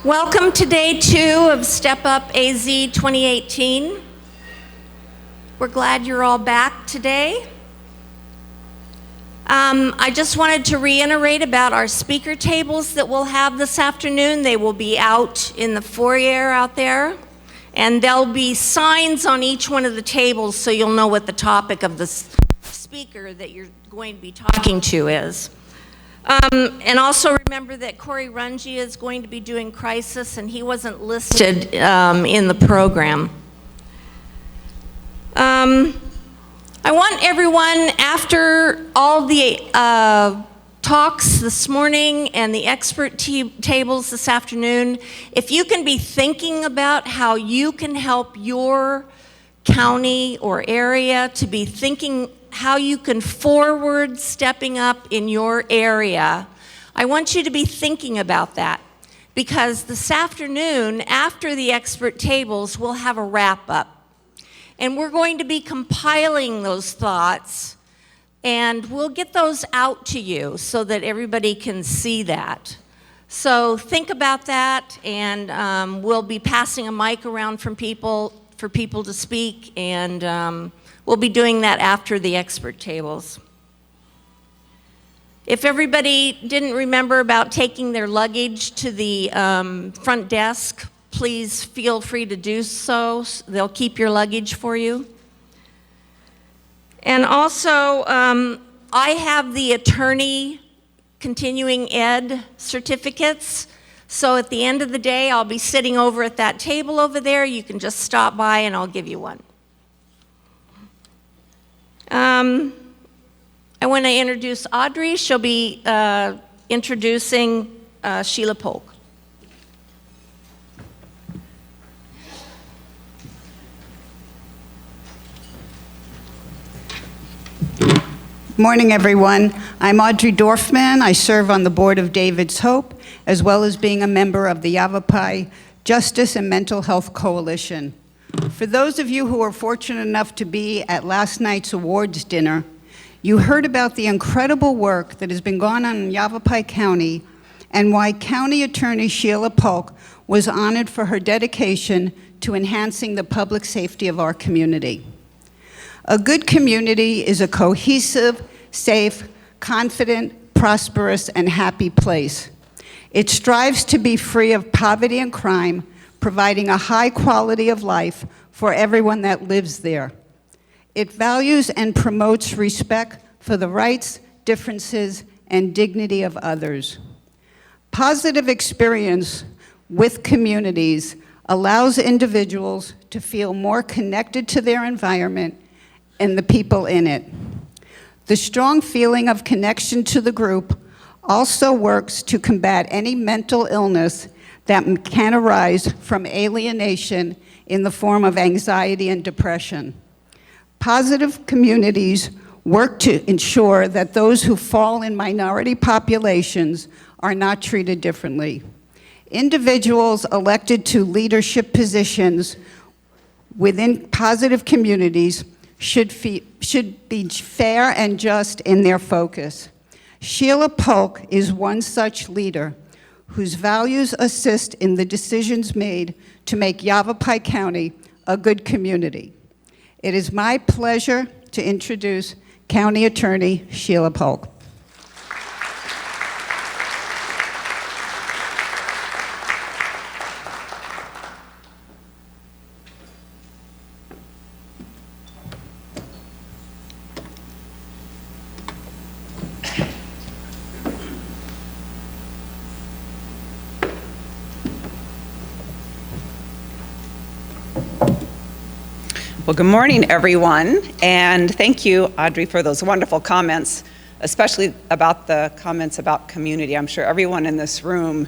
Welcome to day 2 of Step Up AZ 2018. We're glad you're all back today. I just wanted to reiterate about our speaker tables that we'll have this afternoon. They will be out in the foyer out there, and there'll be signs on each one of the tables so you'll know what the topic of the speaker that you're going to be talking to is. And also remember that Corey Runge is going to be doing crisis, and he wasn't listed in the program. I want everyone, after all the talks this morning and the expert tables this afternoon, if you can be thinking about how you can help your county or area to be thinking how you can forward stepping up in your area, I want you to be thinking about that, because this afternoon, after the expert tables, we'll have a wrap-up. And we're going to be compiling those thoughts, and we'll get those out to you so that everybody can see that. So think about that, and we'll be passing a mic around for people to speak, and we'll be doing that after the expert tables. If everybody didn't remember about taking their luggage to the front desk, please feel free to do so. They'll keep your luggage for you. And also, I have the attorney continuing ed certificates. So at the end of the day, I'll be sitting over at that table over there. You can just stop by and I'll give you one. I want to introduce Audrey. She'll be introducing Sheila Polk. Morning, everyone. I'm Audrey Dorfman. I serve on the board of David's Hope, as well as being a member of the Yavapai Justice and Mental Health Coalition. For those of you who were fortunate enough to be at last night's awards dinner, you heard about the incredible work that has been going on in Yavapai County and why County Attorney Sheila Polk was honored for her dedication to enhancing the public safety of our community. A good community is a cohesive, safe, confident, prosperous, and happy place. It strives to be free of poverty and crime, providing a high quality of life for everyone that lives there. It values and promotes respect for the rights, differences, and dignity of others. Positive experience with communities allows individuals to feel more connected to their environment and the people in it. The strong feeling of connection to the group also works to combat any mental illness that can arise from alienation in the form of anxiety and depression. Positive communities work to ensure that those who fall in minority populations are not treated differently. Individuals elected to leadership positions within positive communities should be fair and just in their focus. Sheila Polk is one such leader whose values assist in the decisions made to make Yavapai County a good community. It is my pleasure to introduce County Attorney Sheila Polk. Well, good morning, everyone, and thank you, Audrey, for those wonderful comments, especially about the comments about community. I'm sure everyone in this room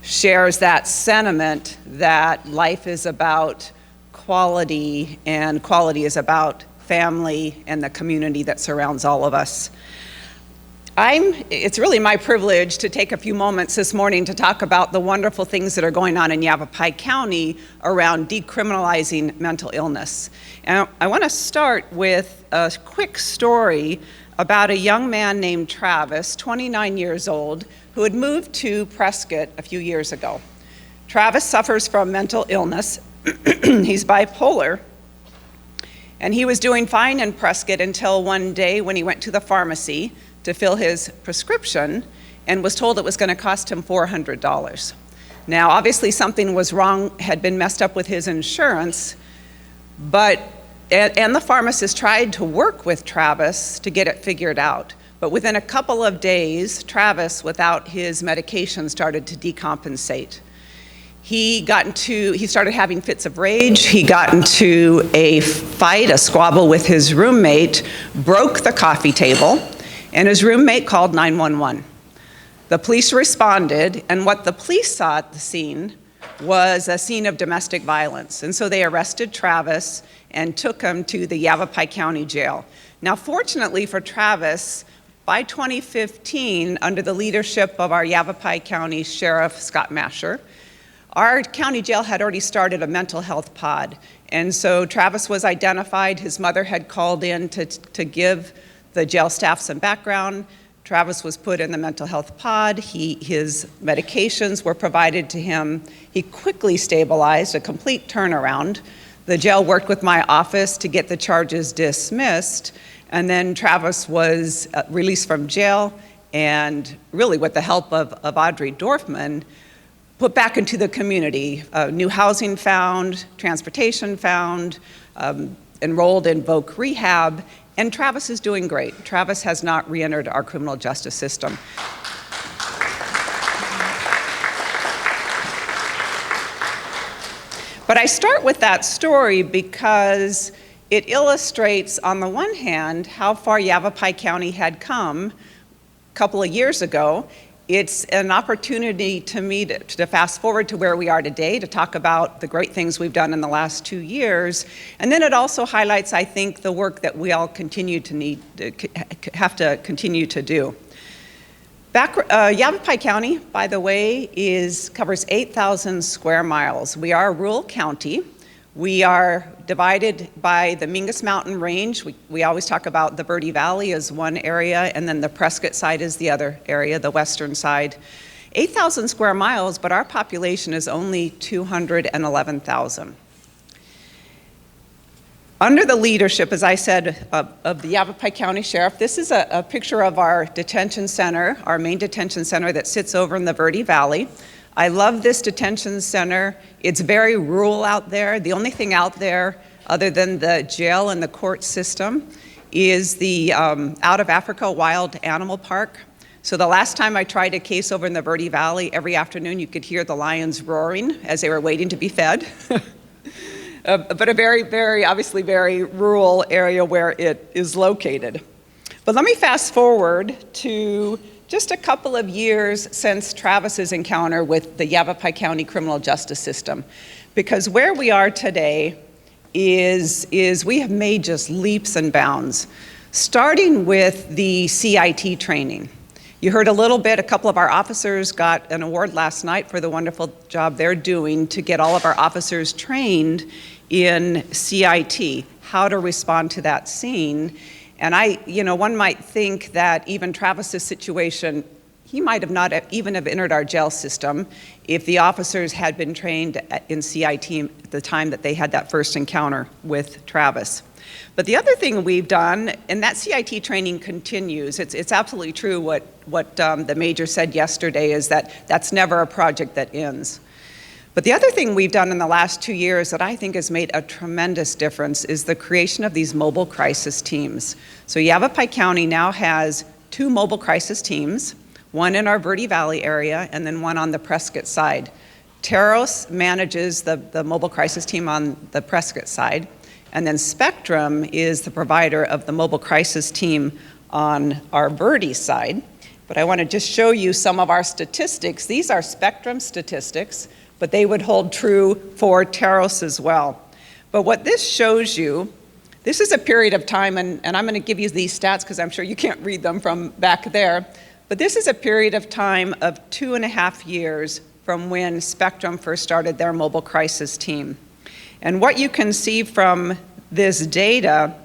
shares that sentiment that life is about quality, and quality is about family and the community that surrounds all of us. It's really my privilege to take a few moments this morning to talk about the wonderful things that are going on in Yavapai County around decriminalizing mental illness. And I want to start with a quick story about a young man named Travis, 29 years old, who had moved to Prescott a few years ago. Travis suffers from mental illness. He's bipolar. And he was doing fine in Prescott until one day when he went to the pharmacy to fill his prescription and was told it was going to cost him $400. Now, obviously something was wrong, had been messed up with his insurance, and the pharmacist tried to work with Travis to get it figured out. But within a couple of days, Travis, without his medication, started to decompensate. He started having fits of rage. He got into a fight, a squabble with his roommate, broke the coffee table, and his roommate called 911. The police responded, and what the police saw at the scene was a scene of domestic violence. And so they arrested Travis and took him to the Yavapai County Jail. Now, fortunately for Travis, by 2015, under the leadership of our Yavapai County Sheriff, Scott Masher, our county jail had already started a mental health pod. And so Travis was identified. His mother had called in to give the jail staff some background. Travis was put in the mental health pod. His medications were provided to him. He quickly stabilized, a complete turnaround. The jail worked with my office to get the charges dismissed. And then Travis was released from jail and really with the help of Audrey Dorfman, put back into the community. New housing found, transportation found, enrolled in Voc Rehab, and Travis is doing great. Travis has not re-entered our criminal justice system. But I start with that story because it illustrates, on the one hand, how far Yavapai County had come a couple of years ago. It's an opportunity to me to fast forward to where we are today, to talk about the great things we've done in the last 2 years. And then it also highlights, I think, the work that we all have to continue to do. Yavapai County, by the way, covers 8,000 square miles. We are a rural county. We are divided by the Mingus Mountain Range. We always talk about the Verde Valley as one area, and then the Prescott side is the other area, the western side. 8,000 square miles, but our population is only 211,000. Under the leadership, as I said, of the Yavapai County Sheriff, this is a picture of our detention center, our main detention center that sits over in the Verde Valley. I love this detention center. It's very rural out there. The only thing out there, other than the jail and the court system, is the Out of Africa Wild Animal Park. So the last time I tried a case over in the Verde Valley, every afternoon you could hear the lions roaring as they were waiting to be fed. But a very, very, obviously very rural area where it is located. But let me fast forward to just a couple of years since Travis's encounter with the Yavapai County criminal justice system. Because where we are today is we have made just leaps and bounds, starting with the CIT training. You heard a little bit, a couple of our officers got an award last night for the wonderful job they're doing to get all of our officers trained in CIT, how to respond to that scene. And one might think that even Travis's situation, he might have not even have entered our jail system if the officers had been trained in CIT at the time that they had that first encounter with Travis. But the other thing we've done, and that CIT training continues, it's absolutely true what the major said yesterday, is that that's never a project that ends. But the other thing we've done in the last 2 years that I think has made a tremendous difference is the creation of these mobile crisis teams. So Yavapai County now has 2 mobile crisis teams, one in our Verde Valley area and then one on the Prescott side. Taros manages the mobile crisis team on the Prescott side, and then Spectrum is the provider of the mobile crisis team on our Verde side. But I want to just show you some of our statistics. These are Spectrum statistics, but they would hold true for Taros as well. But what this shows you, this is a period of time, and I'm going to give you these stats because I'm sure you can't read them from back there, but this is a period of time of 2.5 years from when Spectrum first started their mobile crisis team. And what you can see from this data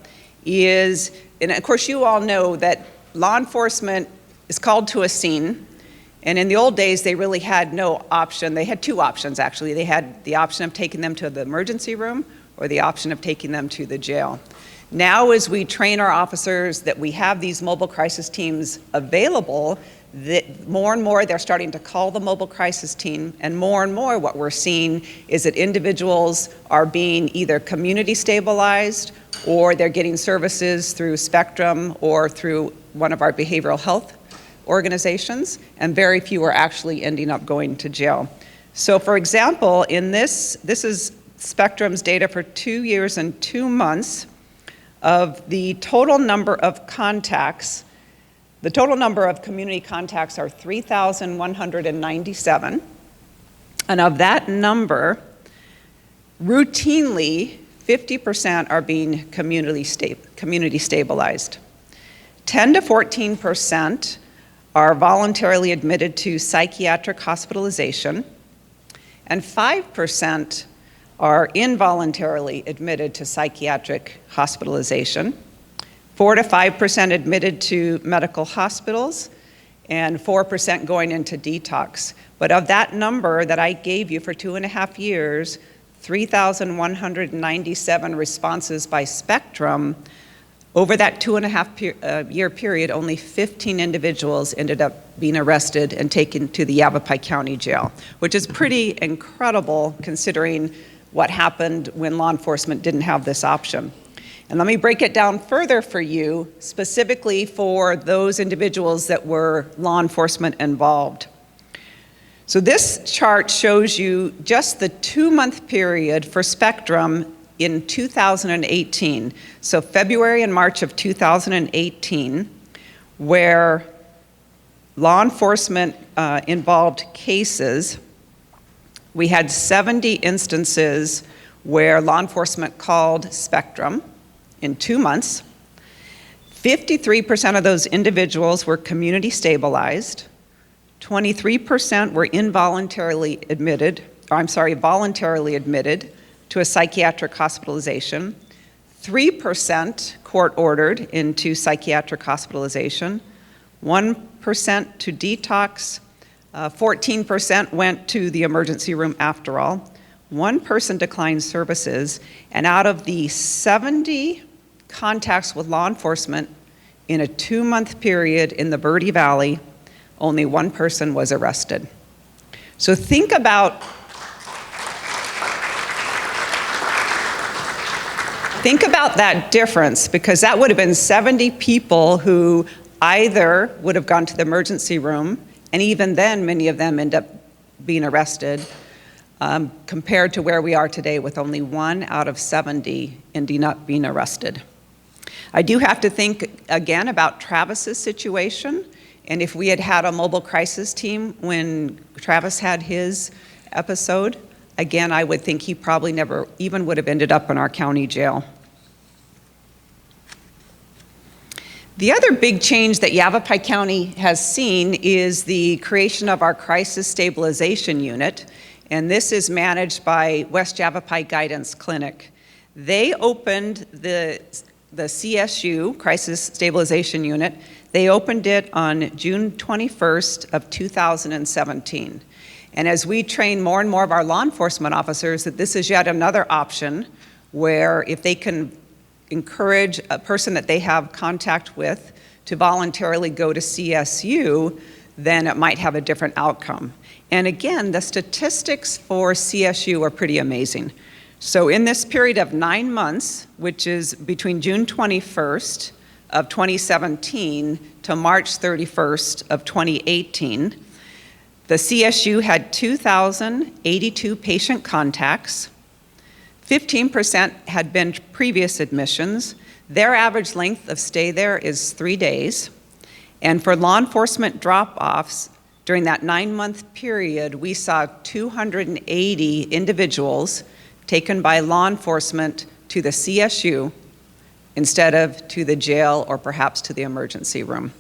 is, and of course you all know that law enforcement is called to a scene, And in the old days, they really had no option. They had two options, actually. They had the option of taking them to the emergency room or the option of taking them to the jail. Now, as we train our officers that we have these mobile crisis teams available, that more and more they're starting to call the mobile crisis team, and more what we're seeing is that individuals are being either community stabilized or they're getting services through Spectrum or through one of our behavioral health organizations, and very few are actually ending up going to jail. So for example, in this is Spectrum's data for 2 years and 2 months of the total number of contacts. The total number of community contacts are 3,197. And of that number, routinely, 50% are being community stabilized. 10 to 14% are voluntarily admitted to psychiatric hospitalization, and 5% are involuntarily admitted to psychiatric hospitalization, 4 to 5% admitted to medical hospitals, and 4% going into detox. But of that number that I gave you for 2.5 years, 3,197 responses by Spectrum, over that 2.5 year period, only 15 individuals ended up being arrested and taken to the Yavapai County Jail, which is pretty incredible considering what happened when law enforcement didn't have this option. And let me break it down further for you, specifically for those individuals that were law enforcement involved. So this chart shows you just the 2-month period for Spectrum in 2018, so February and March of 2018, where law enforcement involved cases. We had 70 instances where law enforcement called Spectrum in 2 months. 53% of those individuals were community stabilized. 23% were voluntarily admitted to a psychiatric hospitalization. 3% court ordered into psychiatric hospitalization. 1% to detox. 14% went to the emergency room after all. 1 person declined services, and out of the 70 contacts with law enforcement in a 2-month period in the Verde Valley, only 1 person was arrested. So think about that difference, because that would have been 70 people who either would have gone to the emergency room, and even then many of them end up being arrested, compared to where we are today with only 1 out of 70 ending up being arrested. I do have to think again about Travis's situation, and if we had had a mobile crisis team when Travis had his episode, again, I would think he probably never even would have ended up in our county jail. The other big change that Yavapai County has seen is the creation of our Crisis Stabilization Unit, and this is managed by West Yavapai Guidance Clinic. They opened the CSU, Crisis Stabilization Unit, they opened it on June 21st of 2017. And as we train more and more of our law enforcement officers that this is yet another option where if they can encourage a person that they have contact with to voluntarily go to CSU, then it might have a different outcome. And again, the statistics for CSU are pretty amazing. So in this period of 9 months, which is between June 21st of 2017 to March 31st of 2018, the CSU had 2,082 patient contacts. 15% had been previous admissions. Their average length of stay there is 3 days. And for law enforcement drop-offs, during that 9-month period, we saw 280 individuals taken by law enforcement to the CSU instead of to the jail or perhaps to the emergency room.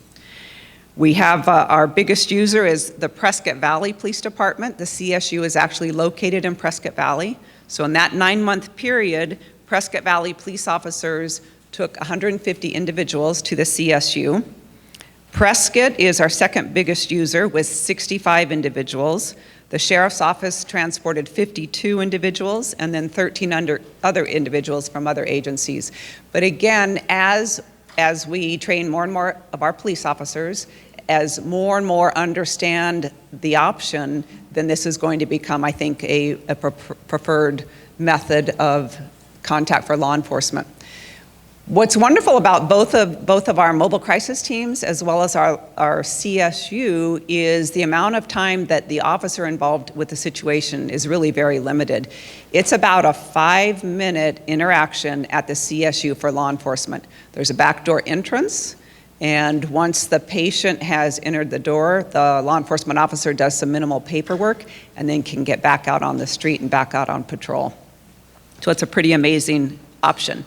We have our biggest user is the Prescott Valley Police Department. The CSU is actually located in Prescott Valley. So in that 9-month period, Prescott Valley police officers took 150 individuals to the CSU. Prescott is our second biggest user with 65 individuals. The Sheriff's Office transported 52 individuals and then 13 other individuals from other agencies. But again, as we train more and more of our police officers, as more and more understand the option, then this is going to become, I think, a preferred method of contact for law enforcement. What's wonderful about both of our mobile crisis teams as well as our CSU is the amount of time that the officer involved with the situation is really very limited. It's about a 5-minute interaction at the CSU for law enforcement. There's a backdoor entrance, and once the patient has entered the door, the law enforcement officer does some minimal paperwork and then can get back out on the street and back out on patrol. So it's a pretty amazing option.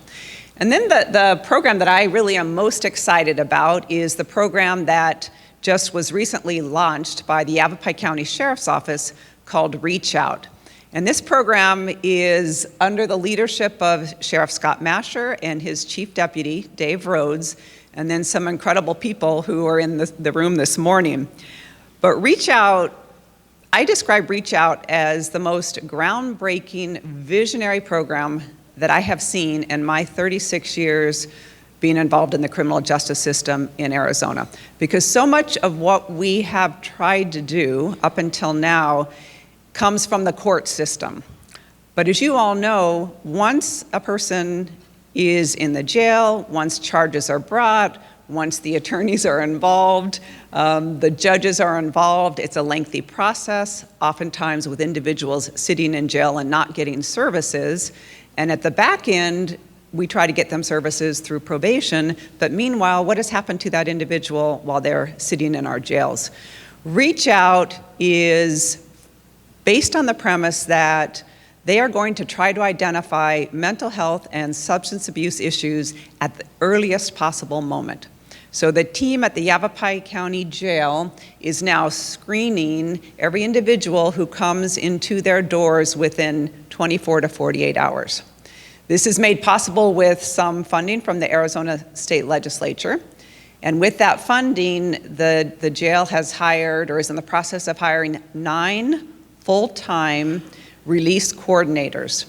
And then the program that I really am most excited about is the program that just was recently launched by the Yavapai County Sheriff's Office called Reach Out. And this program is under the leadership of Sheriff Scott Masher and his Chief Deputy, Dave Rhodes, and then some incredible people who are in the room this morning. But Reach Out, I describe Reach Out as the most groundbreaking, visionary program that I have seen in my 36 years being involved in the criminal justice system in Arizona. Because so much of what we have tried to do up until now comes from the court system. But as you all know, once a person is in the jail, once charges are brought, once the attorneys are involved, the judges are involved, it's a lengthy process, oftentimes with individuals sitting in jail and not getting services. And at the back end, we try to get them services through probation, but meanwhile, what has happened to that individual while they're sitting in our jails? Reach Out is based on the premise that they are going to try to identify mental health and substance abuse issues at the earliest possible moment. So the team at the Yavapai County Jail is now screening every individual who comes into their doors within 24 to 48 hours. This is made possible with some funding from the Arizona State Legislature. And with that funding, the jail has hired, or is in the process of hiring, 9 full-time release coordinators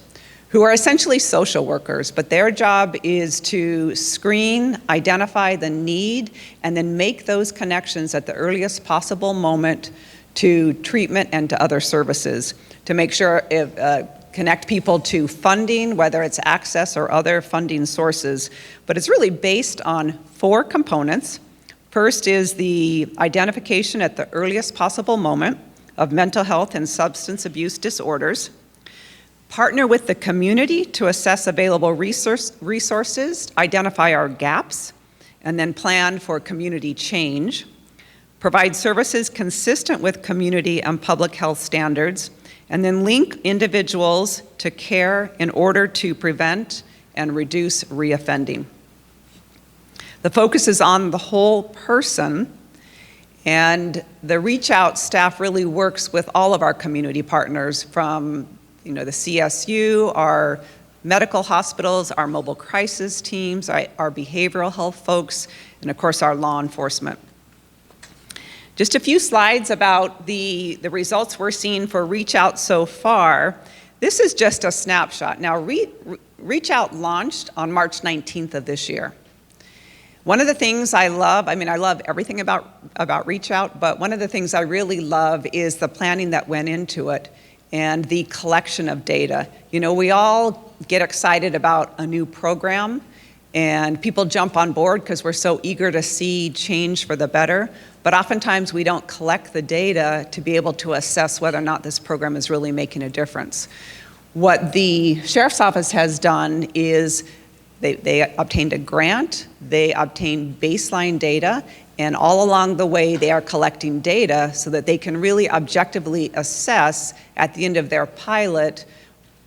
who are essentially social workers, but their job is to screen, identify the need, and then make those connections at the earliest possible moment to treatment and to other services to make sure connect people to funding, whether it's access or other funding sources. But it's really based on 4 components. First is the identification at the earliest possible moment of mental health and substance abuse disorders. Partner with the community to assess available resources, identify our gaps, and then plan for community change. Provide services consistent with community and public health standards, and then link individuals to care in order to prevent and reduce reoffending. The focus is on the whole person, and the Reach Out staff really works with all of our community partners from the CSU, our medical hospitals, our mobile crisis teams, our behavioral health folks, and of course our law enforcement. Just a few slides about the results we're seeing for Reach Out so far. This is just a snapshot. Now, Reach Out launched on March 19th of this year. One of the things I love everything about Reach Out, but one of the things I really love is the planning that went into it and the collection of data. We all get excited about a new program, and people jump on board because we're so eager to see change for the better, but oftentimes we don't collect the data to be able to assess whether or not this program is really making a difference. What the Sheriff's Office has done is they obtained a grant, they obtained baseline data, and all along the way they are collecting data so that they can really objectively assess at the end of their pilot,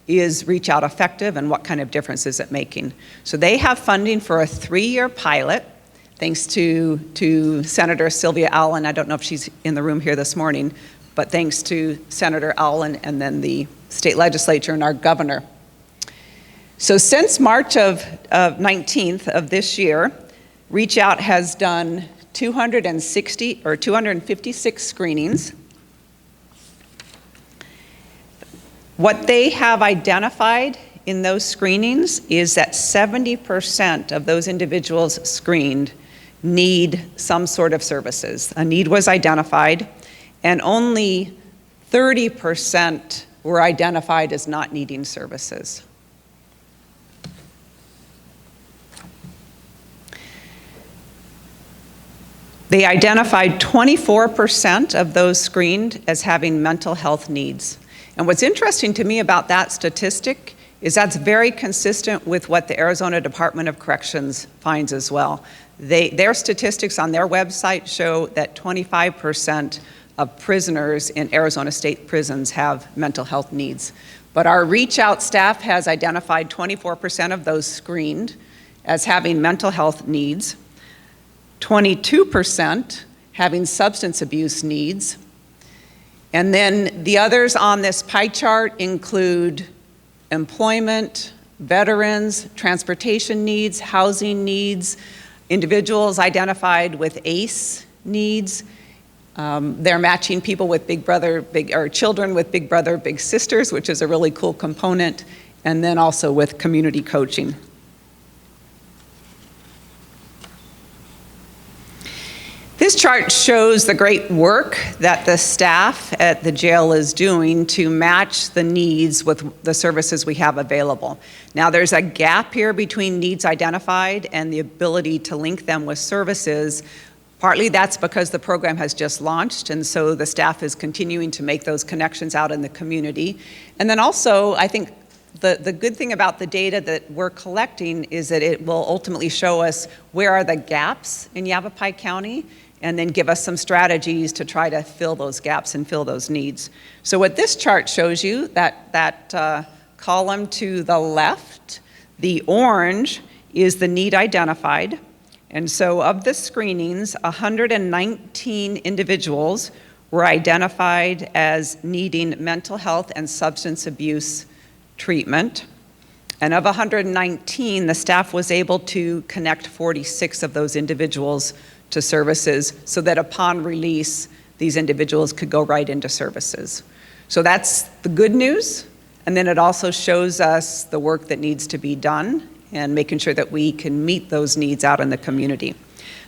is Reach Out effective and what kind of difference is it making? So they have funding for a 3-year pilot, thanks to Senator Sylvia Allen. I don't know if she's in the room here this morning, but thanks to Senator Allen and then the state legislature and our governor. So since March of 19th of this year, Reach Out has done 256 screenings. What they have identified in those screenings is that 70% of those individuals screened need some sort of services. A need was identified, and only 30% were identified as not needing services. They identified 24% of those screened as having mental health needs. And what's interesting to me about that statistic is that's very consistent with what the Arizona Department of Corrections finds as well. Their statistics on their website show that 25% of prisoners in Arizona state prisons have mental health needs. But our reach out staff has identified 24% of those screened as having mental health needs, 22% having substance abuse needs, and then the others on this pie chart include employment, veterans, transportation needs, housing needs, individuals identified with ACE needs. They're matching people with children with big brother, big sisters, which is a really cool component, and then also with community coaching. This chart shows the great work that the staff at the jail is doing to match the needs with the services we have available. Now, there's a gap here between needs identified and the ability to link them with services. Partly that's because the program has just launched, and so the staff is continuing to make those connections out in the community. And then also, I think the good thing about the data that we're collecting is that it will ultimately show us where are the gaps in Yavapai County, and then give us some strategies to try to fill those gaps and fill those needs. So what this chart shows you, that column to the left, the orange is the need identified. And so of the screenings, 119 individuals were identified as needing mental health and substance abuse treatment. And of 119, the staff was able to connect 46 of those individuals to services so that upon release, these individuals could go right into services. So that's the good news. And then it also shows us the work that needs to be done and making sure that we can meet those needs out in the community.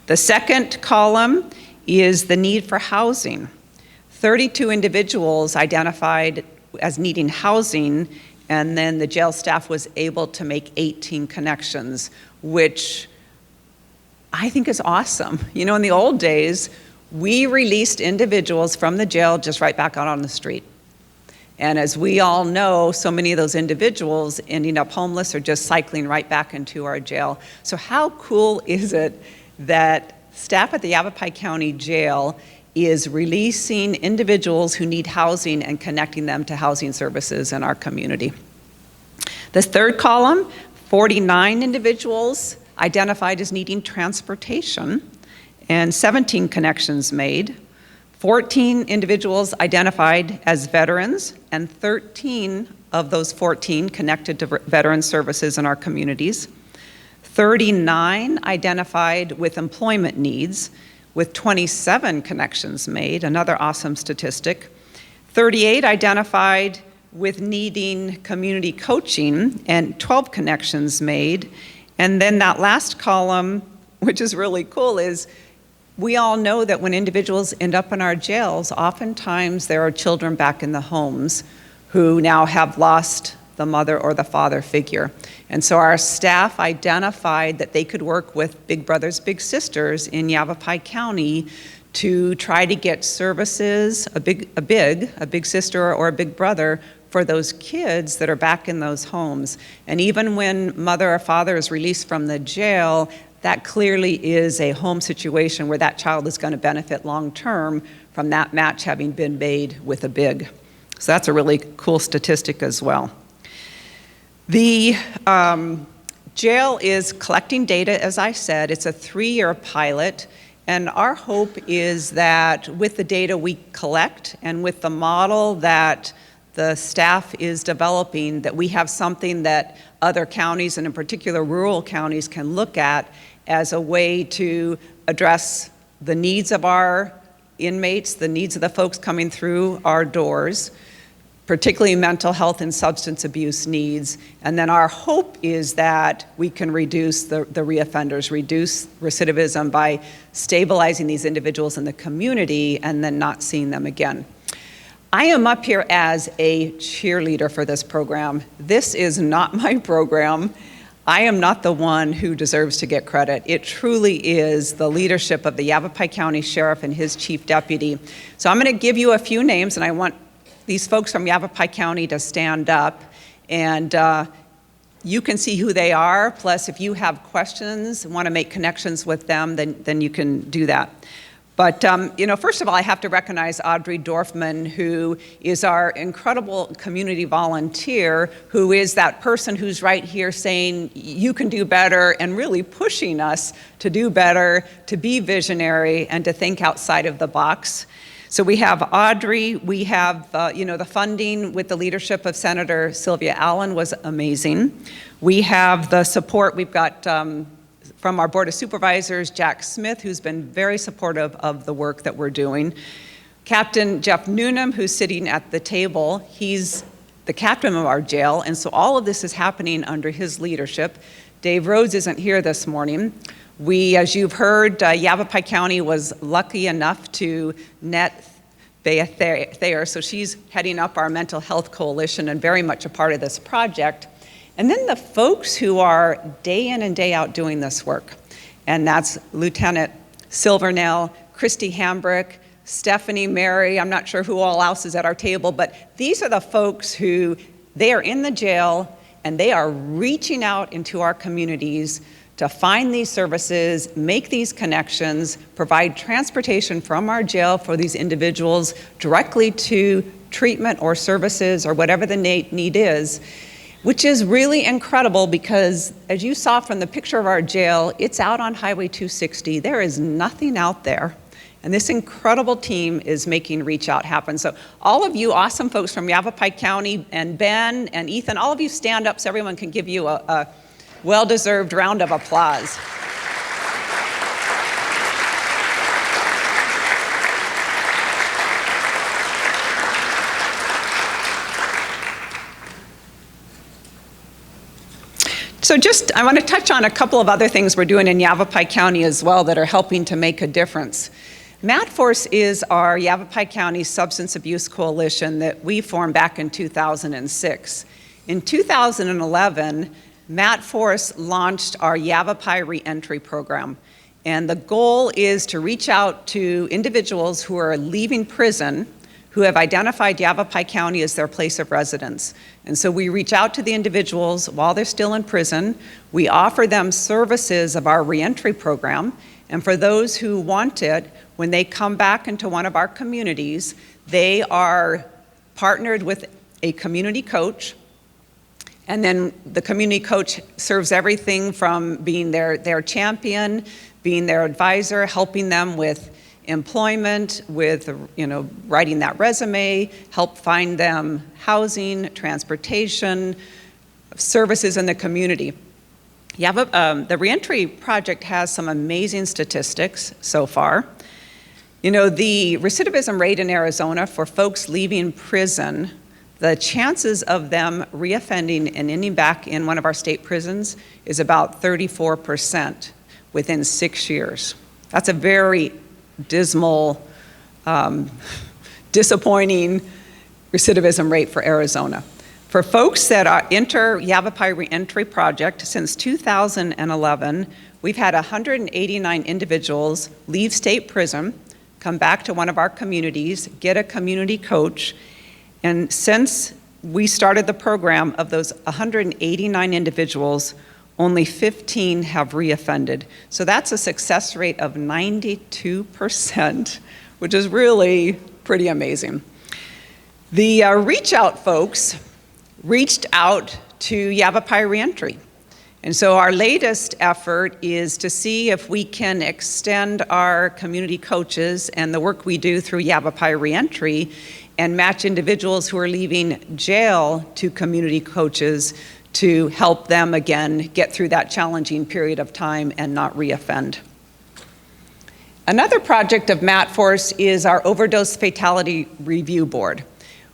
The second column is the need for housing. 32 individuals identified as needing housing, and then the jail staff was able to make 18 connections, which I think is awesome. You know, in the old days, we released individuals from the jail just right back out on the street. And as we all know, so many of those individuals ending up homeless or just cycling right back into our jail. So how cool is it that staff at the Yavapai County Jail is releasing individuals who need housing and connecting them to housing services in our community? The third column, 49 individuals identified as needing transportation, and 17 connections made. 14 individuals identified as veterans, and 13 of those 14 connected to veteran services in our communities. 39 identified with employment needs, with 27 connections made, another awesome statistic. 38 identified with needing community coaching, and 12 connections made. And then that last column, which is really cool, is we all know that when individuals end up in our jails, oftentimes there are children back in the homes who now have lost the mother or the father figure. And so our staff identified that they could work with big brothers, big sisters in Yavapai County to try to get services, a big sister or a big brother for those kids that are back in those homes. And even when mother or father is released from the jail, that clearly is a home situation where that child is going to benefit long-term from that match having been made with a big. So that's a really cool statistic as well. The jail is collecting data, as I said. It's a 3-year pilot, and our hope is that with the data we collect and with the model that the staff is developing, that we have something that other counties, and in particular rural counties, can look at as a way to address the needs of our inmates, the needs of the folks coming through our doors, particularly mental health and substance abuse needs. And then our hope is that we can reduce the reoffenders, reduce recidivism by stabilizing these individuals in the community and then not seeing them again. I am up here as a cheerleader for this program. This is not my program. I am not the one who deserves to get credit. It truly is the leadership of the Yavapai County Sheriff and his Chief Deputy. So I'm going to give you a few names, and I want these folks from Yavapai County to stand up, and you can see who they are. Plus, if you have questions, want to make connections with them, then you can do that. But, first of all, I have to recognize Audrey Dorfman, who is our incredible community volunteer, who is that person who's right here saying, you can do better, and really pushing us to do better, to be visionary, and to think outside of the box. So we have Audrey, we have, the funding with the leadership of Senator Sylvia Allen was amazing. We have the support, we've got from our Board of Supervisors, Jack Smith, who's been very supportive of the work that we're doing. Captain Jeff Newnham, who's sitting at the table, he's the captain of our jail, and so all of this is happening under his leadership. Dave Rhodes isn't here this morning. We, as you've heard, Yavapai County was lucky enough to net Bea Thayer, so she's heading up our mental health coalition and very much a part of this project. And then the folks who are day in and day out doing this work, and that's Lieutenant Silvernell, Christy Hambrick, Stephanie Mary, I'm not sure who all else is at our table, but these are the folks who, they are in the jail and they are reaching out into our communities to find these services, make these connections, provide transportation from our jail for these individuals directly to treatment or services or whatever the need is, which is really incredible because, as you saw from the picture of our jail, it's out on Highway 260. There is nothing out there. And this incredible team is making Reach Out happen. So all of you awesome folks from Yavapai County, and Ben and Ethan, all of you stand up so everyone can give you a well-deserved round of applause. So I want to touch on a couple of other things we're doing in Yavapai County as well that are helping to make a difference. MATForce is our Yavapai County Substance Abuse Coalition that we formed back in 2006. In 2011, MATForce launched our Yavapai Reentry Program. And the goal is to reach out to individuals who are leaving prison who have identified Yavapai County as their place of residence. And so we reach out to the individuals while they're still in prison. We offer them services of our reentry program. And for those who want it, when they come back into one of our communities, they are partnered with a community coach. And then the community coach serves everything from being their champion, being their advisor, helping them with employment, with writing that resume, help find them housing, transportation, services in the community. The Reentry Project has some amazing statistics so far. The recidivism rate in Arizona for folks leaving prison, the chances of them reoffending and ending back in one of our state prisons is about 34% within 6 years. That's a very dismal, disappointing recidivism rate for Arizona. For folks that enter Yavapai Reentry Project, since 2011, we've had 189 individuals leave state prison, come back to one of our communities, get a community coach, and since we started the program, of those 189 individuals, only 15 have reoffended. So that's a success rate of 92%, which is really pretty amazing. The Reach Out folks reached out to Yavapai Reentry. And so our latest effort is to see if we can extend our community coaches and the work we do through Yavapai Reentry and match individuals who are leaving jail to community coaches to help them again get through that challenging period of time and not reoffend. Another project of MATForce is our Overdose Fatality Review Board.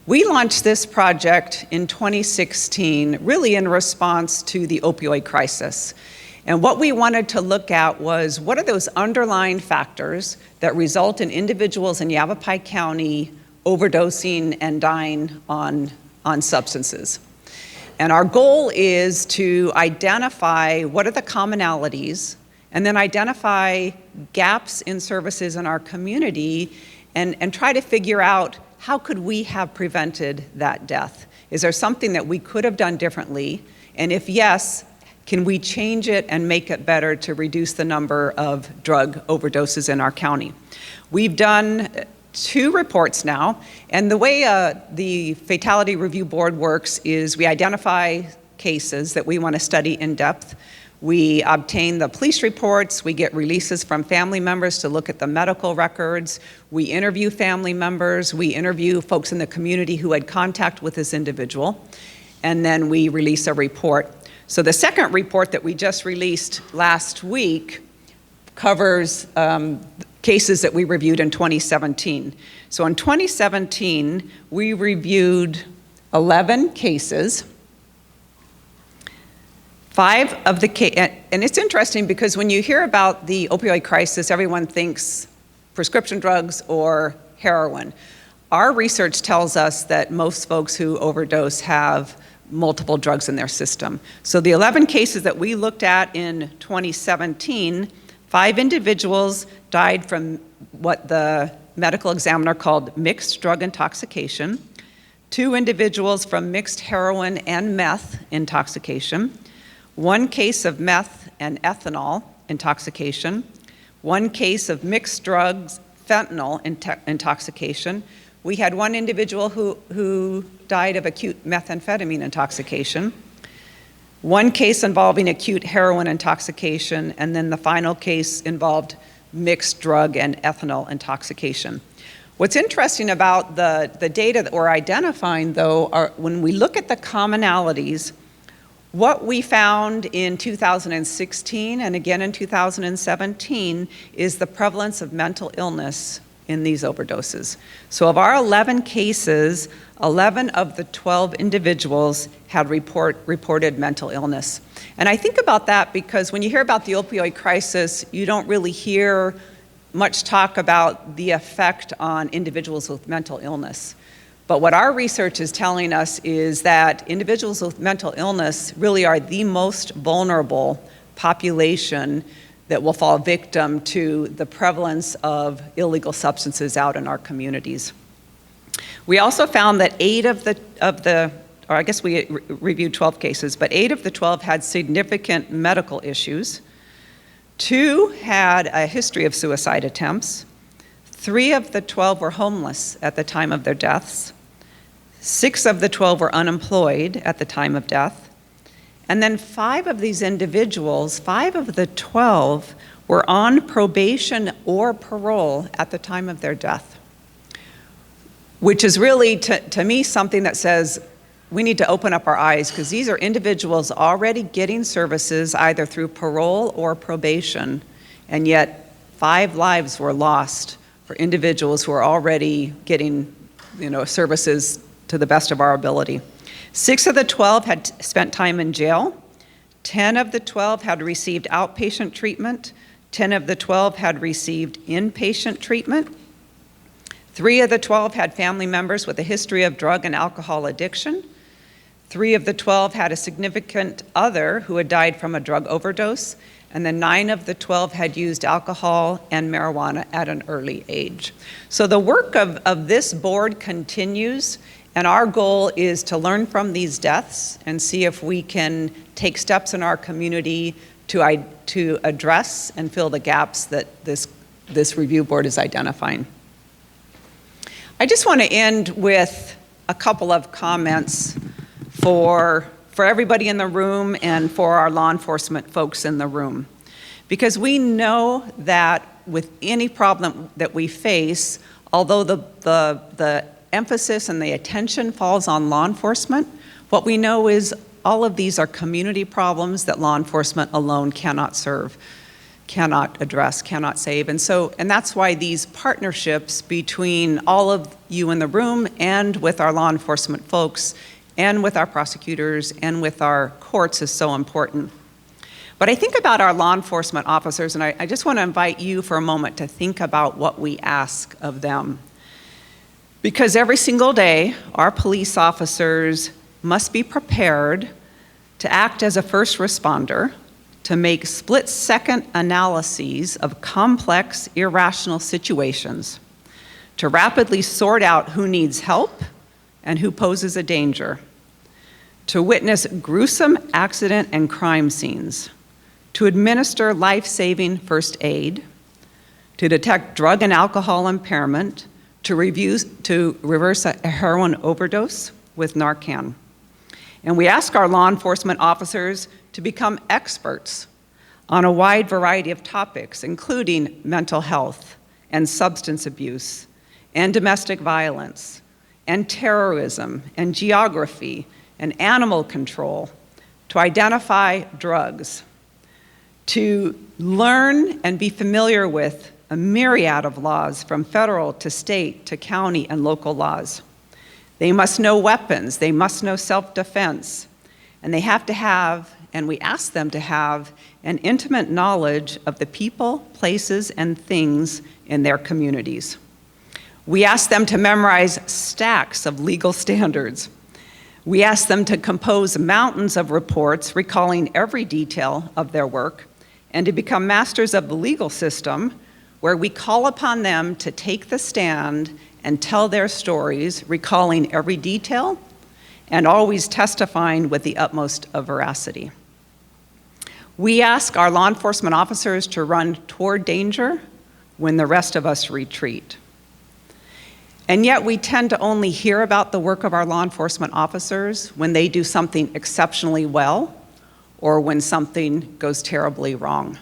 We launched this project in 2016, really in response to the opioid crisis. And what we wanted to look at was, what are those underlying factors that result in individuals in Yavapai County overdosing and dying on substances? And our goal is to identify what are the commonalities, and then identify gaps in services in our community, and try to figure out, how could we have prevented that death? Is there something that we could have done differently? And if yes, can we change it and make it better to reduce the number of drug overdoses in our county? We've done 2 reports now, and the way the Fatality Review Board works is we identify cases that we want to study in depth. We obtain the police reports, we get releases from family members to look at the medical records, we interview family members, we interview folks in the community who had contact with this individual, and then we release a report. So the second report that we just released last week covers cases that we reviewed in 2017. So in 2017, we reviewed 11 cases. 5 of the and it's interesting because when you hear about the opioid crisis, everyone thinks prescription drugs or heroin. Our research tells us that most folks who overdose have multiple drugs in their system. So the 11 cases that we looked at in 2017, 5 individuals died from what the medical examiner called mixed drug intoxication, 2 individuals from mixed heroin and meth intoxication, 1 case of meth and ethanol intoxication, 1 case of mixed drugs, fentanyl intoxication. We had 1 individual who died of acute methamphetamine intoxication, 1 case involving acute heroin intoxication, and then the final case involved mixed drug and ethanol intoxication. What's interesting about the data that we're identifying, though, are when we look at the commonalities, what we found in 2016 and again in 2017 is the prevalence of mental illness in these overdoses. So of our 11 cases, 11 of the 12 individuals had reported mental illness. And I think about that because when you hear about the opioid crisis, you don't really hear much talk about the effect on individuals with mental illness. But what our research is telling us is that individuals with mental illness really are the most vulnerable population that will fall victim to the prevalence of illegal substances out in our communities. We also found that 8 of the, or I guess we reviewed 12 cases, but 8 of the 12 had significant medical issues. 2 had a history of suicide attempts. 3 of the 12 were homeless at the time of their deaths. 6 of the 12 were unemployed at the time of death. And then 5 of these individuals, 5 of the 12, were on probation or parole at the time of their death, which is really, to me, something that says we need to open up our eyes, because these are individuals already getting services either through parole or probation, and yet 5 lives were lost for individuals who are already getting, services to the best of our ability. 6 of the 12 had spent time in jail. 10 of the 12 had received outpatient treatment. 10 of the 12 had received inpatient treatment. 3 of the 12 had family members with a history of drug and alcohol addiction. 3 of the 12 had a significant other who had died from a drug overdose. And then 9 of the 12 had used alcohol and marijuana at an early age. So the work of this board continues. And our goal is to learn from these deaths and see if we can take steps in our community to address and fill the gaps that this review board is identifying. I just want to end with a couple of comments for everybody in the room and for our law enforcement folks in the room. Because we know that with any problem that we face, although the emphasis and the attention falls on law enforcement, what we know is all of these are community problems that law enforcement alone cannot cannot address, cannot save. And that's why these partnerships between all of you in the room and with our law enforcement folks and with our prosecutors and with our courts is so important. But I think about our law enforcement officers, and I just want to invite you for a moment to think about what we ask of them. Because every single day, our police officers must be prepared to act as a first responder, to make split-second analyses of complex, irrational situations, to rapidly sort out who needs help and who poses a danger, to witness gruesome accident and crime scenes, to administer life-saving first aid, to detect drug and alcohol impairment, to reverse a heroin overdose with Narcan. And we ask our law enforcement officers to become experts on a wide variety of topics, including mental health and substance abuse and domestic violence and terrorism and geography and animal control, to identify drugs, to learn and be familiar with a myriad of laws from federal to state to county and local laws. They must know weapons, they must know self-defense, and they have to have, and we ask them to have, an intimate knowledge of the people, places, and things in their communities. We ask them to memorize stacks of legal standards. We ask them to compose mountains of reports recalling every detail of their work, and to become masters of the legal system, where we call upon them to take the stand and tell their stories, recalling every detail and always testifying with the utmost of veracity. We ask our law enforcement officers to run toward danger when the rest of us retreat. And yet we tend to only hear about the work of our law enforcement officers when they do something exceptionally well or when something goes terribly wrong.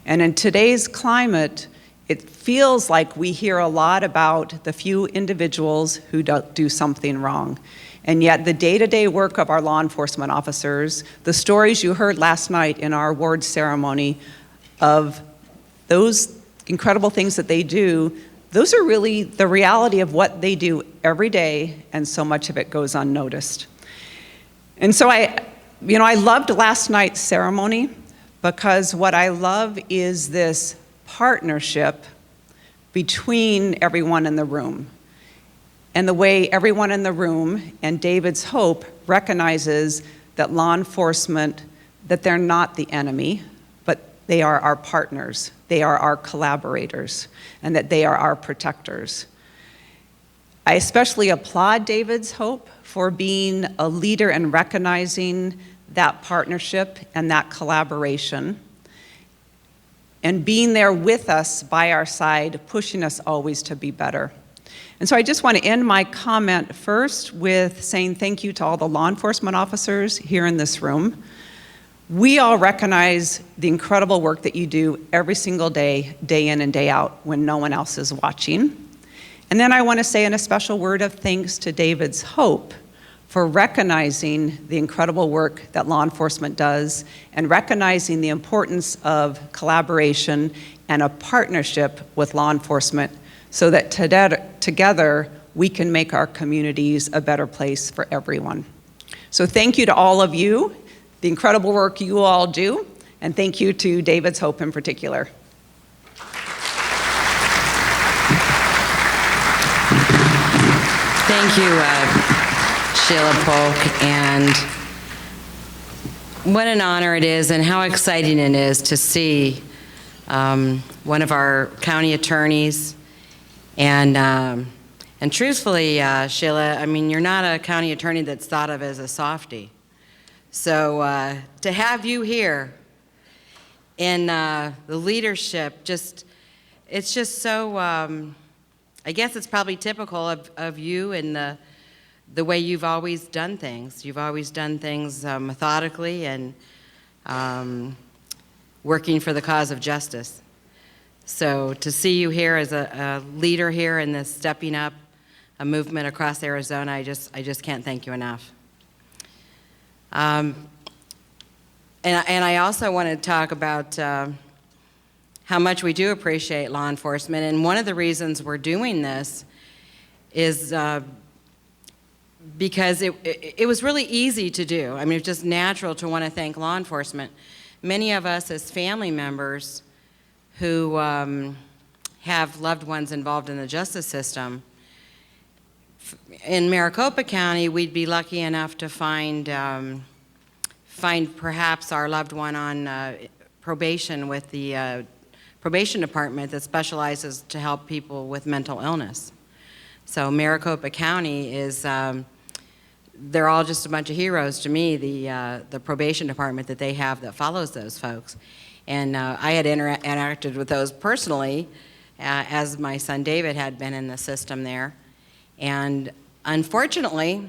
And in today's climate, it feels like we hear a lot about the few individuals who do something wrong. And yet the day-to-day work of our law enforcement officers, the stories you heard last night in our award ceremony of those incredible things that they do, those are really the reality of what they do every day, and so much of it goes unnoticed. And so I loved last night's ceremony because what I love is this partnership between everyone in the room, and the way everyone in the room and David's Hope recognizes that law enforcement, that they're not the enemy, but they are our partners, they are our collaborators, and that they are our protectors. I especially applaud David's Hope for being a leader and recognizing that partnership and that collaboration, and being there with us by our side, pushing us always to be better. And so I just want to end my comment first with saying thank you to all the law enforcement officers here in this room. We all recognize the incredible work that you do every single day, day in and day out, when no one else is watching. And then I want to say a special word of thanks to David's Hope for recognizing the incredible work that law enforcement does and recognizing the importance of collaboration and a partnership with law enforcement so that together we can make our communities a better place for everyone. So thank you to all of you, the incredible work you all do, and thank you to David's Hope in particular. Thank you, Sheila Polk, and what an honor it is and how exciting it is to see one of our county attorneys, and truthfully, Sheila, I mean, you're not a county attorney that's thought of as a softie. So to have you here in the leadership, it's just so, I guess it's probably typical of you and the way you've always done things. You've always done things methodically and working for the cause of justice. So to see you here as a leader here in this stepping up a movement across Arizona, I just can't thank you enough. And I also want to talk about how much we do appreciate law enforcement. And one of the reasons we're doing this is because it was really easy to do. I mean, it's just natural to want to thank law enforcement. Many of us as family members who have loved ones involved in the justice system, in Maricopa County, we'd be lucky enough to find perhaps our loved one on probation with the probation department that specializes to help people with mental illness. So Maricopa County is, they're all just a bunch of heroes to me, the probation department that they have that follows those folks. And I had interacted with those personally, as my son David had been in the system there. And unfortunately,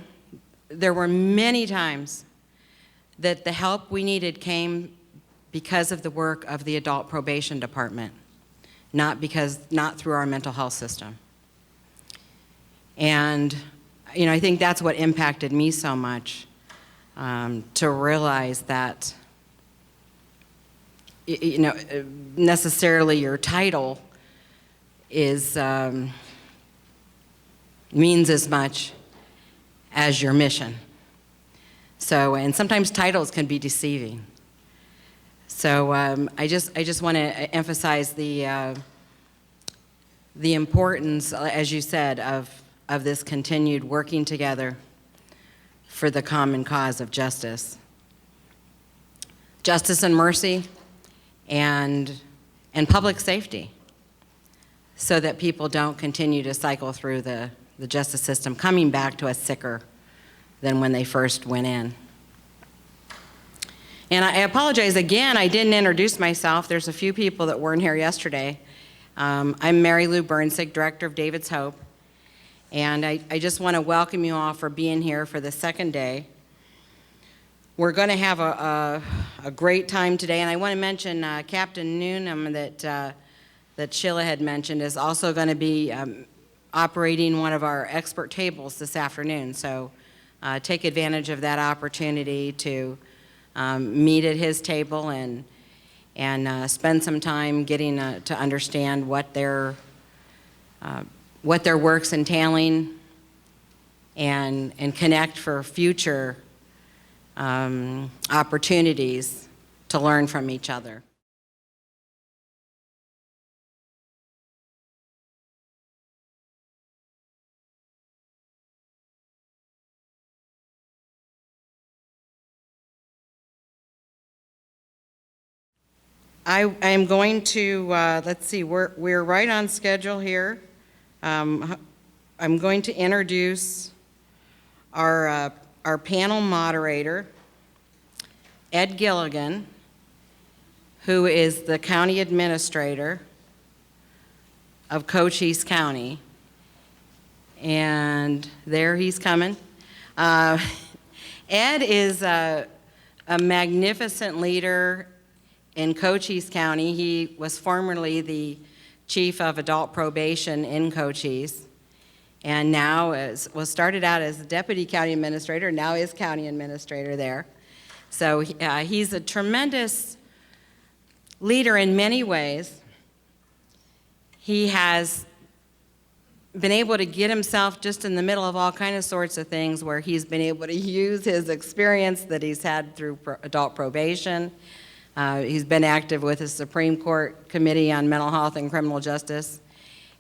there were many times that the help we needed came because of the work of the adult probation department, not through our mental health system. And I think that's what impacted me so much, to realize that necessarily your title is means as much as your mission. So, and sometimes titles can be deceiving. So I just want to emphasize the importance, as you said, of this continued working together for the common cause of justice. Justice and mercy and public safety, so that people don't continue to cycle through the justice system, coming back to us sicker than when they first went in. And I apologize again, I didn't introduce myself. There's a few people that weren't here yesterday. I'm Mary Lou Burnsig, Director of David's Hope. And I just want to welcome you all for being here for the second day. We're going to have a great time today. And I want to mention Captain Noonan that Sheila had mentioned is also going to be operating one of our expert tables this afternoon. So take advantage of that opportunity to meet at his table and spend some time getting to understand what their work's entailing and connect for future opportunities to learn from each other. I am going to, let's see, we're right on schedule here. I'm going to introduce our panel moderator, Ed Gilligan, who is the county administrator of Cochise County. And there he's coming. Ed is a magnificent leader in Cochise County. He was formerly the chief of adult probation in Cochise, and now started out as the deputy county administrator, now is county administrator there. So he's a tremendous leader in many ways. He has been able to get himself just in the middle of all kinds of sorts of things where he's been able to use his experience that he's had through adult probation. He's been active with the Supreme Court Committee on Mental Health and Criminal Justice,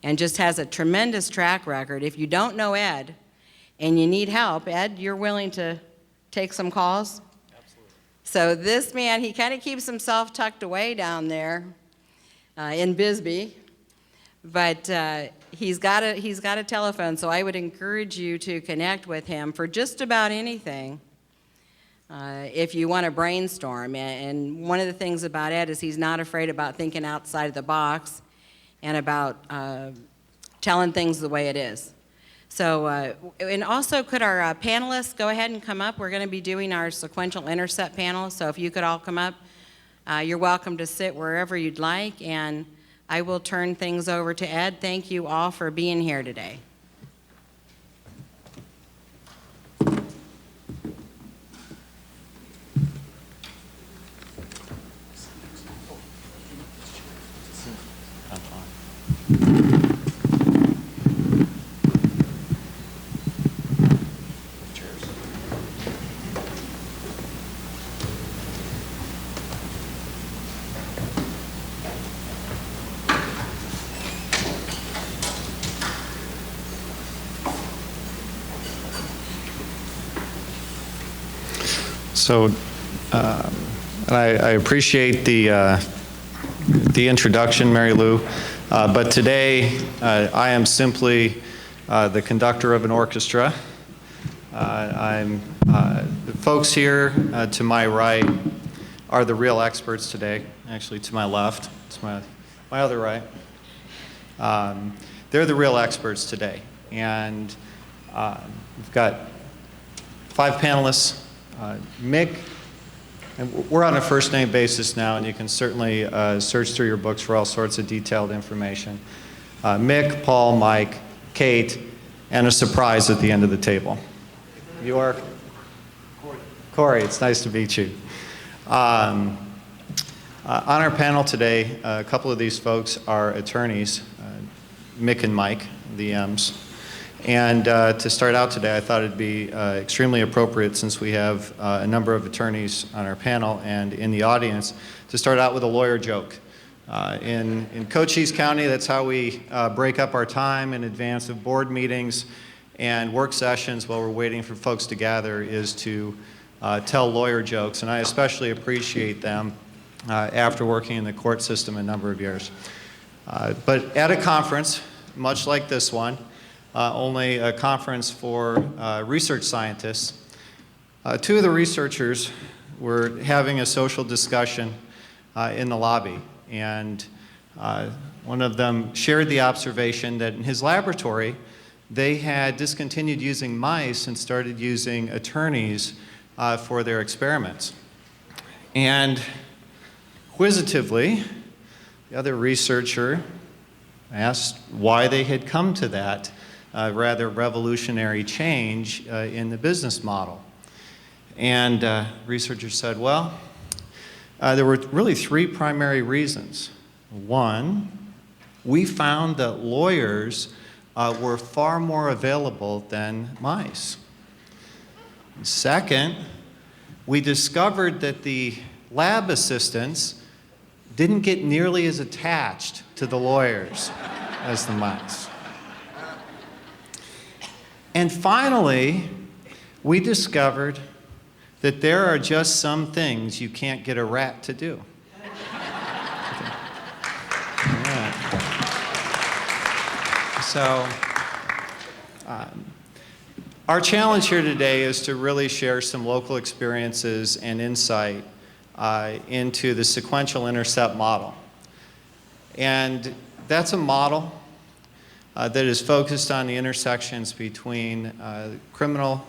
and just has a tremendous track record. If you don't know Ed and you need help, Ed, you're willing to take some calls? Absolutely. So this man, he kind of keeps himself tucked away down there in Bisbee, but he's got a telephone, so I would encourage you to connect with him for just about anything. If you want to brainstorm. And one of the things about Ed is he's not afraid about thinking outside of the box and about telling things the way it is. So, and also could our panelists go ahead and come up? We're going to be doing our sequential Intercept panel, so if you could all come up, you're welcome to sit wherever you'd like, and I will turn things over to Ed. Thank you all for being here today. So, and I appreciate the introduction, Mary Lou, but today I am simply the conductor of an orchestra. The folks here to my right are the real experts today. Actually, to my left, it's my other right. They're the real experts today, and we've got 5 panelists. Mick, and we're on a first name basis now, and you can certainly search through your books for all sorts of detailed information. Mick, Paul, Mike, Kate, and a surprise at the end of the table. You are? Corey, it's nice to meet you. On our panel today, a couple of these folks are attorneys, Mick and Mike, the M's. And to start out today, I thought it'd be extremely appropriate, since we have a number of attorneys on our panel and in the audience, to start out with a lawyer joke. In Cochise County, that's how we break up our time in advance of board meetings and work sessions while we're waiting for folks to gather, is to tell lawyer jokes, and I especially appreciate them after working in the court system a number of years. But at a conference, much like this one, only a conference for research scientists, 2 of the researchers were having a social discussion in the lobby, and one of them shared the observation that in his laboratory they had discontinued using mice and started using attorneys for their experiments. And quizzitively, the other researcher asked why they had come to that rather revolutionary change in the business model. And researchers said, well, there were really 3 primary reasons. 1, we found that lawyers were far more available than mice. 2nd, we discovered that the lab assistants didn't get nearly as attached to the lawyers as the mice. And finally, we discovered that there are just some things you can't get a rat to do. Yeah. So, our challenge here today is to really share some local experiences and insight into the sequential intercept model. And that's a model that is focused on the intersections between criminal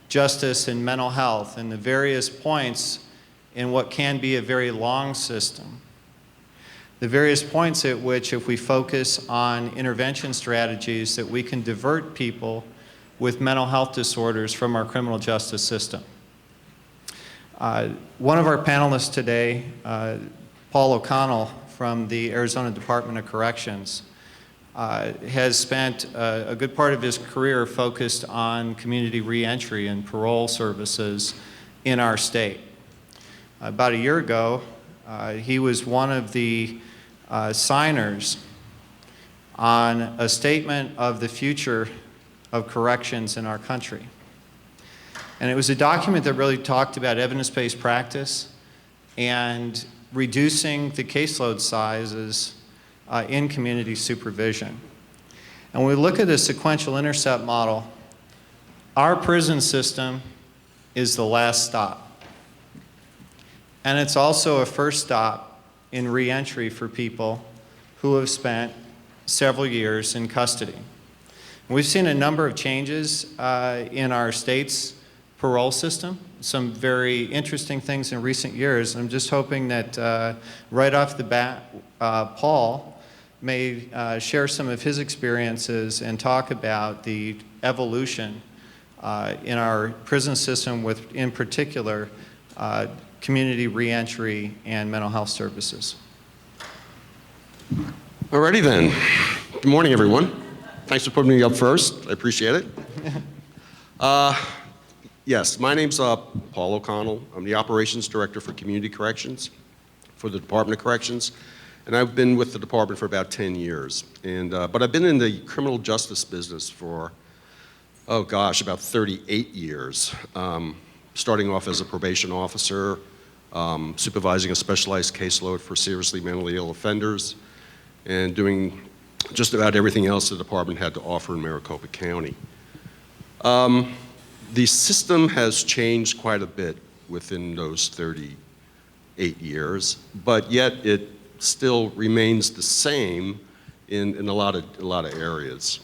justice and mental health, and the various points in what can be a very long system. The various points at which, if we focus on intervention strategies, that we can divert people with mental health disorders from our criminal justice system. One of our panelists today, Paul O'Connell from the Arizona Department of Corrections, has spent a good part of his career focused on community reentry and parole services in our state. About a year ago, he was one of the signers on a statement of the future of corrections in our country. And it was a document that really talked about evidence-based practice and reducing the caseload sizes in community supervision. And when we look at the sequential intercept model, our prison system is the last stop. And it's also a first stop in reentry for people who have spent several years in custody. We've seen a number of changes in our state's parole system, some very interesting things in recent years. I'm just hoping that right off the bat, Paul may share some of his experiences and talk about the evolution in our prison system with, in particular, community reentry and mental health services. Alrighty then. Good morning, everyone. Thanks for putting me up first. I appreciate it. Yes, my name's Paul O'Connell. I'm the Operations Director for Community Corrections for the Department of Corrections, and I've been with the department for about 10 years. But I've been in the criminal justice business for, oh gosh, about 38 years. starting off as a probation officer, supervising a specialized caseload for seriously mentally ill offenders, and doing just about everything else the department had to offer in Maricopa County. The system has changed quite a bit within those 38 years, but yet it still remains the same in a lot of areas.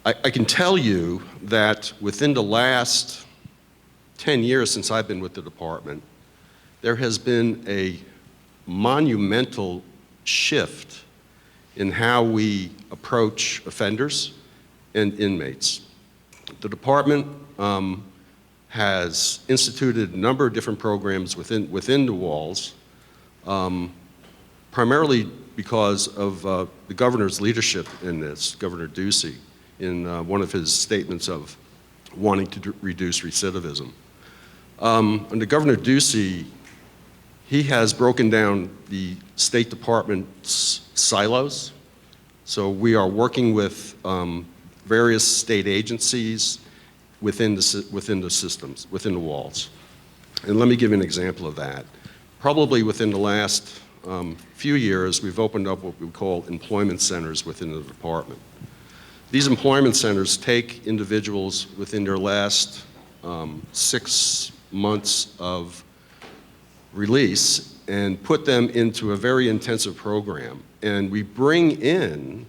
I can tell you that within the last 10 years since I've been with the department, there has been a monumental shift in how we approach offenders and inmates. The department has instituted a number of different programs within the walls, primarily because of the governor's leadership in this, Governor Ducey, in one of his statements of wanting to reduce recidivism. Under Governor Ducey, he has broken down the State Department's silos. So we are working with various state agencies within the systems, within the walls. And let me give you an example of that. Probably within the last few years, we've opened up what we call employment centers within the department. These employment centers take individuals within their last 6 months of release and put them into a very intensive program. And we bring in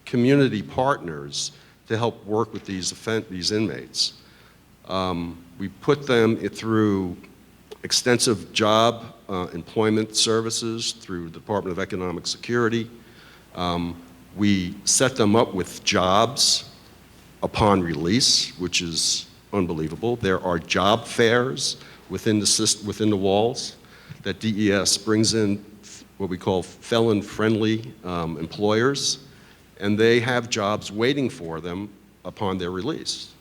community partners to help work with these inmates. We put them through extensive job employment services through the Department of Economic Security. We set them up with jobs upon release, which is unbelievable. There are job fairs within the walls that DES brings in what we call felon-friendly employers, and they have jobs waiting for them upon their release.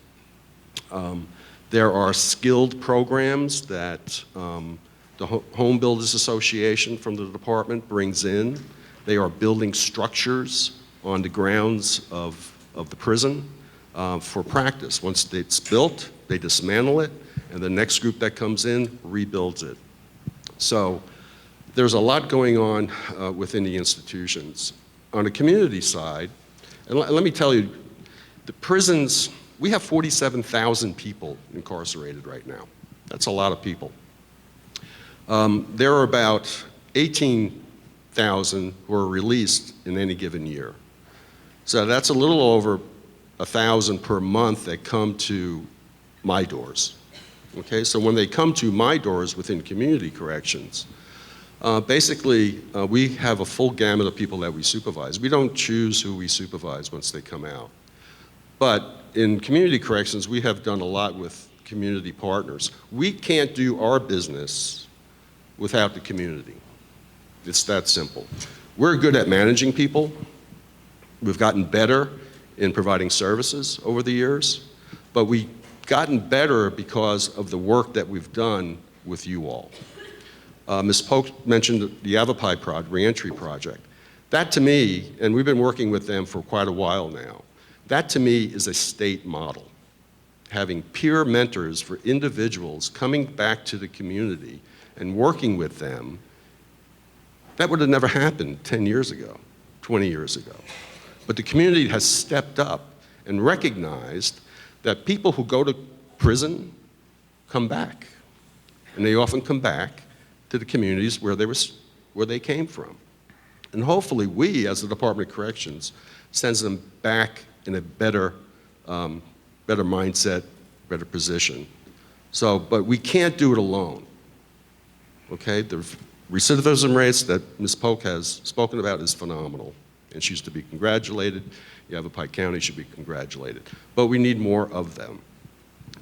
There are skilled programs that the Home Builders Association from the department brings in. They are building structures on the grounds of the prison for practice. Once it's built, they dismantle it, and the next group that comes in rebuilds it. So there's a lot going on within the institutions. On the community side, and let me tell you, the prisons, we have 47,000 people incarcerated right now. That's a lot of people. There are about 18,000 who are released in any given year. So that's a little over 1,000 per month that come to my doors. Okay, so when they come to my doors within community corrections, basically we have a full gamut of people that we supervise. We don't choose who we supervise once they come out. But in community corrections, we have done a lot with community partners. We can't do our business without the community. It's that simple. We're good at managing people. We've gotten better in providing services over the years, but we've gotten better because of the work that we've done with you all. Ms. Polk mentioned the Yavapai reentry project. That to me, and we've been working with them for quite a while now, that to me is a state model. Having peer mentors for individuals coming back to the community and working with them, that would have never happened 10 years ago, 20 years ago. But the community has stepped up and recognized that people who go to prison come back. And they often come back to the communities where they came from. And hopefully we, as the Department of Corrections, sends them back in a better mindset, better position. So, but we can't do it alone. Okay, the recidivism rates that Ms. Polk has spoken about is phenomenal, and she's to be congratulated. Yavapai County should be congratulated. But we need more of them.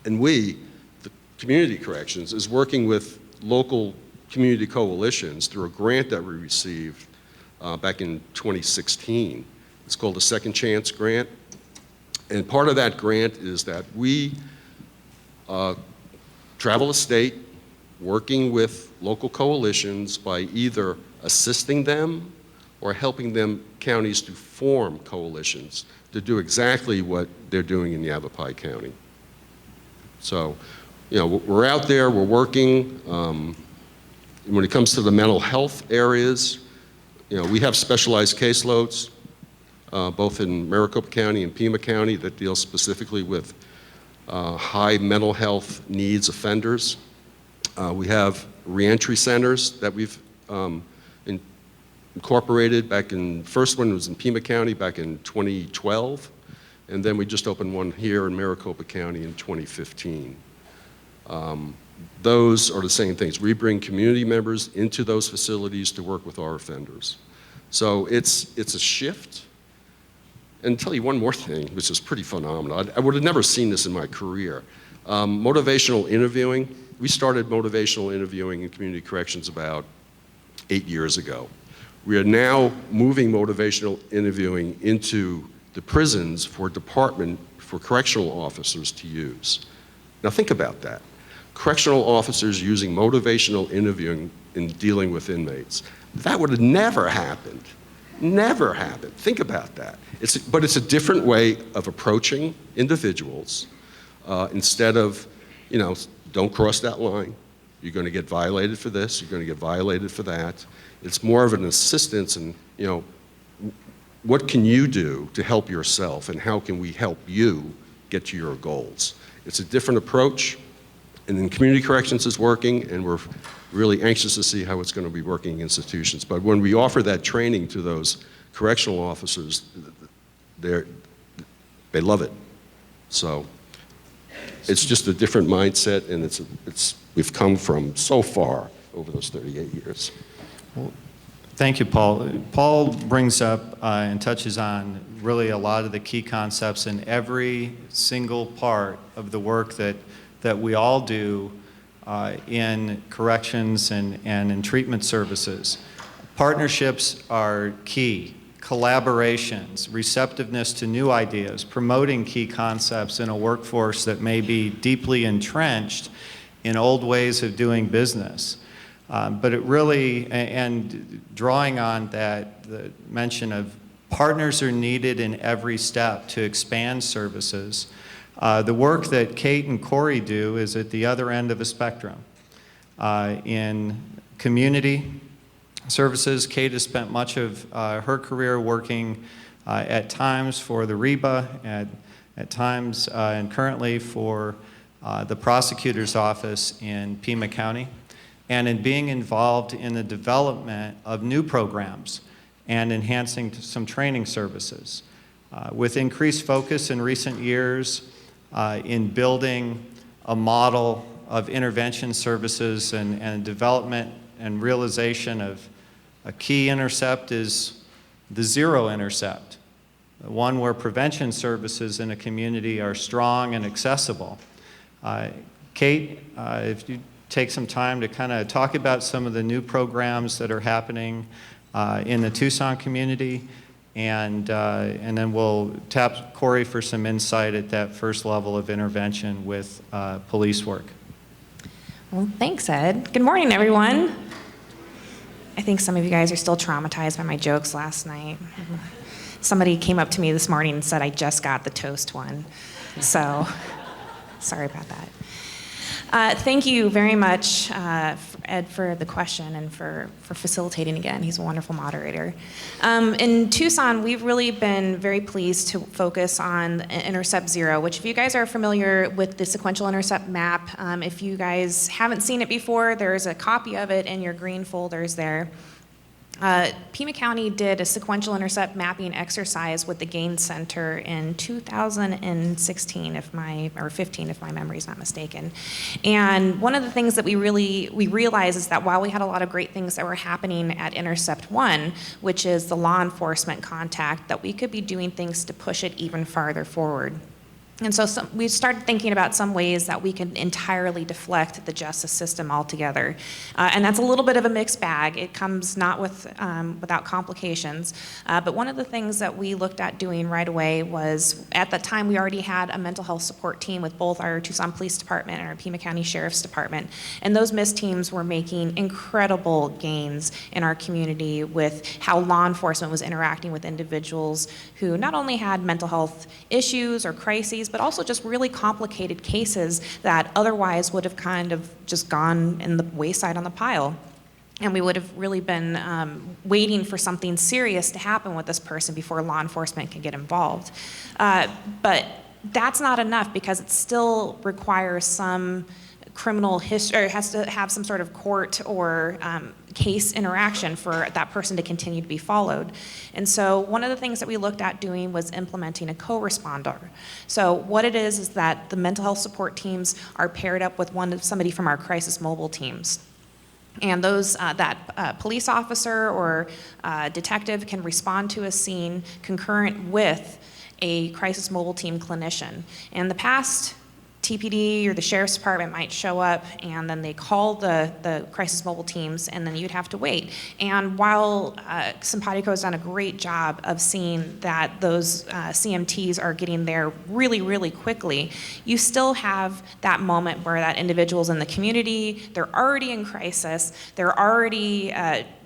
And we, the Community Corrections, is working with local community coalitions through a grant that we received back in 2016. It's called the Second Chance Grant. And part of that grant is that we travel the state working with local coalitions by either assisting them or helping them counties to form coalitions to do exactly what they're doing in Yavapai County. So, we're out there, we're working. When it comes to the mental health areas, we have specialized caseloads, both in Maricopa County and Pima County, that deal specifically with high mental health needs offenders. We have reentry centers that we've incorporated back in, first one was in Pima County back in 2012, and then we just opened one here in Maricopa County in 2015. Those are the same things. We bring community members into those facilities to work with our offenders. So it's a shift. And I'll tell you one more thing, which is pretty phenomenal. I would have never seen this in my career. Motivational interviewing. We started motivational interviewing in community corrections about 8 years ago. We are now moving motivational interviewing into the prisons for correctional officers to use. Now think about that. Correctional officers using motivational interviewing in dealing with inmates. That would have never happened. Never happened. Think about that. But it's a different way of approaching individuals. Instead of, don't cross that line. You're going to get violated for this. You're going to get violated for that. It's more of an assistance and, what can you do to help yourself and how can we help you get to your goals? It's a different approach, and then community corrections is working, and we're really anxious to see how it's going to be working in institutions. But when we offer that training to those correctional officers, they love it. So it's just a different mindset, and we've come from so far over those 38 years. Well, thank you, Paul. Paul brings up and touches on really a lot of the key concepts in every single part of the work that we all do in corrections and in treatment services. Partnerships are key. Collaborations, receptiveness to new ideas, promoting key concepts in a workforce that may be deeply entrenched in old ways of doing business. But it really, and drawing on that, the mention of partners are needed in every step to expand services. The work that Kate and Corey do is at the other end of a spectrum. In community services, Kate has spent much of her career working at times for the REBA, at times and currently for the prosecutor's office in Pima County, and in being involved in the development of new programs and enhancing some training services. With increased focus in recent years in building a model of intervention services and development and realization of a key intercept is the zero intercept, one where prevention services in a community are strong and accessible. Kate, if you take some time to kind of talk about some of the new programs that are happening in the Tucson community, and then we'll tap Corey for some insight at that first level of intervention with police work. Well, thanks, Ed. Good morning, everyone. I think some of you guys are still traumatized by my jokes last night. Somebody came up to me this morning and said, I just got the toast one. So, sorry about that. Thank you very much, Ed, for the question and for facilitating again. He's a wonderful moderator. In Tucson, we've really been very pleased to focus on Intercept Zero, which if you guys are familiar with the sequential intercept map, if you guys haven't seen it before, there's a copy of it in your green folders there. Pima County did a sequential intercept mapping exercise with the Gaines Center in 2016, or 15, if my memory is not mistaken. And one of the things that we realized is that while we had a lot of great things that were happening at Intercept 1, which is the law enforcement contact, that we could be doing things to push it even farther forward. And so we started thinking about some ways that we can entirely deflect the justice system altogether. And that's a little bit of a mixed bag. It comes not without complications. But one of the things that we looked at doing right away was, at that time, we already had a mental health support team with both our Tucson Police Department and our Pima County Sheriff's Department. And those MISS teams were making incredible gains in our community with how law enforcement was interacting with individuals who not only had mental health issues or crises, but also just really complicated cases that otherwise would have kind of just gone in the wayside on the pile. And we would have really been waiting for something serious to happen with this person before law enforcement can get involved. But that's not enough, because it still requires some criminal history, or it has to have some sort of court or case interaction for that person to continue to be followed. And so one of the things that we looked at doing was implementing a co-responder. So what it is that the mental health support teams are paired up with somebody from our crisis mobile teams. And those, police officer or detective can respond to a scene concurrent with a crisis mobile team clinician. In the past, TPD or the sheriff's department might show up, and then they call the crisis mobile teams, and then you'd have to wait. And while Simpatico has done a great job of seeing that those CMTs are getting there really, really quickly, you still have that moment where that individual's in the community, they're already in crisis, they're already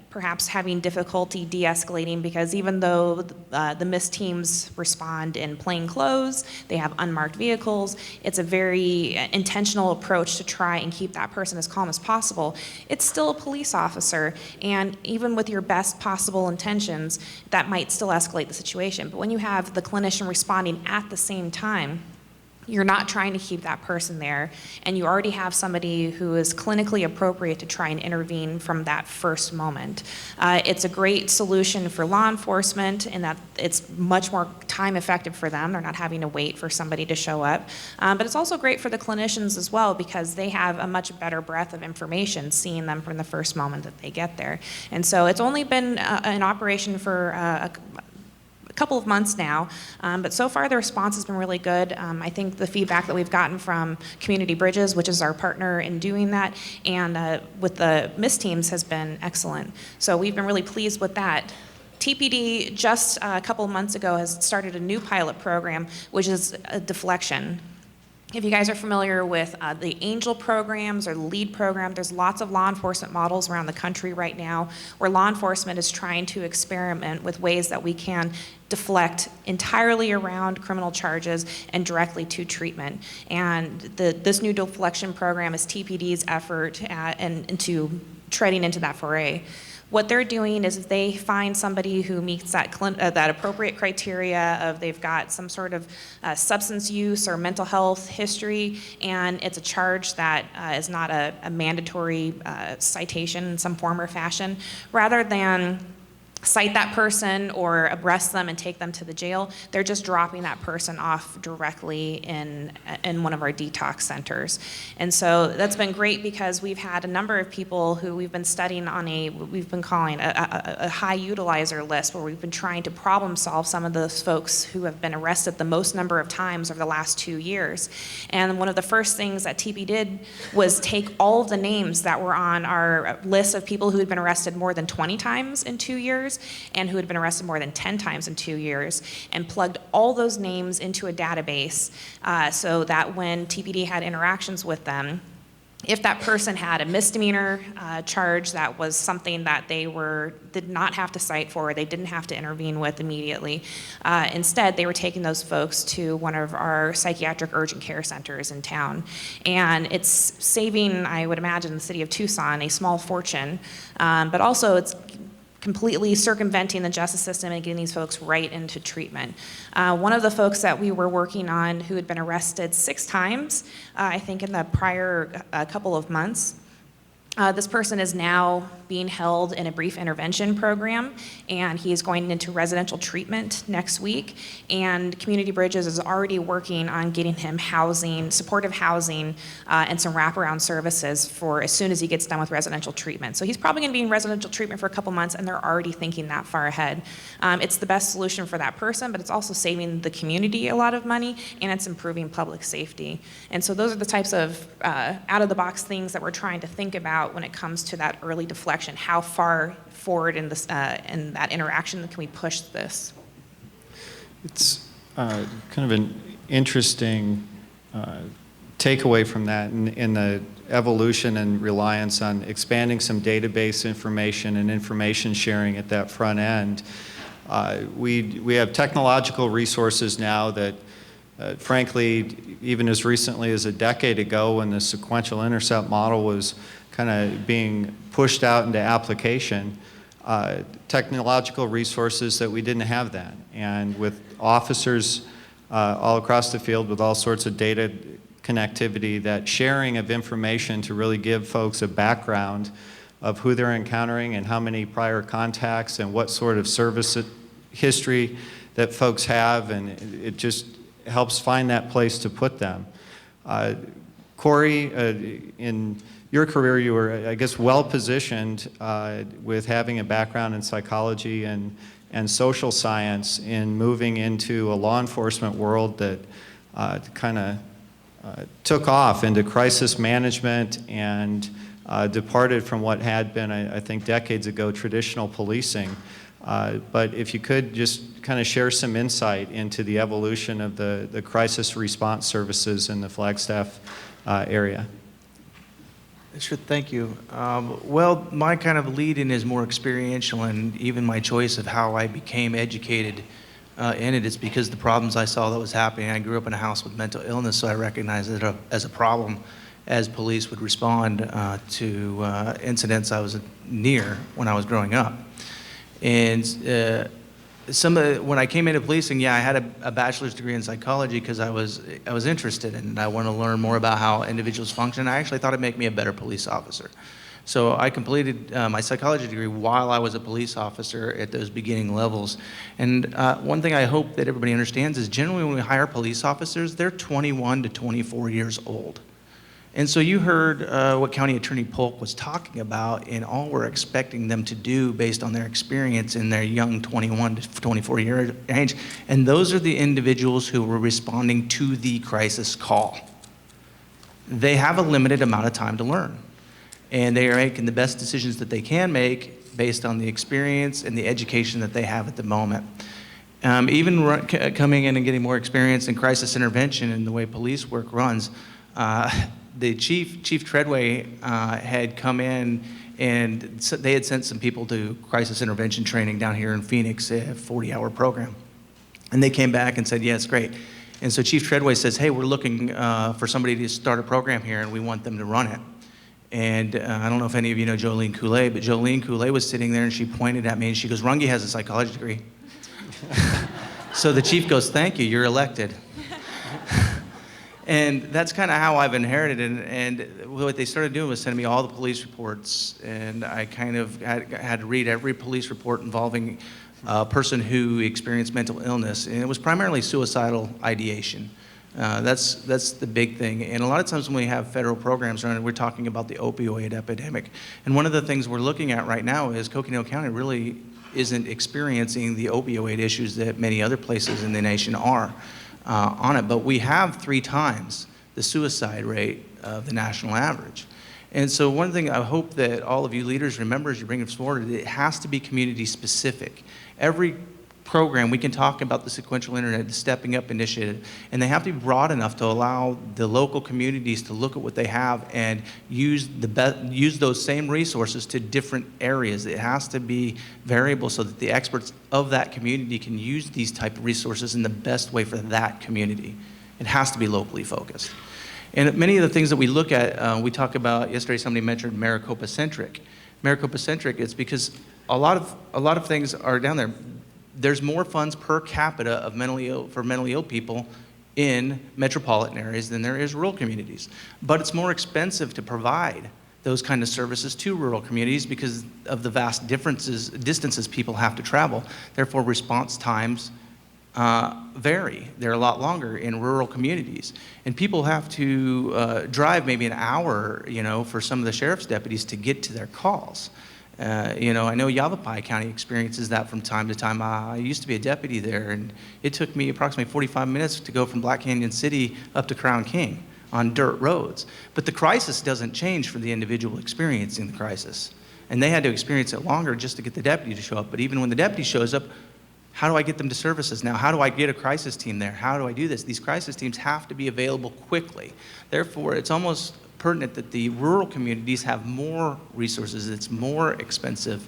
perhaps having difficulty de-escalating, because even though the MISS teams respond in plain clothes, they have unmarked vehicles, it's a very intentional approach to try and keep that person as calm as possible. It's still a police officer, and even with your best possible intentions, that might still escalate the situation. But when you have the clinician responding at the same time, you're not trying to keep that person there, and you already have somebody who is clinically appropriate to try and intervene from that first moment. It's a great solution for law enforcement in that it's much more time effective for them. They're not having to wait for somebody to show up. But it's also great for the clinicians as well, because they have a much better breadth of information seeing them from the first moment that they get there. And so it's only been in operation for a couple of months now, but so far the response has been really good. I think the feedback that we've gotten from Community Bridges, which is our partner in doing that, and with the MISS teams has been excellent. So we've been really pleased with that. TPD just a couple of months ago has started a new pilot program, which is a deflection. If you guys are familiar with the ANGEL programs or the LEAD program, there's lots of law enforcement models around the country right now where law enforcement is trying to experiment with ways that we can deflect entirely around criminal charges and directly to treatment. And this new deflection program is TPD's effort into treading into that foray. What they're doing is they find somebody who meets that appropriate criteria of they've got some sort of substance use or mental health history, and it's a charge that is not a mandatory citation in some form or fashion. Rather than cite that person or arrest them and take them to the jail, they're just dropping that person off directly in one of our detox centers. And so that's been great, because we've had a number of people who we've been studying on we've been calling a high utilizer list, where we've been trying to problem solve some of those folks who have been arrested the most number of times over the last 2 years. And one of the first things that TP did was take all of the names that were on our list of people who had been arrested more than 20 times in 2 years, and who had been arrested more than 10 times in 2 years, and plugged all those names into a database so that when TPD had interactions with them, if that person had a misdemeanor charge that was something that they did not have to cite for, they didn't have to intervene with immediately. Instead, they were taking those folks to one of our psychiatric urgent care centers in town. And it's saving, I would imagine, the city of Tucson a small fortune, but also it's completely circumventing the justice system and getting these folks right into treatment. One of the folks that we were working on who had been arrested 6 times, I think in the prior couple of months, this person is now being held in a brief intervention program, and he is going into residential treatment next week. And Community Bridges is already working on getting him housing, supportive housing, and some wraparound services for as soon as he gets done with residential treatment. So he's probably going to be in residential treatment for a couple months, and they're already thinking that far ahead. It's the best solution for that person, but it's also saving the community a lot of money, and it's improving public safety. And so those are the types of out-of-the-box things that we're trying to think about when it comes to that early deflection. How far forward in that interaction can we push this? It's kind of an interesting takeaway from that in the evolution and reliance on expanding some database information and information sharing at that front end. We have technological resources now that frankly, even as recently as a decade ago when the sequential intercept model was kind of being pushed out into application, technological resources that we didn't have then. And with officers all across the field with all sorts of data connectivity, that sharing of information to really give folks a background of who they're encountering and how many prior contacts and what sort of service history that folks have, and it just helps find that place to put them. Corey, in your career, you were, I guess, well positioned with having a background in psychology and social science in moving into a law enforcement world that kind of took off into crisis management and departed from what had been, I think, decades ago, traditional policing. But if you could just kind of share some insight into the evolution of the crisis response services in the Flagstaff area. Sure, thank you. Well, my kind of lead-in is more experiential, and even my choice of how I became educated in it is because the problems I saw that was happening. I grew up in a house with mental illness, so I recognized it as a problem as police would respond to incidents I was near when I was growing up. And when I came into policing, yeah, I had a bachelor's degree in psychology because I was interested and I wanted to learn more about how individuals function. I actually thought it'd make me a better police officer. So I completed my psychology degree while I was a police officer at those beginning levels. And one thing I hope that everybody understands is generally when we hire police officers, they're 21 to 24 years old. And so you heard what County Attorney Polk was talking about and all we're expecting them to do based on their experience in their young 21 to 24 year age. And those are the individuals who were responding to the crisis call. They have a limited amount of time to learn. And they are making the best decisions that they can make based on the experience and the education that they have at the moment. Even coming in and getting more experience in crisis intervention and the way police work runs, the Chief Treadway had come in and they had sent some people to crisis intervention training down here in Phoenix, a 40-hour program. And they came back and said, yes, great. And so Chief Treadway says, hey, we're looking for somebody to start a program here and we want them to run it. And I don't know if any of you know Jolene Coulee, but Jolene Coulee was sitting there and she pointed at me and she goes, Runge has a psychology degree. So the chief goes, thank you, you're elected. And that's kind of how I've inherited it. And what they started doing was sending me all the police reports. And I kind of had to read every police report involving a person who experienced mental illness. And it was primarily suicidal ideation. That's the big thing. And a lot of times when we have federal programs running, we're talking about the opioid epidemic. And one of the things we're looking at right now is Coconino County really isn't experiencing the opioid issues that many other places in the nation are on it. But we have 3 times the suicide rate of the national average. And so one thing I hope that all of you leaders remember as you bring this forward, it has to be community specific. Every program, we can talk about the sequential internet, the Stepping Up initiative, and they have to be broad enough to allow the local communities to look at what they have and use those same resources to different areas. It has to be variable so that the experts of that community can use these type of resources in the best way for that community. It has to be locally focused. And many of the things that we look at, we talk about, yesterday somebody mentioned Maricopa-centric. Maricopa-centric, it's because a lot of things are down there. There's more funds per capita of for mentally ill people in metropolitan areas than there is rural communities. But it's more expensive to provide those kind of services to rural communities because of the vast distances people have to travel. Therefore, response times vary. They're a lot longer in rural communities. And people have to drive maybe an hour, for some of the sheriff's deputies to get to their calls. I know Yavapai County experiences that from time to time. I used to be a deputy there, and it took me approximately 45 minutes to go from Black Canyon City up to Crown King on dirt roads. But the crisis doesn't change for the individual experiencing the crisis. And they had to experience it longer just to get the deputy to show up. But even when the deputy shows up, how do I get them to services now? How do I get a crisis team there? How do I do this? These crisis teams have to be available quickly. Therefore, it's almost pertinent that the rural communities have more resources. It's more expensive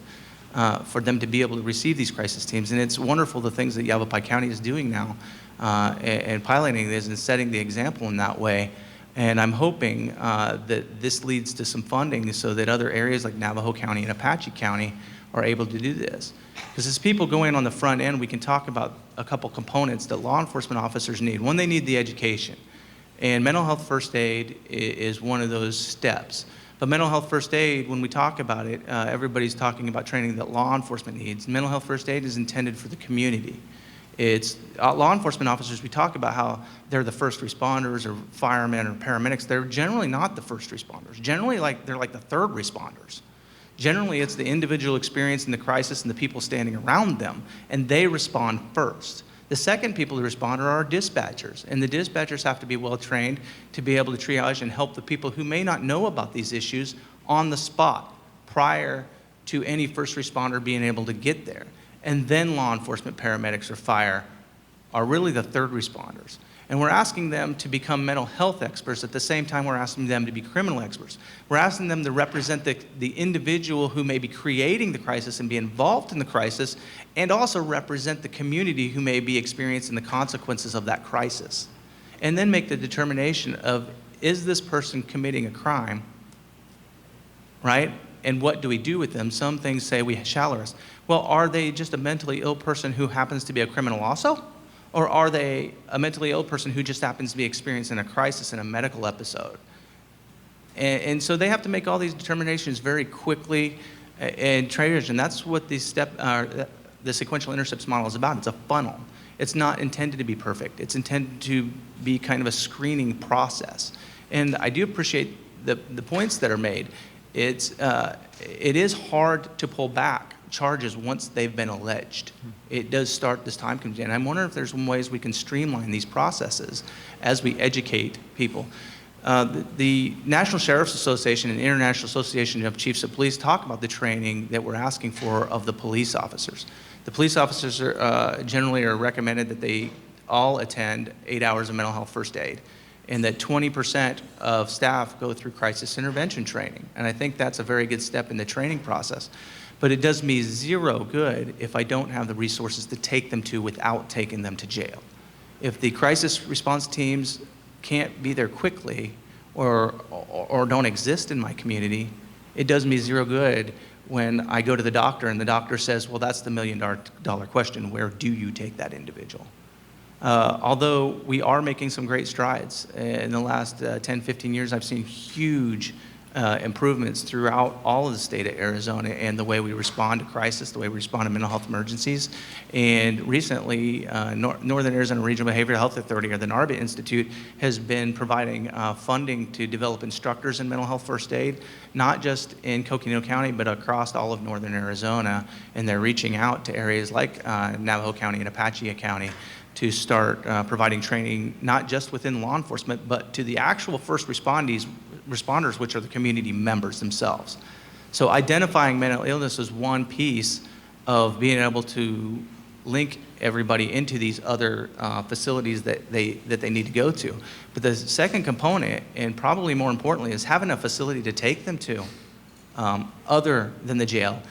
for them to be able to receive these crisis teams. And it's wonderful the things that Yavapai County is doing now and piloting this and setting the example in that way. And I'm hoping that this leads to some funding so that other areas like Navajo County and Apache County are able to do this. Because as people go in on the front end, we can talk about a couple components that law enforcement officers need. One, they need the education. And mental health first aid is one of those steps. But mental health first aid, when we talk about it, everybody's talking about training that law enforcement needs. Mental health first aid is intended for the community. It's law enforcement officers, we talk about how they're the first responders or firemen or paramedics. They're generally not the first responders. Generally, they're like the third responders. Generally, it's the individual experience in the crisis and the people standing around them, and they respond first. The second people to respond are our dispatchers, and the dispatchers have to be well trained to be able to triage and help the people who may not know about these issues on the spot prior to any first responder being able to get there. And then law enforcement, paramedics, or fire are really the third responders. And we're asking them to become mental health experts. At the same time, we're asking them to be criminal experts. We're asking them to represent the individual who may be creating the crisis and be involved in the crisis, and also represent the community who may be experiencing the consequences of that crisis. And then make the determination of, is this person committing a crime, right? And what do we do with them? Some things say we shall arrest. Well, are they just a mentally ill person who happens to be a criminal also? Or are they a mentally ill person who just happens to be experiencing a crisis in a medical episode? And so they have to make all these determinations very quickly and triage, and that's what the sequential intercepts model is about. It's a funnel. It's not intended to be perfect. It's intended to be kind of a screening process. And I do appreciate the points that are made. It is hard to pull back charges once they've been alleged. It does start this time consuming. And I'm wondering if there's some ways we can streamline these processes as we educate people. The National Sheriff's Association and International Association of Chiefs of Police talk about the training that we're asking for of the police officers. The police officers generally are recommended that they all attend 8 hours of mental health first aid, and that 20% of staff go through crisis intervention training. And I think that's a very good step in the training process. But it does me zero good if I don't have the resources to take them to without taking them to jail. If the crisis response teams can't be there quickly or don't exist in my community, it does me zero good when I go to the doctor and the doctor says, well, that's the $1 million question, where do you take that individual? Although we are making some great strides. In the last 10, 15 years, I've seen huge improvements throughout all of the state of Arizona and the way we respond to crisis, the way we respond to mental health emergencies. And recently, Northern Arizona Regional Behavioral Health Authority, or the NARBA Institute, has been providing funding to develop instructors in mental health first aid, not just in Coconino County, but across all of Northern Arizona. And they're reaching out to areas like Navajo County and Apache County to start providing training, not just within law enforcement, but to the actual first responders, which are the community members themselves. So identifying mental illness is one piece of being able to link everybody into these other facilities that they need to go to. But the second component, and probably more importantly, is having a facility to take them to other than the jail,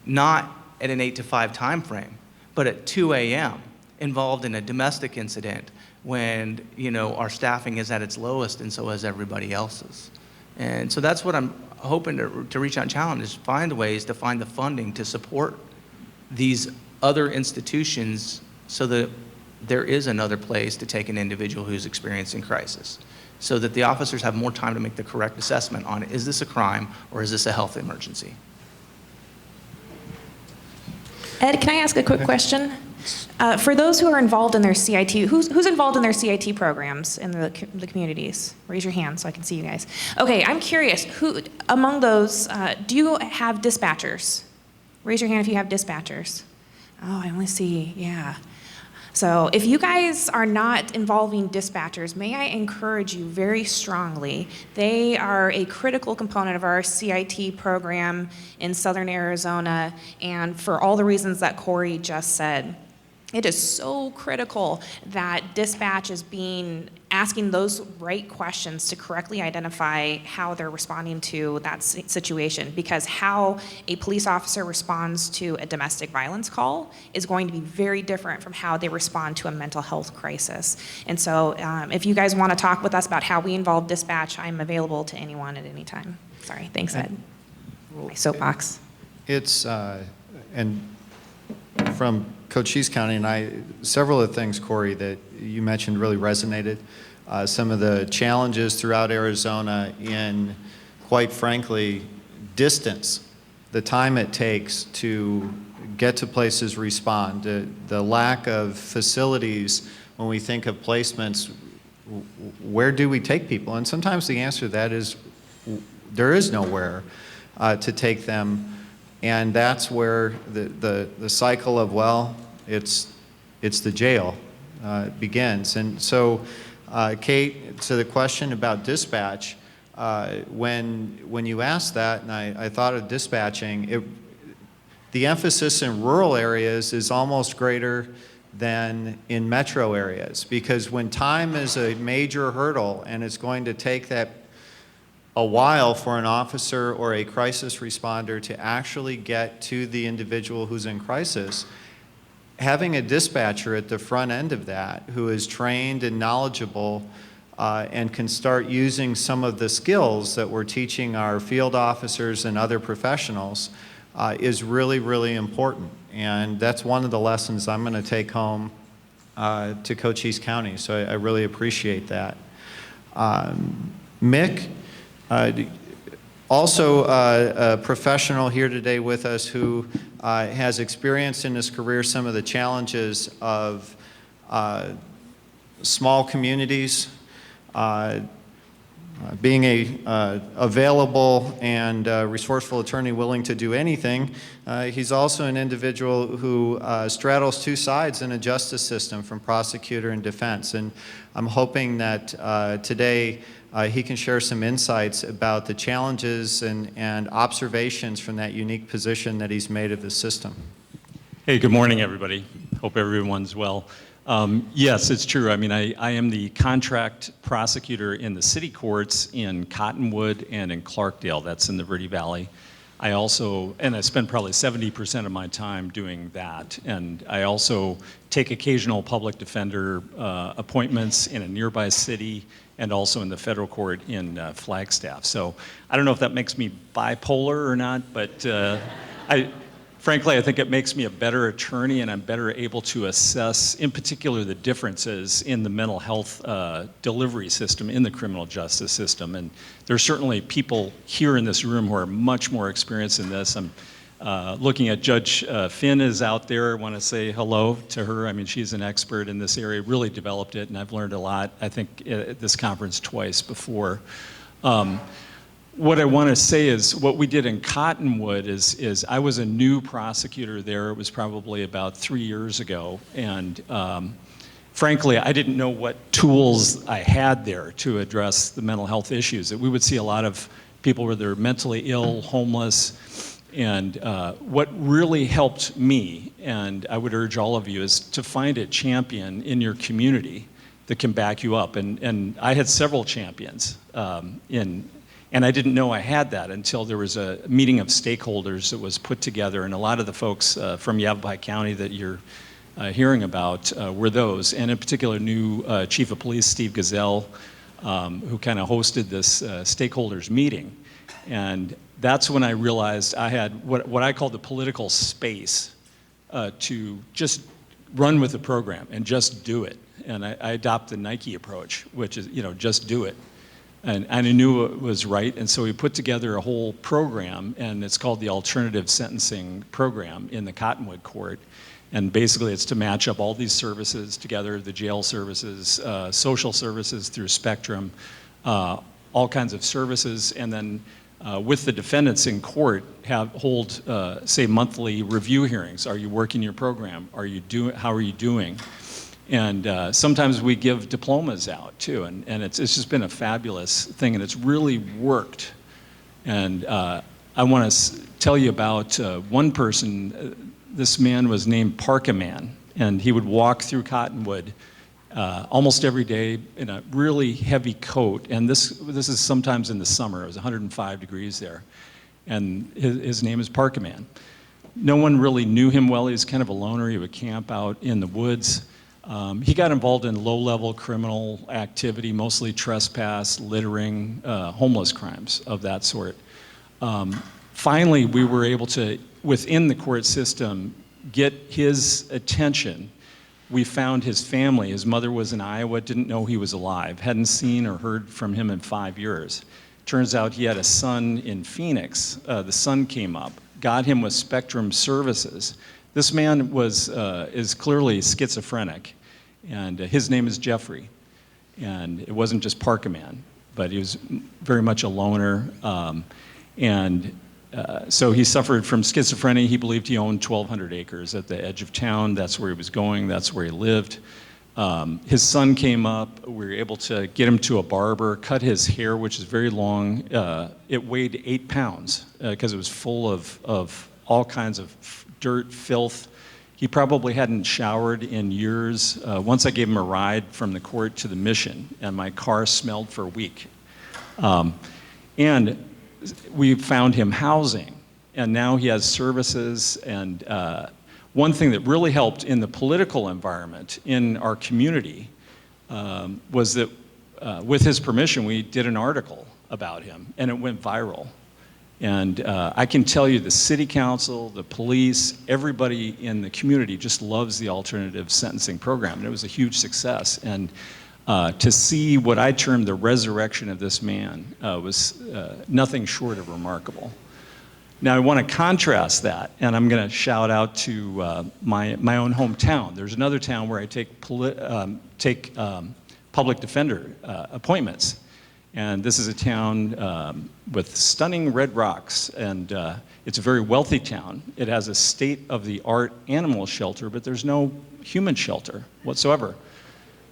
not at an 8 to 5 time frame, but at 2 a.m. involved in a domestic incident when, you know, our staffing is at its lowest, and so is everybody else's. And so that's what I'm hoping to reach out and challenge, is find ways to find the funding to support these other institutions so that there is another place to take an individual who's experiencing crisis, so that the officers have more time to make the correct assessment on, is this a crime or is this a health emergency? Ed, can I ask a quick question? For those who are involved in their CIT, who's involved in their CIT programs in the communities? Raise your hand so I can see you guys. Okay, I'm curious, who among those, do you have dispatchers? Raise your hand if you have dispatchers. Oh, I only see, yeah. So if you guys are not involving dispatchers, may I encourage you very strongly. They are a critical component of our CIT program in Southern Arizona, and for all the reasons that Corey just said. It is so critical that dispatch is asking those right questions to correctly identify how they're responding to that situation, because how a police officer responds to a domestic violence call is going to be very different from how they respond to a mental health crisis. And so if you guys want to talk with us about how we involve dispatch, I'm available to anyone at any time. Sorry, thanks, Ed. My soapbox. It's, and from Cochise County, and several of the things, Corey, that you mentioned really resonated. Some of the challenges throughout Arizona in, quite frankly, distance, the time it takes to get to places, respond, the lack of facilities when we think of placements, where do we take people? And sometimes the answer to that is there is nowhere to take them. And that's where the cycle of, well, it's the jail begins. And so, Kate, to the question about dispatch, when you asked that, and I thought of dispatching, the emphasis in rural areas is almost greater than in metro areas, because when time is a major hurdle and it's going to take that a while for an officer or a crisis responder to actually get to the individual who's in crisis, having a dispatcher at the front end of that who is trained and knowledgeable and can start using some of the skills that we're teaching our field officers and other professionals is really, really important. And that's one of the lessons I'm going to take home to Cochise County. So I really appreciate that. Mick, also a professional here today with us who has experienced in his career some of the challenges of small communities, being a available and resourceful attorney willing to do anything. He's also an individual who straddles two sides in a justice system, from prosecutor and defense. And I'm hoping that today he can share some insights about the challenges and observations from that unique position that he's made of the system. Hey, good morning, everybody. Hope everyone's well. Yes, it's true. I mean, I am the contract prosecutor in the city courts in Cottonwood and in Clarkdale. That's in the Verde Valley. I spend probably 70% of my time doing that. And I also take occasional public defender appointments in a nearby city and also in the federal court in Flagstaff. So I don't know if that makes me bipolar or not, but frankly, I think it makes me a better attorney, and I'm better able to assess, in particular, the differences in the mental health delivery system in the criminal justice system. And there's certainly people here in this room who are much more experienced in this. I'm looking at Judge Finn is out there. I want to say hello to her. I mean, she's an expert in this area, really developed it, and I've learned a lot, I think, at this conference twice before. What I want to say is what we did in Cottonwood is I was a new prosecutor there. It was probably about 3 years ago. And frankly, I didn't know what tools I had there to address the mental health issues. We would see a lot of people where they're mentally ill, homeless. And what really helped me, and I would urge all of you, is to find a champion in your community that can back you up. And I had several champions and I didn't know I had that until there was a meeting of stakeholders that was put together, and a lot of the folks from Yavapai County that you're hearing about were those, and in particular new Chief of Police Steve Gazelle, who kind of hosted this stakeholders meeting. And that's when I realized I had what I call the political space to just run with the program and just do it. And I adopted the Nike approach, which is, just do it. And I knew it was right, and so we put together a whole program, and it's called the Alternative Sentencing Program in the Cottonwood Court. And basically it's to match up all these services together, the jail services, social services through Spectrum, all kinds of services, and then with the defendants in court hold, say, monthly review hearings. Are you working your program? How are you doing? And sometimes we give diplomas out too, and it's just been a fabulous thing, and it's really worked. And I want to tell you about one person. This man was named Parkaman, And he would walk through Cottonwood almost every day in a really heavy coat. And this is sometimes in the summer. It was 105 degrees there. And his name is Parkaman. No one really knew him well. He was kind of a loner. He would camp out in the woods. He got involved in low-level criminal activity, mostly trespass, littering, homeless crimes of that sort. Finally, we were able to, within the court system, get his attention. We found his family. His mother was in Iowa, didn't know he was alive, hadn't seen or heard from him in 5 years. Turns out he had a son in Phoenix. The son came up, got him with Spectrum Services. This man is clearly schizophrenic, and his name is Jeffrey. And it wasn't just Parkaman, but he was very much a loner. So he suffered from schizophrenia. He believed he owned 1,200 acres at the edge of town. That's where he was going. That's where he lived. His son came up. We were able to get him to a barber, cut his hair, which is very long. It weighed 8 pounds because it was full of all kinds of dirt, filth. He probably hadn't showered in years. Once I gave him a ride from the court to the mission, and my car smelled for a week. And we found him housing, and now he has services. And one thing that really helped in the political environment in our community was that with his permission, we did an article about him, and it went viral. And I can tell you the city council, the police, everybody in the community just loves the alternative sentencing program, and it was a huge success. And to see what I termed the resurrection of this man was nothing short of remarkable. Now I want to contrast that, and I'm going to shout out to my own hometown. There's another town where I take public defender appointments. And this is a town with stunning red rocks, and it's a very wealthy town. It has a state-of-the-art animal shelter, but there's no human shelter whatsoever.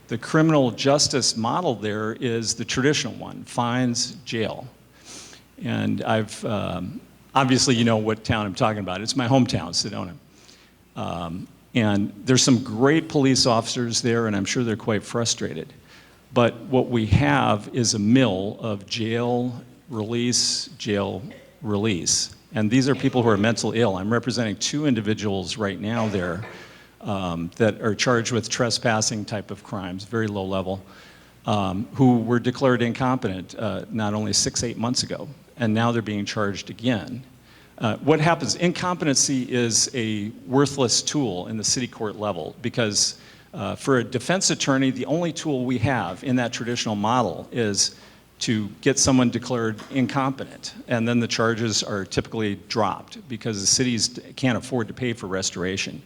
The criminal justice model there is the traditional one: fines, jail. And I've, obviously you know what town I'm talking about. It's my hometown, Sedona. And there's some great police officers there, and I'm sure they're quite frustrated. But what we have is a mill of jail, release, jail, release. And these are people who are mentally ill. I'm representing 2 individuals right now there that are charged with trespassing type of crimes, very low level, who were declared incompetent not only 6-8 months ago, and now they're being charged again. What happens, incompetency is a worthless tool in the city court level, because for a defense attorney, the only tool we have in that traditional model is to get someone declared incompetent, and then the charges are typically dropped because the cities can't afford to pay for restoration.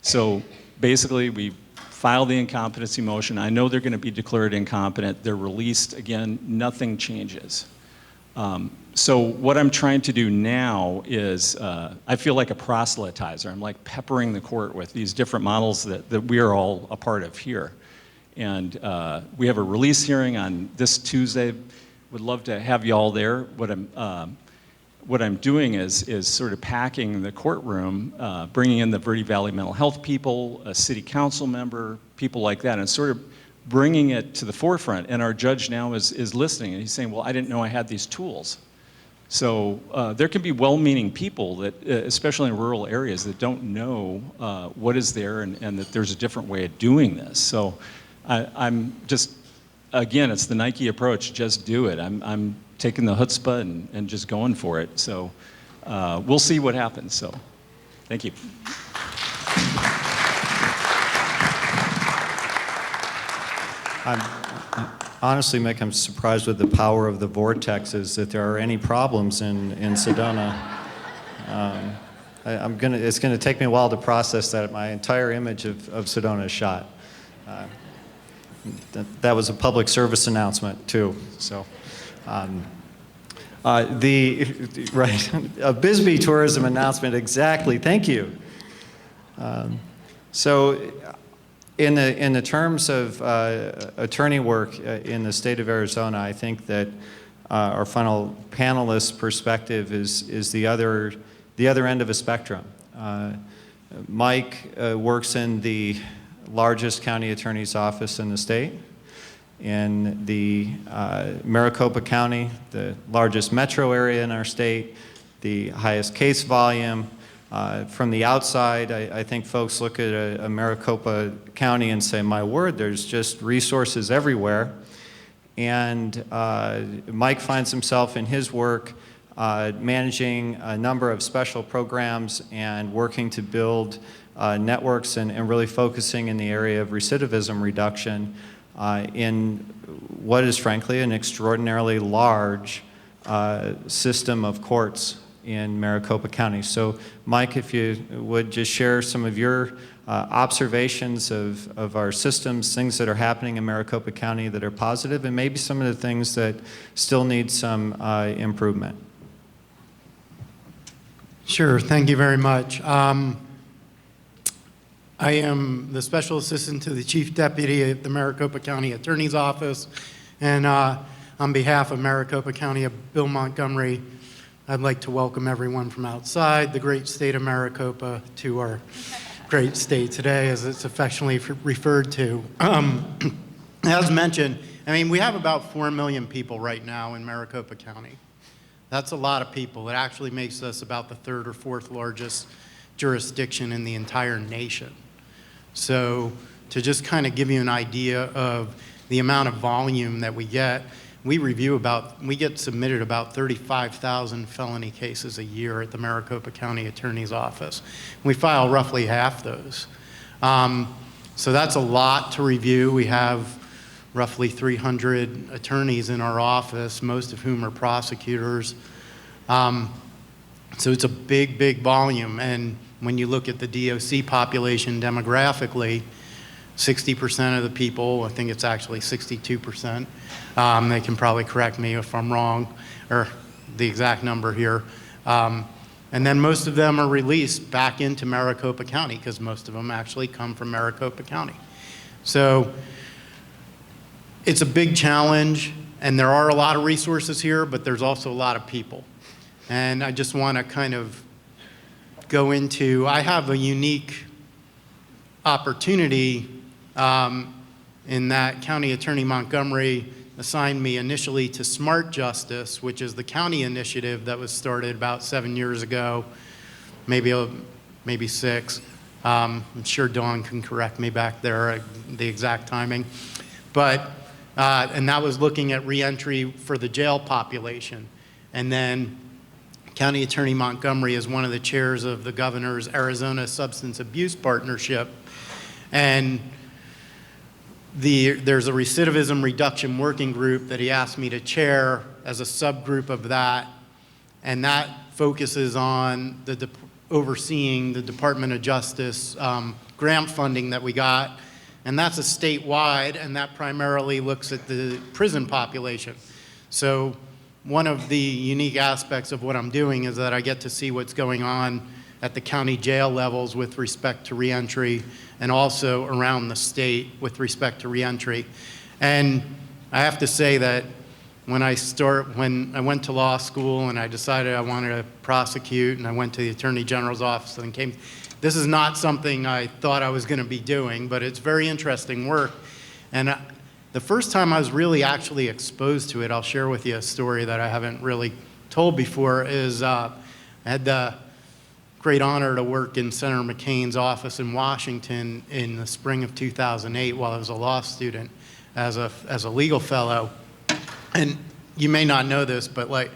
So basically, we file the incompetency motion. I know they're going to be declared incompetent. They're released. Again, nothing changes. So what I'm trying to do now is, I feel like a proselytizer. I'm like peppering the court with these different models that we are all a part of here. And we have a release hearing on this Tuesday. Would love to have you all there. What I'm doing is sort of packing the courtroom, bringing in the Verde Valley mental health people, a city council member, people like that, and sort of bringing it to the forefront. And our judge now is listening, and he's saying, well, I didn't know I had these tools. So there can be well-meaning people that, especially in rural areas, that don't know what is there, and that there's a different way of doing this. So I'm just, again, it's the Nike approach, just do it. I'm taking the chutzpah and just going for it. So we'll see what happens. So thank you. Honestly, Mick, I'm surprised with the power of the vortexes that there are any problems in Sedona. It's gonna take me a while to process that. My entire image of Sedona is shot. That was a public service announcement too. So, right, a Bisbee tourism announcement, exactly. Thank you. So. In the terms of attorney work in the state of Arizona, I think that our final panelist perspective is the other end of a spectrum. Mike works in the largest county attorney's office in the state, in the Maricopa County, the largest metro area in our state, the highest case volume. From the outside, I think folks look at a Maricopa County and say, my word, there's just resources everywhere. And Mike finds himself in his work managing a number of special programs and working to build networks and really focusing in the area of recidivism reduction in what is frankly an extraordinarily large system of courts in Maricopa County. So Mike, if you would just share some of your observations of our systems, things that are happening in Maricopa County that are positive, and maybe some of the things that still need some improvement. Sure, thank you very much. I am the Special Assistant to the Chief Deputy at the Maricopa County Attorney's Office, and on behalf of Maricopa County, Bill Montgomery, I'd like to welcome everyone from outside the great state of Maricopa to our great state today, as it's affectionately referred to. As mentioned, I mean, we have about 4 million people right now in Maricopa County. That's a lot of people. It actually makes us about the 3rd or 4th largest jurisdiction in the entire nation. So to just kind of give you an idea of the amount of volume that we get, we get submitted about 35,000 felony cases a year at the Maricopa County Attorney's Office. We file roughly half those. So that's a lot to review. We have roughly 300 attorneys in our office, most of whom are prosecutors. So it's a big, big volume. And when you look at the DOC population demographically, 60% of the people, I think it's actually 62%, they can probably correct me if I'm wrong, or the exact number here. And then most of them are released back into Maricopa County, because most of them actually come from Maricopa County. So it's a big challenge, and there are a lot of resources here, but there's also a lot of people. And I just want to kind of go into, I have a unique opportunity in that County Attorney Montgomery assigned me initially to Smart Justice, which is the county initiative that was started about 7 years ago, maybe 6. I'm sure Dawn can correct me back there, the exact timing. But, and that was looking at reentry for the jail population. And then County Attorney Montgomery is one of the chairs of the governor's Arizona Substance Abuse Partnership. And there's a recidivism reduction working group that he asked me to chair as a subgroup of that. And that focuses on overseeing the Department of Justice grant funding that we got. And that's a statewide, and that primarily looks at the prison population. So one of the unique aspects of what I'm doing is that I get to see what's going on at the county jail levels with respect to reentry, and also around the state with respect to reentry. And I have to say that when I went to law school and I decided I wanted to prosecute, and I went to the Attorney General's office and this is not something I thought I was going to be doing, but it's very interesting work. And the first time I was really actually exposed to it, I'll share with you a story that I haven't really told before, is I had the great honor to work in Senator McCain's office in Washington in the spring of 2008 while I was a law student as a legal fellow. And you may not know this, but like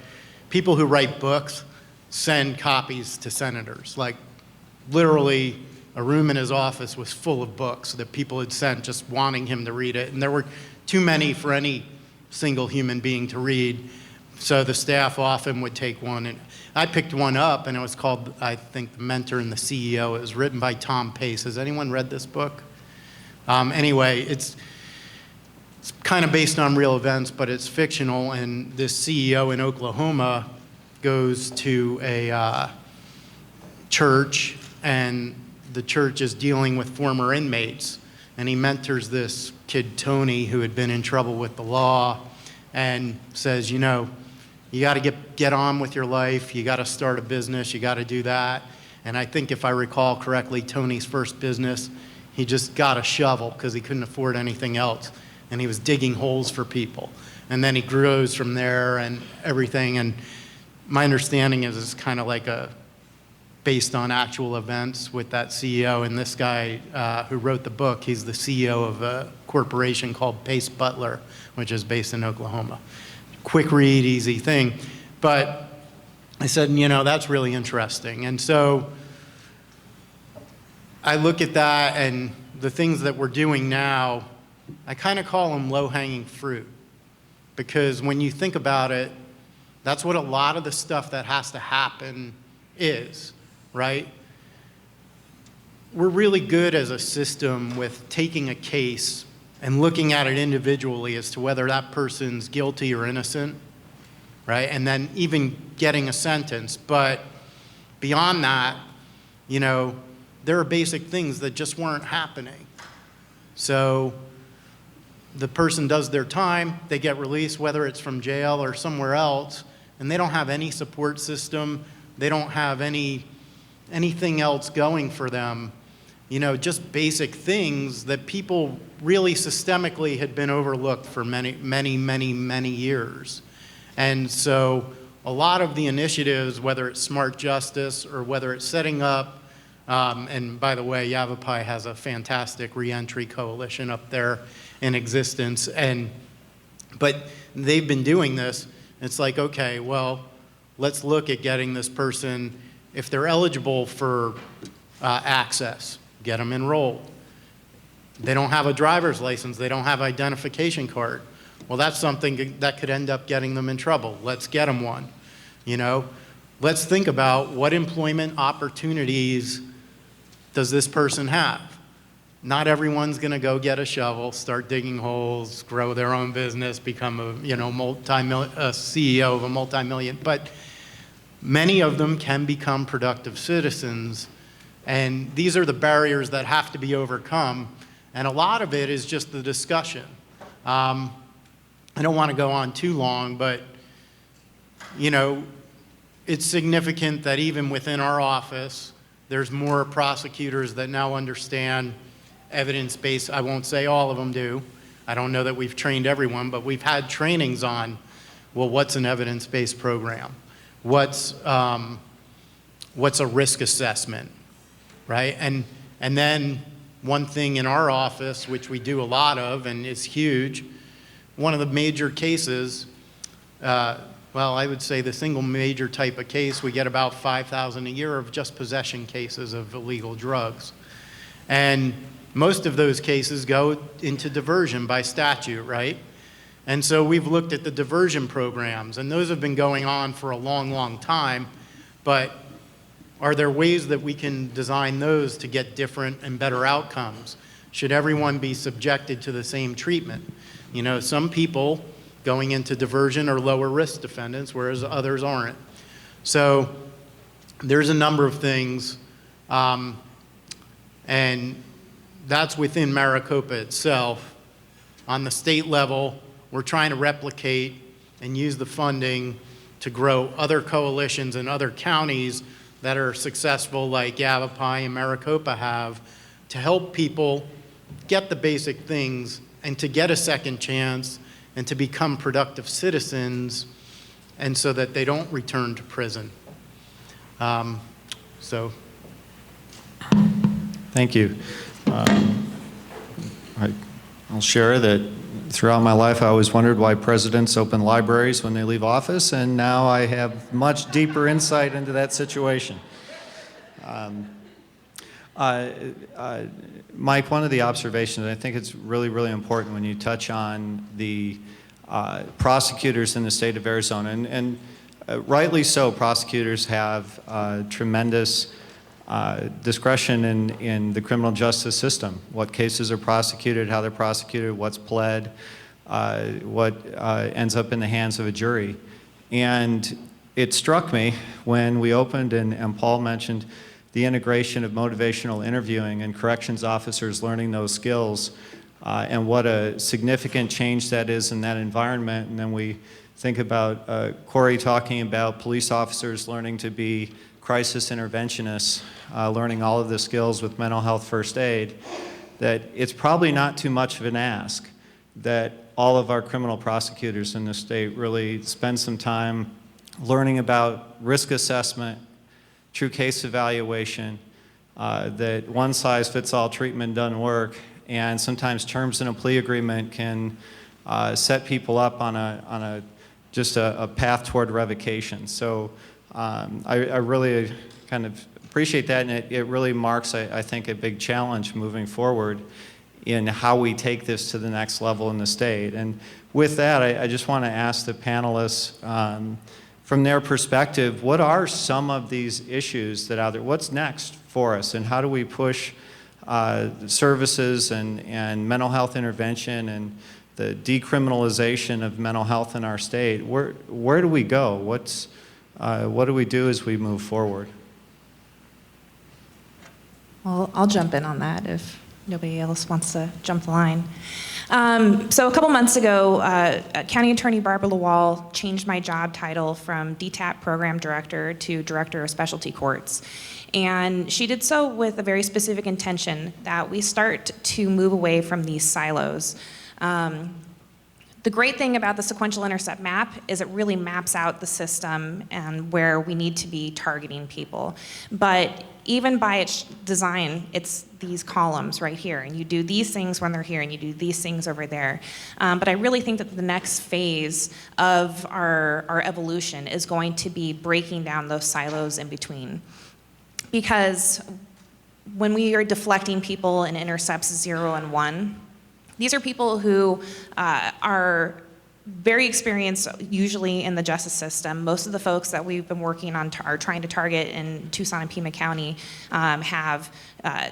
people who write books send copies to senators. Like literally a room in his office was full of books that people had sent just wanting him to read it. And there were too many for any single human being to read. So the staff often would take one, and I picked one up, and it was called, I think, The Mentor and the CEO. It was written by Tom Pace. Has anyone read this book? Anyway, it's kind of based on real events, but it's fictional, and this CEO in Oklahoma goes to a church, and the church is dealing with former inmates, and he mentors this kid, Tony, who had been in trouble with the law, and says, you got to get on with your life. You got to start a business. You got to do that. And I think if I recall correctly, Tony's first business, he just got a shovel because he couldn't afford anything else. And he was digging holes for people. And then he grows from there and everything. And my understanding is it's kind of like based on actual events with that CEO. And this guy who wrote the book, he's the CEO of a corporation called Pace Butler, which is based in Oklahoma. Quick read, easy thing. But I said, you know, that's really interesting. And so I look at that and the things that we're doing now, I kind of call them low-hanging fruit. Because when you think about it, that's what a lot of the stuff that has to happen is, right? We're really good as a system with taking a case and looking at it individually as to whether that person's guilty or innocent, right? And then even getting a sentence. But beyond that, you know, there are basic things that just weren't happening. So the person does their time, they get released, whether it's from jail or somewhere else, and they don't have any support system, they don't have anything else going for them. You know, just basic things that people really systemically had been overlooked for many years. And so a lot of the initiatives, whether it's smart justice or whether it's setting up, and by the way, Yavapai has a fantastic reentry coalition up there in existence, but they've been doing this. It's like, okay, well, let's look at getting this person, if they're eligible for access, get them enrolled. They don't have a driver's license, they don't have an identification card. Well, that's something that could end up getting them in trouble. Let's get them one. You know, let's think about what employment opportunities does this person have? Not everyone's going to go get a shovel, start digging holes, grow their own business, become a CEO of a multi-million, but many of them can become productive citizens, and these are the barriers that have to be overcome, and a lot of it is just the discussion. I don't want to go on too long, but you know, it's significant that even within our office, there's more prosecutors that now understand evidence-based. I won't say all of them do. I don't know that we've trained everyone, but we've had trainings on, well, what's an evidence-based program? What's a risk assessment, right? And then one thing in our office, which we do a lot of and is huge, one of the major cases, well, I would say the single major type of case, we get about 5,000 a year of just possession cases of illegal drugs. And most of those cases go into diversion by statute, right? And so we've looked at the diversion programs, and those have been going on for a long time, but are there ways that we can design those to get different and better outcomes? Should everyone be subjected to the same treatment? You know, some people going into diversion are lower risk defendants, whereas others aren't. So there's a number of things, and that's within Maricopa itself. On the state level, we're trying to replicate and use the funding to grow other coalitions in other counties that are successful, like Yavapai and Maricopa have, to help people get the basic things and to get a second chance and to become productive citizens, and so that they don't return to prison. Thank you. I'll share that throughout my life I always wondered why presidents open libraries when they leave office, and now I have much deeper insight into that situation. Mike, one of the observations, I think it's really important when you touch on the prosecutors in the state of Arizona, and rightly so, prosecutors have tremendous discretion in the criminal justice system. What cases are prosecuted, how they're prosecuted, what's pled, what ends up in the hands of a jury. And it struck me when we opened, and Paul mentioned the integration of motivational interviewing and corrections officers learning those skills, and what a significant change that is in that environment. And then we think about Corey talking about police officers learning to be crisis interventionists learning all of the skills with mental health first aid, that it's probably not too much of an ask that all of our criminal prosecutors in the state really spend some time learning about risk assessment, true case evaluation, that one-size-fits-all treatment doesn't work, and sometimes terms in a plea agreement can set people up on just a path toward revocation. So I really kind of appreciate that, and it really marks, I think, a big challenge moving forward in how we take this to the next level in the state. And with that, I just want to ask the panelists, from their perspective, what are some of these issues that are out there? What's next for us, and how do we push services and mental health intervention and the decriminalization of mental health in our state? Where do we go? What do we do as we move forward? Well, I'll jump in on that if nobody else wants to jump the line. So a couple months ago, County Attorney Barbara Lawal changed my job title from DTAP Program Director to Director of Specialty Courts. And she did so with a very specific intention that we start to move away from these silos. The great thing about the sequential intercept map is it really maps out the system and where we need to be targeting people. But even by its design, it's these columns right here, and you do these things when they're here, and you do these things over there. But I really think that the next phase of our evolution is going to be breaking down those silos in between. Because when we are deflecting people in intercepts 0 and 1, these are people who are very experienced, usually in the justice system. Most of the folks that we've been working on are trying to target in Tucson and Pima County have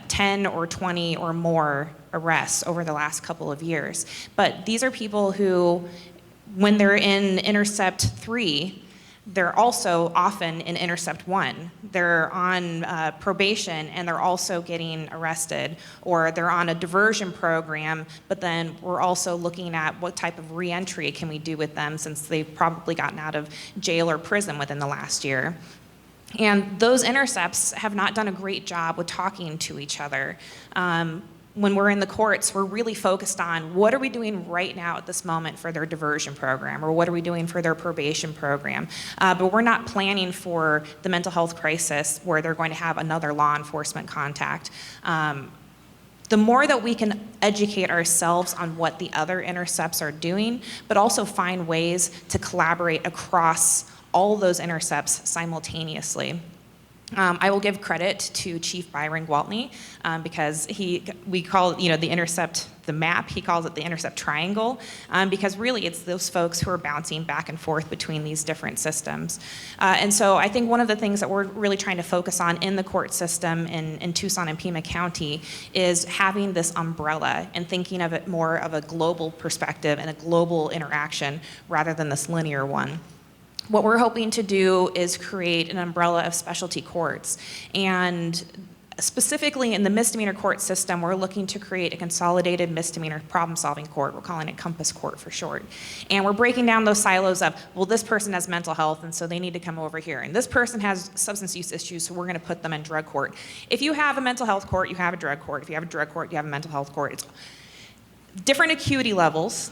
10 or 20 or more arrests over the last couple of years. But these are people who, when they're in Intercept 3, they're also often in Intercept 1. They're on probation and they're also getting arrested, or they're on a diversion program, but then we're also looking at what type of reentry can we do with them since they've probably gotten out of jail or prison within the last year. And those intercepts have not done a great job with talking to each other. When we're in the courts, we're really focused on what are we doing right now at this moment for their diversion program, or what are we doing for their probation program. But we're not planning for the mental health crisis where they're going to have another law enforcement contact. The more that we can educate ourselves on what the other intercepts are doing, but also find ways to collaborate across all those intercepts simultaneously. I will give credit to Chief Byron Gwaltney because we call the intercept the map. He calls it the intercept triangle because really it's those folks who are bouncing back and forth between these different systems. And so I think one of the things that we're really trying to focus on in the court system in Tucson and Pima County is having this umbrella and thinking of it more of a global perspective and a global interaction rather than this linear one. What we're hoping to do is create an umbrella of specialty courts. And specifically in the misdemeanor court system, we're looking to create a consolidated misdemeanor problem-solving court. We're calling it Compass Court for short. And we're breaking down those silos of, well, this person has mental health, and so they need to come over here. And this person has substance use issues, so we're going to put them in drug court. If you have a mental health court, you have a drug court. If you have a drug court, you have a mental health court. It's different acuity levels,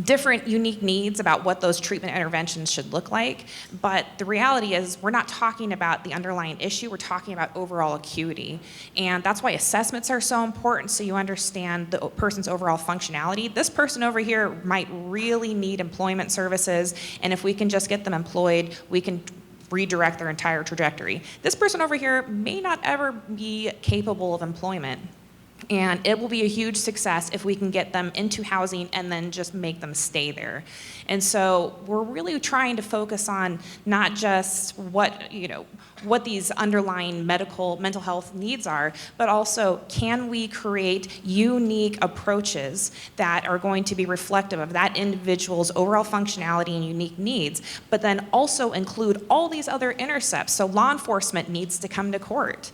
different unique needs about what those treatment interventions should look like, but the reality is we're not talking about the underlying issue, we're talking about overall acuity. And that's why assessments are so important, so you understand the person's overall functionality. This person over here might really need employment services, and if we can just get them employed, we can redirect their entire trajectory. This person over here may not ever be capable of employment. And it will be a huge success if we can get them into housing and then just make them stay there. And so we're really trying to focus on not just what these underlying mental health needs are, but also can we create unique approaches that are going to be reflective of that individual's overall functionality and unique needs, but then also include all these other intercepts. So law enforcement needs to come to court.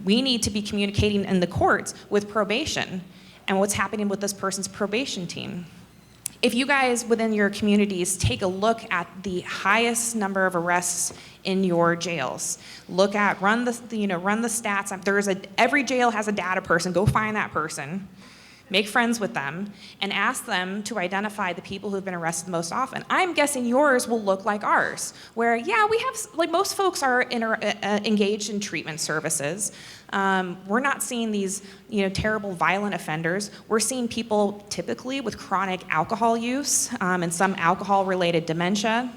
We need to be communicating in the courts with probation and what's happening with this person's probation team. if you guys within your communities take a look at the highest number of arrests in your jails, run the stats. Every jail has a data person. Go find that person, make friends with them, and ask them to identify the people who've been arrested most often. I'm guessing yours will look like ours, where, yeah, we have, like, most folks are engaged in treatment services. We're not seeing these, terrible violent offenders. We're seeing people typically with chronic alcohol use and some alcohol-related dementia,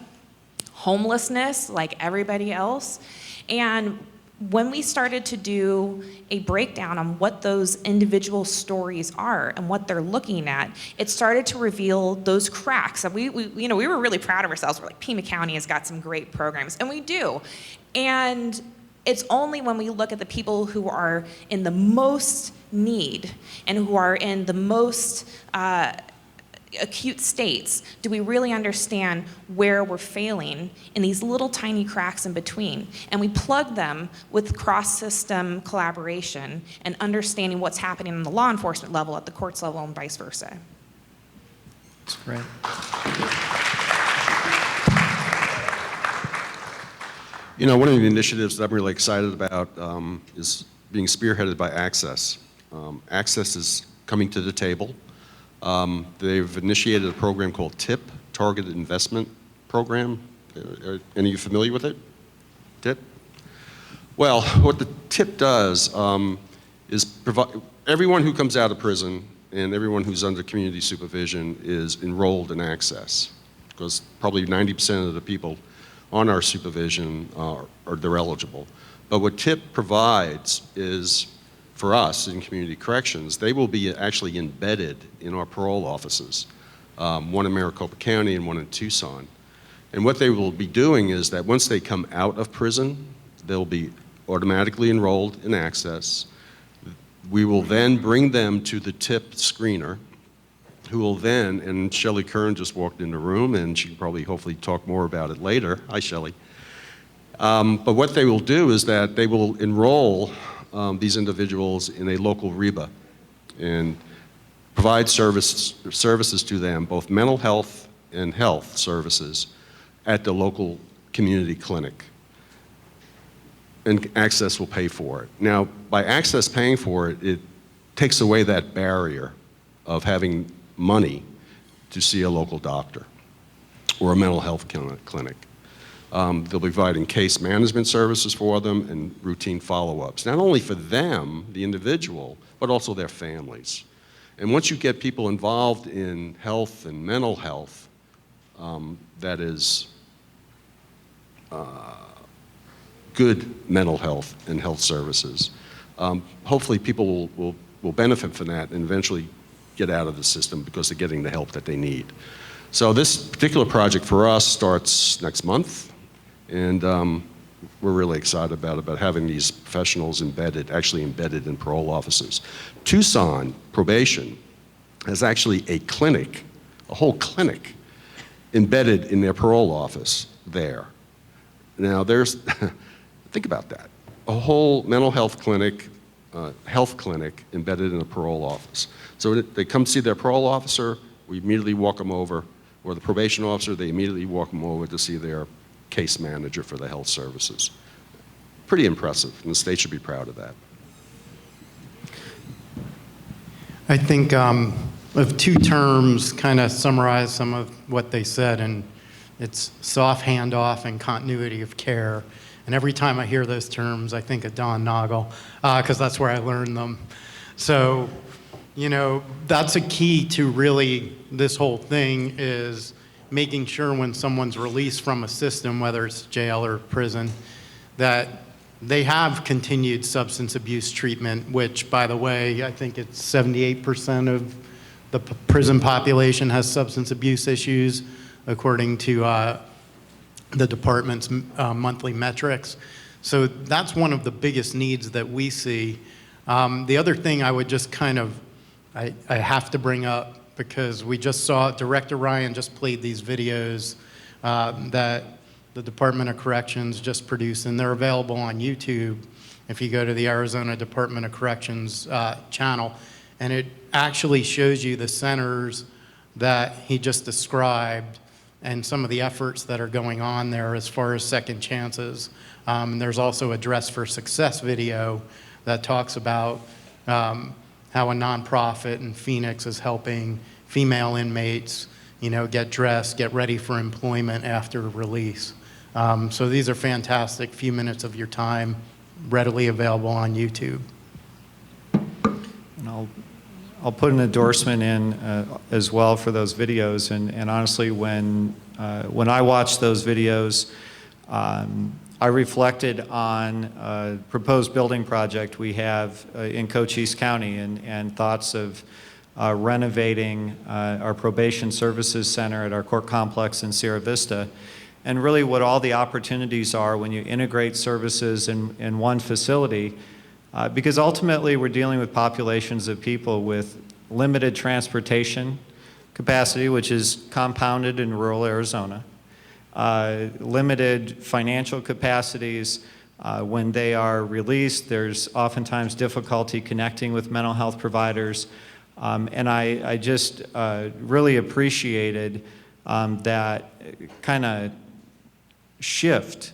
homelessness, like everybody else. And when we started to do a breakdown on what those individual stories are and what they're looking at, it started to reveal those cracks. And we were really proud of ourselves. We're like, Pima County has got some great programs, and we do. And it's only when we look at the people who are in the most need and who are in the most acute states do we really understand where we're failing in these little tiny cracks in between. And we plug them with cross-system collaboration and understanding what's happening on the law enforcement level, at the courts level, and vice versa. That's great. One of the initiatives that I'm really excited about is being spearheaded by Access. Access is coming to the table. They've initiated a program called TIP, Targeted Investment Program. Are any of you familiar with it? TIP? Well, what the TIP does is provide, everyone who comes out of prison and everyone who's under community supervision is enrolled in Access, because probably 90% of the people on our supervision they're eligible. But what TIP provides is, for us in community corrections, they will be actually embedded in our parole offices, one in Maricopa County and one in Tucson. And what they will be doing is that once they come out of prison, they'll be automatically enrolled in Access. We will then bring them to the TIP screener, who will then, and Shelley Curran just walked in the room, and she can probably hopefully talk more about it later. Hi, Shelley. But what they will do is that they will enroll these individuals in a local REBA and provide services to them, both mental health and health services, at the local community clinic. And Access will pay for it. Now, by Access paying for it, it takes away that barrier of having money to see a local doctor or a mental health clinic. They'll be providing case management services for them and routine follow-ups, not only for them, the individual, but also their families. And once you get people involved in health and mental health, that is good mental health and health services, hopefully people will benefit from that and eventually get out of the system because they're getting the help that they need. So this particular project for us starts next month. And we're really excited about having these professionals actually embedded in parole offices. Tucson Probation has actually a clinic, a whole clinic, embedded in their parole office there. Now think about that. A whole mental health clinic embedded in a parole office. So they come see their parole officer, we immediately walk them over, or the probation officer, they immediately walk them over to see their case manager for the health services. Pretty impressive, and the state should be proud of that. I think of two terms kind of summarize some of what they said, and it's soft handoff and continuity of care. And every time I hear those terms, I think of Noggle, because that's where I learned them. So, that's a key to really this whole thing, is making sure when someone's released from a system, whether it's jail or prison, that they have continued substance abuse treatment, which, by the way, I think it's 78% of the prison population has substance abuse issues, according to the department's monthly metrics. So that's one of the biggest needs that we see. The other thing I would just I have to bring up, because we just saw, Director Ryan just played these videos that the Department of Corrections just produced, and they're available on YouTube if you go to the Arizona Department of Corrections channel. And it actually shows you the centers that he just described and some of the efforts that are going on there as far as second chances. And there's also a Dress for Success video that talks about how a nonprofit in Phoenix is helping female inmates, get dressed, get ready for employment after release. So these are fantastic few minutes of your time, readily available on YouTube. And I'll put an endorsement in as well for those videos. And honestly, when I watched those videos, I reflected on a proposed building project we have in Cochise County and thoughts of renovating our probation services center at our court complex in Sierra Vista, and really what all the opportunities are when you integrate services in one facility, because ultimately we're dealing with populations of people with limited transportation capacity, which is compounded in rural Arizona, limited financial capacities. When they are released, there's oftentimes difficulty connecting with mental health providers. And I just really appreciated that kind of shift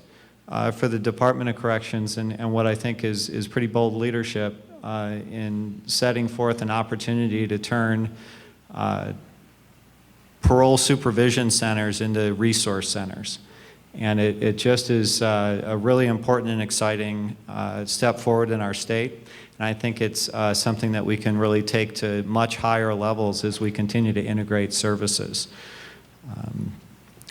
for the Department of Corrections and what I think is pretty bold leadership in setting forth an opportunity to turn parole supervision centers into resource centers. And it just is a really important and exciting step forward in our state. And I think it's something that we can really take to much higher levels as we continue to integrate services.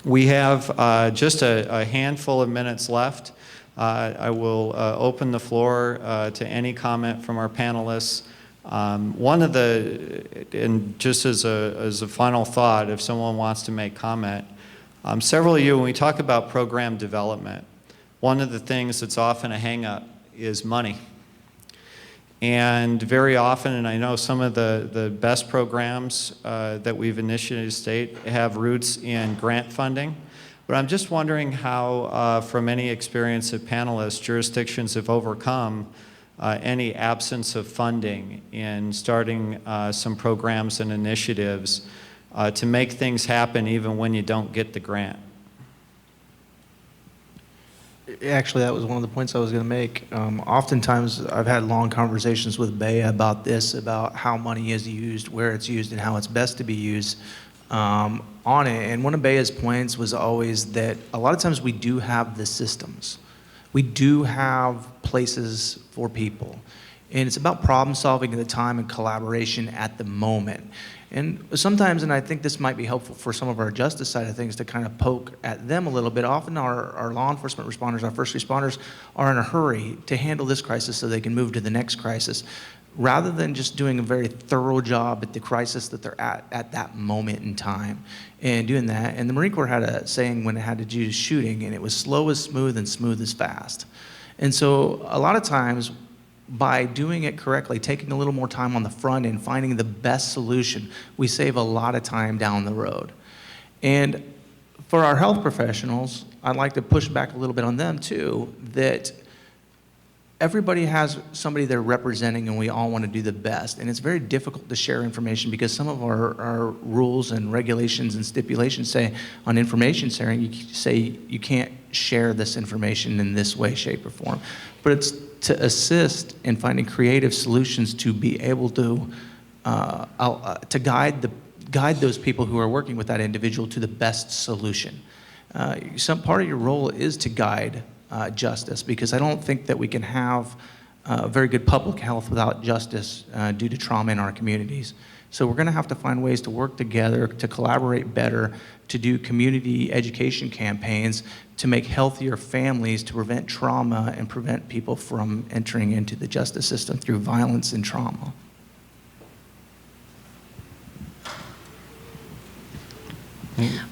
We have just a handful of minutes left. I will open the floor to any comment from our panelists. One of the, and just as a final thought, if someone wants to make comment, several of you, when we talk about program development, one of the things that's often a hang-up is money. And very often, and I know some of the best programs that we've initiated in state have roots in grant funding, but I'm just wondering how, from any experience of panelists, jurisdictions have overcome any absence of funding in starting some programs and initiatives to make things happen even when you don't get the grant. Actually, that was one of the points I was going to make. Oftentimes, I've had long conversations with Bea about this, about how money is used, where it's used, and how it's best to be used on it. And one of Bea's points was always that a lot of times we do have the systems. We do have places for people. And it's about problem solving at the time and collaboration at the moment. And sometimes, and I think this might be helpful for some of our justice side of things to kind of poke at them a little bit, often our law enforcement responders, our first responders are in a hurry to handle this crisis so they can move to the next crisis, rather than just doing a very thorough job at the crisis that they're at that moment in time and doing that. And the Marine Corps had a saying when it had to do shooting, and it was slow is smooth and smooth is fast. And so a lot of times, by doing it correctly, taking a little more time on the front end, finding the best solution, we save a lot of time down the road. And for our health professionals, I'd like to push back a little bit on them too, that everybody has somebody they're representing and we all want to do the best. And it's very difficult to share information because some of our rules and regulations and stipulations say on information sharing, you say you can't share this information in this way, shape, or form. But it's to assist in finding creative solutions to be able to guide those people who are working with that individual to the best solution. Some part of your role is to guide justice, because I don't think that we can have very good public health without justice due to trauma in our communities. So we're going to have to find ways to work together, to collaborate better, to do community education campaigns, to make healthier families, to prevent trauma and prevent people from entering into the justice system through violence and trauma.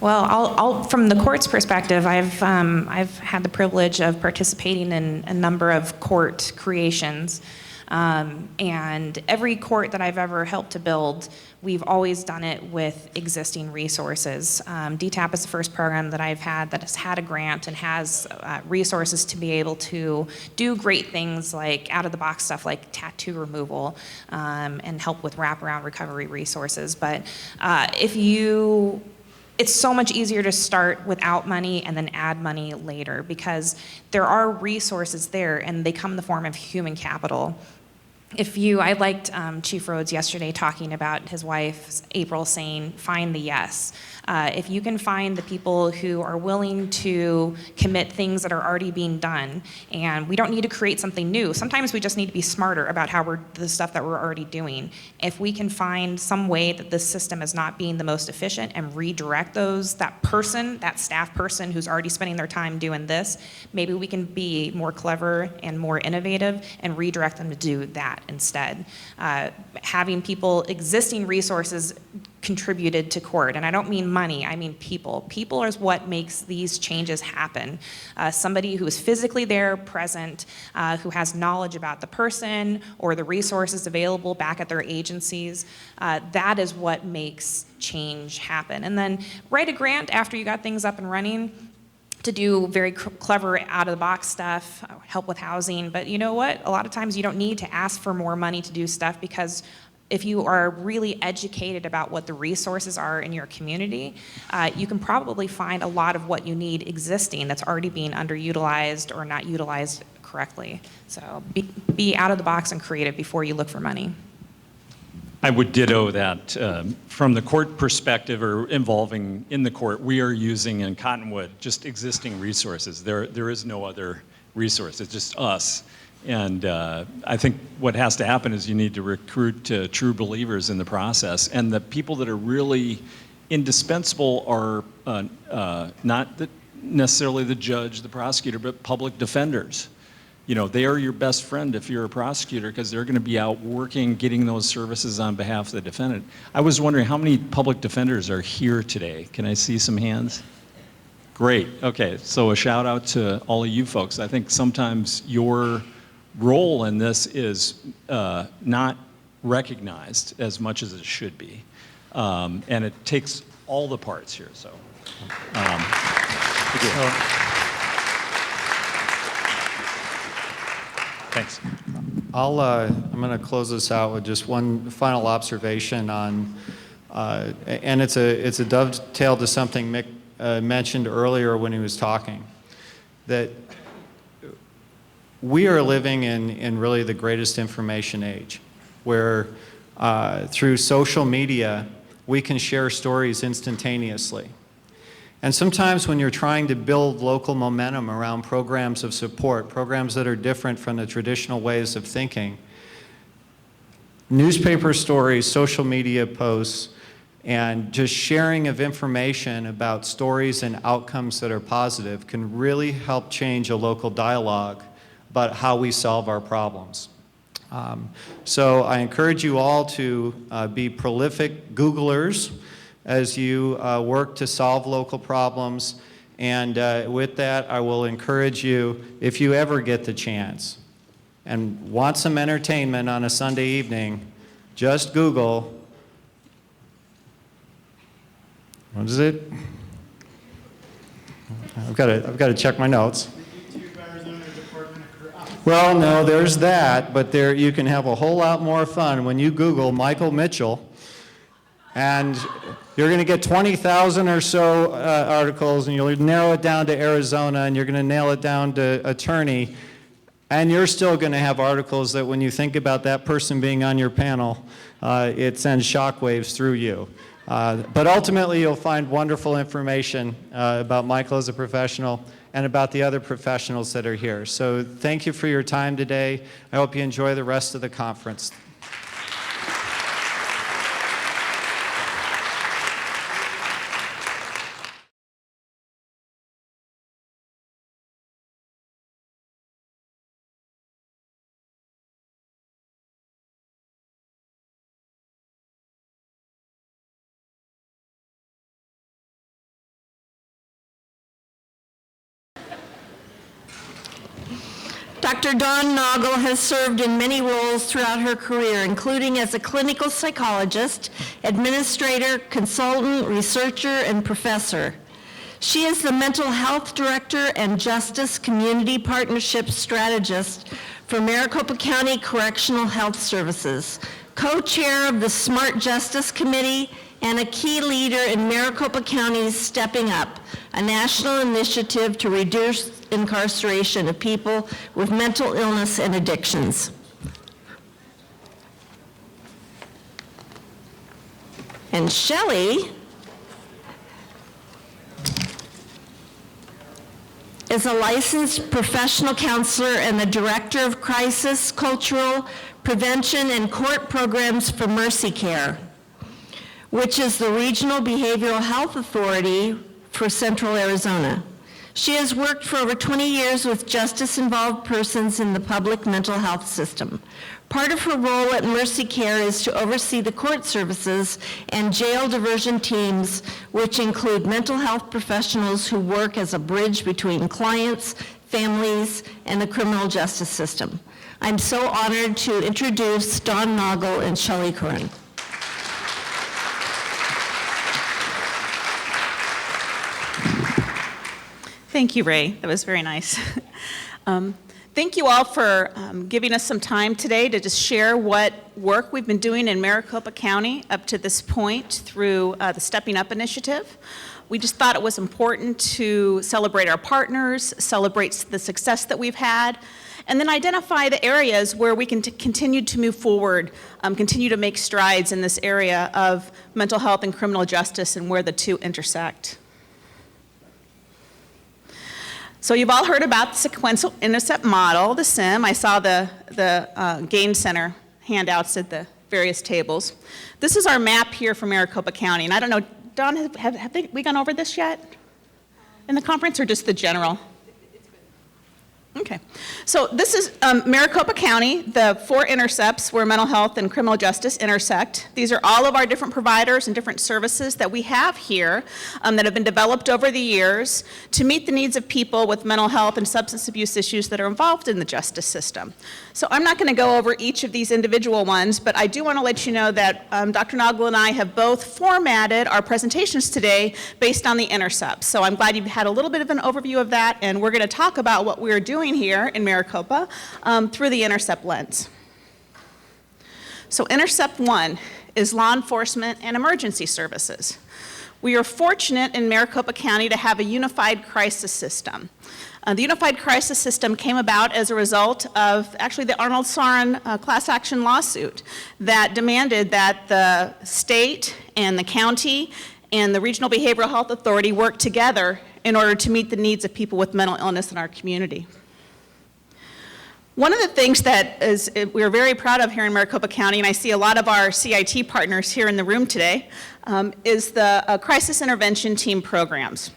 Well, I'll from the court's perspective, I've had the privilege of participating in a number of court creations. And every court that I've ever helped to build, we've always done it with existing resources. DTAP is the first program that I've had that has had a grant and has resources to be able to do great things like out-of-the-box stuff like tattoo removal and help with wraparound recovery resources. But it's so much easier to start without money and then add money later because there are resources there and they come in the form of human capital. I liked Chief Rhodes yesterday talking about his wife, April, saying, find the yes. If you can find the people who are willing to commit things that are already being done, and we don't need to create something new. Sometimes we just need to be smarter about the stuff that we're already doing. If we can find some way that this system is not being the most efficient and redirect that staff person who's already spending their time doing this, maybe we can be more clever and more innovative and redirect them to do that instead. Having existing resources contributed to court, and I don't mean money, I mean people. People is what makes these changes happen. Somebody who is physically there, present, who has knowledge about the person or the resources available back at their agencies, that is what makes change happen. And then write a grant after you got things up and running to do very clever out-of-the-box stuff, help with housing. But you know what? A lot of times you don't need to ask for more money to do stuff because if you are really educated about what the resources are in your community, you can probably find a lot of what you need existing that's already being underutilized or not utilized correctly. So be out of the box and creative before you look for money. I would ditto that. From the court perspective or involving in the court, we are using in Cottonwood just existing resources. There is no other resource. It's just us. And I think what has to happen is you need to recruit true believers in the process. And the people that are really indispensable are not necessarily the judge, the prosecutor, but public defenders. You know, they are your best friend if you're a prosecutor because they're going to be out working, getting those services on behalf of the defendant. I was wondering how many public defenders are here today? Can I see some hands? Great. Okay, so a shout out to all of you folks. I think sometimes your role in this is not recognized as much as it should be. And it takes all the parts here, so. Thanks. I'm going to close this out with just one final observation on, and it's a dovetail to something Mick mentioned earlier when he was talking, that we are living in really the greatest information age, where through social media, we can share stories instantaneously. And sometimes when you're trying to build local momentum around programs of support, programs that are different from the traditional ways of thinking, newspaper stories, social media posts, and just sharing of information about stories and outcomes that are positive can really help change a local dialogue about how we solve our problems. So I encourage you all to be prolific Googlers as you work to solve local problems. And with that, I will encourage you, if you ever get the chance and want some entertainment on a Sunday evening, just Google, what is it? I've got to check my notes. Well, no, there's that, but there you can have a whole lot more fun when you Google Michael Mitchell, and you're going to get 20,000 or so articles, and you'll narrow it down to Arizona, and you're going to nail it down to attorney, and you're still going to have articles that when you think about that person being on your panel, it sends shockwaves through you. But ultimately, you'll find wonderful information about Michael as a professional and about the other professionals that are here. So thank you for your time today. I hope you enjoy the rest of the conference. Dr. Dawn Noggle has served in many roles throughout her career, including as a clinical psychologist, administrator, consultant, researcher, and professor. She is the Mental Health Director and Justice Community Partnership Strategist for Maricopa County Correctional Health Services, co-chair of the Smart Justice Committee, and a key leader in Maricopa County's Stepping Up, a national initiative to reduce incarceration of people with mental illness and addictions. And Shelley is a licensed professional counselor and the director of crisis, cultural, prevention, and court programs for Mercy Care, which is the regional behavioral health authority for Central Arizona. She has worked for over 20 years with justice-involved persons in the public mental health system. Part of her role at Mercy Care is to oversee the court services and jail diversion teams, which include mental health professionals who work as a bridge between clients, families, and the criminal justice system. I'm so honored to introduce Dawn Noggle and Shelley Curran. Thank you, Ray. That was very nice. Thank you all for giving us some time today to just share what work we've been doing in Maricopa County up to this point through the Stepping Up initiative. We just thought it was important to celebrate our partners, celebrate the success that we've had, and then identify the areas where we can continue to move forward, continue to make strides in this area of mental health and criminal justice and where the two intersect. So you've all heard about the sequential intercept model, the SIM. I saw the Gain Center handouts at the various tables. This is our map here for Maricopa County. And I don't know, Don, have we gone over this yet in the conference or just the general? Okay, so this is Maricopa County, the 4 intercepts where mental health and criminal justice intersect. These are all of our different providers and different services that we have here that have been developed over the years to meet the needs of people with mental health and substance abuse issues that are involved in the justice system. So I'm not going to go over each of these individual ones, but I do want to let you know that Dr. Noggle and I have both formatted our presentations today based on the intercepts. So I'm glad you've had a little bit of an overview of that, and we're going to talk about what we're doing here in Maricopa through the intercept lens. So intercept 1 is law enforcement and emergency services. We are fortunate in Maricopa County to have a unified crisis system. The unified crisis system came about as a result of actually the Arnold Soren class action lawsuit that demanded that the state and the county and the Regional Behavioral Health Authority work together in order to meet the needs of people with mental illness in our community. One of the things that we're very proud of here in Maricopa County, and I see a lot of our CIT partners here in the room today, is the crisis intervention team programs.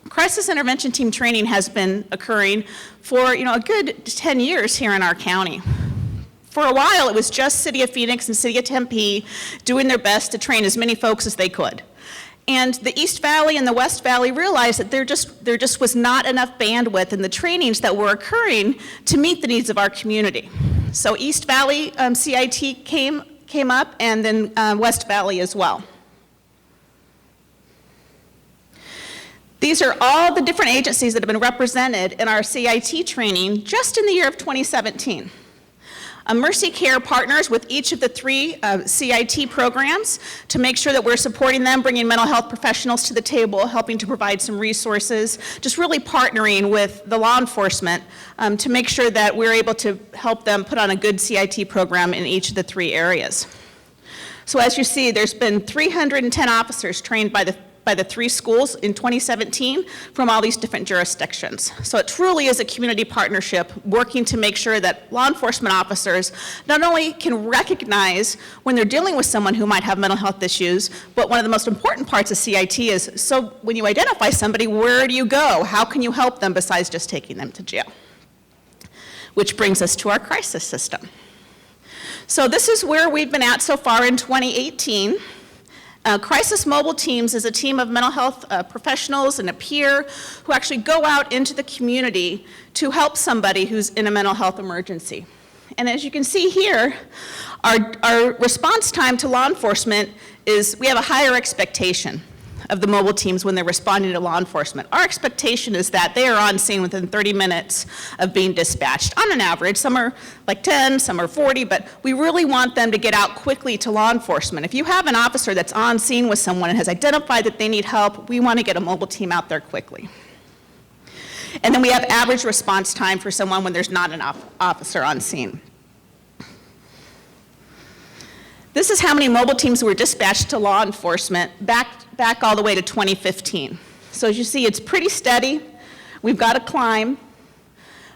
Crisis intervention team training has been occurring for a good 10 years here in our county. For a while, it was just City of Phoenix and City of Tempe doing their best to train as many folks as they could. And the East Valley and the West Valley realized that there just was not enough bandwidth in the trainings that were occurring to meet the needs of our community. So East Valley CIT came up, and then West Valley as well. These are all the different agencies that have been represented in our CIT training just in the year of 2017. Mercy Care partners with each of the 3 CIT programs to make sure that we're supporting them, bringing mental health professionals to the table, helping to provide some resources, just really partnering with the law enforcement to make sure that we're able to help them put on a good CIT program in each of the 3 areas. So as you see, there's been 310 officers trained by the 3 schools in 2017 from all these different jurisdictions. So it truly is a community partnership working to make sure that law enforcement officers not only can recognize when they're dealing with someone who might have mental health issues, but one of the most important parts of CIT is, so when you identify somebody, where do you go? How can you help them besides just taking them to jail? Which brings us to our crisis system. So this is where we've been at so far in 2018. Crisis Mobile Teams is a team of mental health professionals and a peer who actually go out into the community to help somebody who's in a mental health emergency. And as you can see here, our response time to law enforcement is, we have a higher expectation of the mobile teams when they're responding to law enforcement. Our expectation is that they are on scene within 30 minutes of being dispatched. On an average, some are like 10, some are 40, but we really want them to get out quickly to law enforcement. If you have an officer that's on scene with someone and has identified that they need help, we want to get a mobile team out there quickly. And then we have average response time for someone when there's not an officer on scene. This is how many mobile teams were dispatched to law enforcement back all the way to 2015. So as you see, it's pretty steady. We've got to climb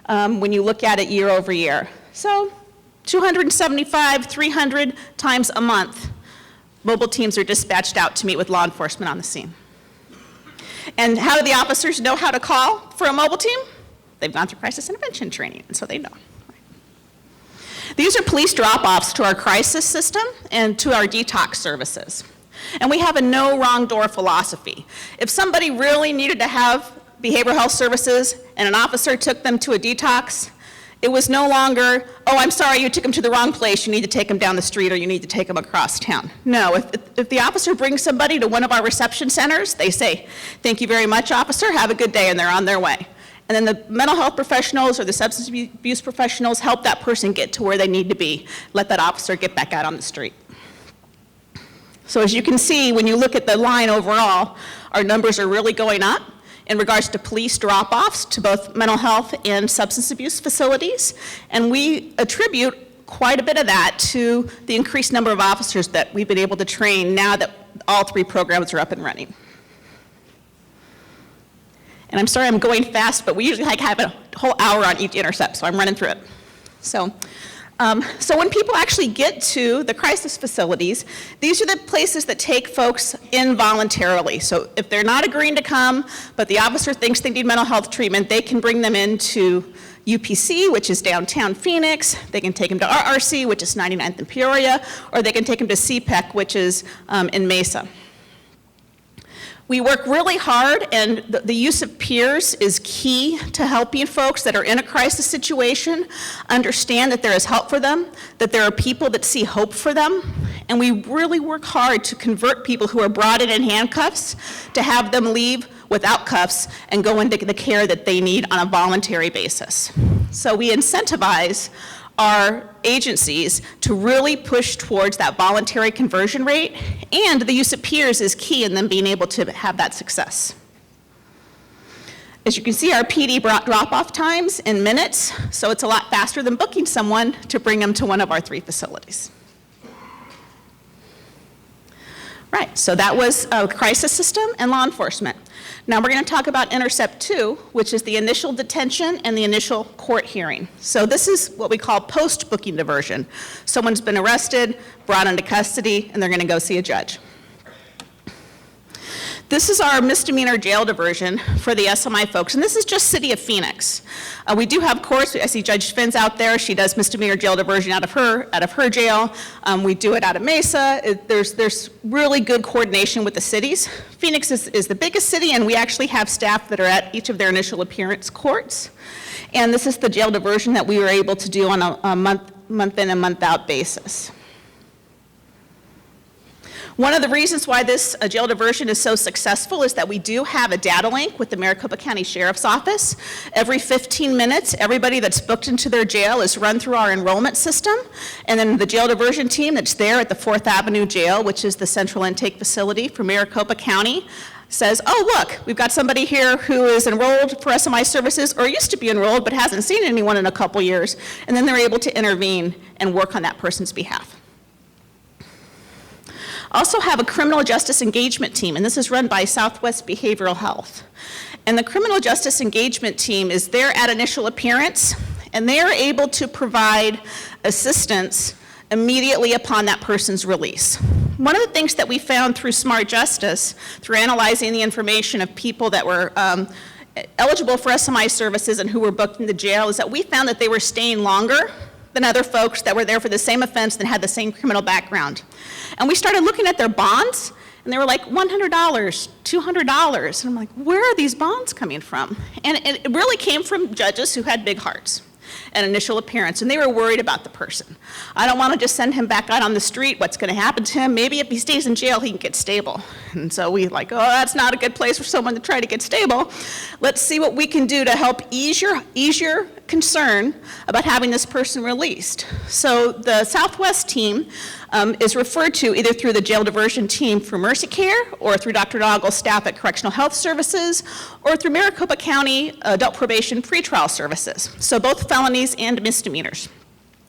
when you look at it year over year. So 275, 300 times a month, mobile teams are dispatched out to meet with law enforcement on the scene. And how do the officers know how to call for a mobile team? They've gone through crisis intervention training, and so they know. These are police drop-offs to our crisis system and to our detox services. And we have a no wrong door philosophy. If somebody really needed to have behavioral health services and an officer took them to a detox, it was no longer, oh, I'm sorry, you took them to the wrong place, you need to take them down the street or you need to take them across town. No, if the officer brings somebody to one of our reception centers, they say, thank you very much, officer, have a good day, and they're on their way. And then the mental health professionals or the substance abuse professionals help that person get to where they need to be, let that officer get back out on the street. So as you can see, when you look at the line overall, our numbers are really going up in regards to police drop-offs to both mental health and substance abuse facilities. And we attribute quite a bit of that to the increased number of officers that we've been able to train now that all three programs are up and running. And I'm sorry I'm going fast, but we usually have a whole hour on each intercept, so I'm running through it. So when people actually get to the crisis facilities, these are the places that take folks in voluntarily. So if they're not agreeing to come, but the officer thinks they need mental health treatment, they can bring them into UPC, which is downtown Phoenix. They can take them to RRC, which is 99th and Peoria, or they can take them to CPEC, which is in Mesa. We work really hard, and the use of peers is key to helping folks that are in a crisis situation understand that there is help for them, that there are people that see hope for them, and we really work hard to convert people who are brought in handcuffs to have them leave without cuffs and go into the care that they need on a voluntary basis. So we incentivize our agencies to really push towards that voluntary conversion rate, and the use of peers is key in them being able to have that success. As you can see, our PD drop-off times in minutes, so it's a lot faster than booking someone to bring them to one of our three facilities. Right, so that was a crisis system and law enforcement. Now we're going to talk about Intercept 2, which is the initial detention and the initial court hearing. So this is what we call post-booking diversion. Someone's been arrested, brought into custody, and they're going to go see a judge. This is our misdemeanor jail diversion for the SMI folks, and this is just City of Phoenix. We do have courts. I see Judge Finn's out there. She does misdemeanor jail diversion out of her jail. We do it out of Mesa. There's really good coordination with the cities. Phoenix is the biggest city, and we actually have staff that are at each of their initial appearance courts. And this is the jail diversion that we were able to do on a month in and month out basis. One of the reasons why this jail diversion is so successful is that we do have a data link with the Maricopa County Sheriff's Office. Every 15 minutes, everybody that's booked into their jail is run through our enrollment system, and then the jail diversion team that's there at the 4th Avenue Jail, which is the central intake facility for Maricopa County, says, oh, look, we've got somebody here who is enrolled for SMI services or used to be enrolled but hasn't seen anyone in a couple years, and then they're able to intervene and work on that person's behalf. Also have a criminal justice engagement team, and this is run by Southwest Behavioral Health. And the criminal justice engagement team is there at initial appearance, and they are able to provide assistance immediately upon that person's release. One of the things that we found through Smart Justice, through analyzing the information of people that were eligible for SMI services and who were booked into jail, is that we found that they were staying longer than other folks that were there for the same offense and had the same criminal background. And we started looking at their bonds, And they were like $100, $200. And I'm like, where are these bonds coming from? And it really came from judges who had big hearts and initial appearance, and they were worried about the person. I don't want to just send him back out on the street. What's going to happen to him? Maybe if he stays in jail, he can get stable. And so we like, oh, that's not a good place for someone to try to get stable. Let's see what we can do to help ease your concern about having this person released. So the Southwest team is referred to either through the jail diversion team for Mercy Care, or through Dr. Noggle's staff at Correctional Health Services, or through Maricopa County Adult Probation Pretrial Services. So both felonies and misdemeanors.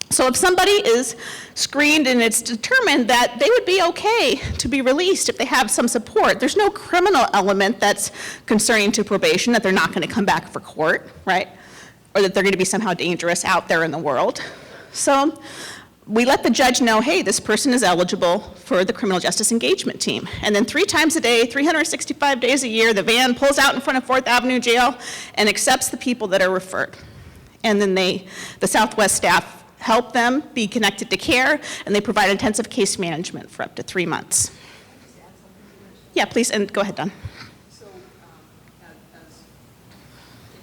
So if somebody is screened and it's determined that they would be okay to be released if they have some support, there's no criminal element that's concerning to probation, that they're not going to come back for court, right? Or that they're going to be somehow dangerous out there in the world. So we let the judge know, hey, this person is eligible for the criminal justice engagement team. And then 3 times a day, 365 days a year, the van pulls out in front of 4th Avenue Jail and accepts the people that are referred. And then the Southwest staff help them be connected to care, and they provide intensive case management for up to 3 months. Yeah, please, and go ahead, Don. So, can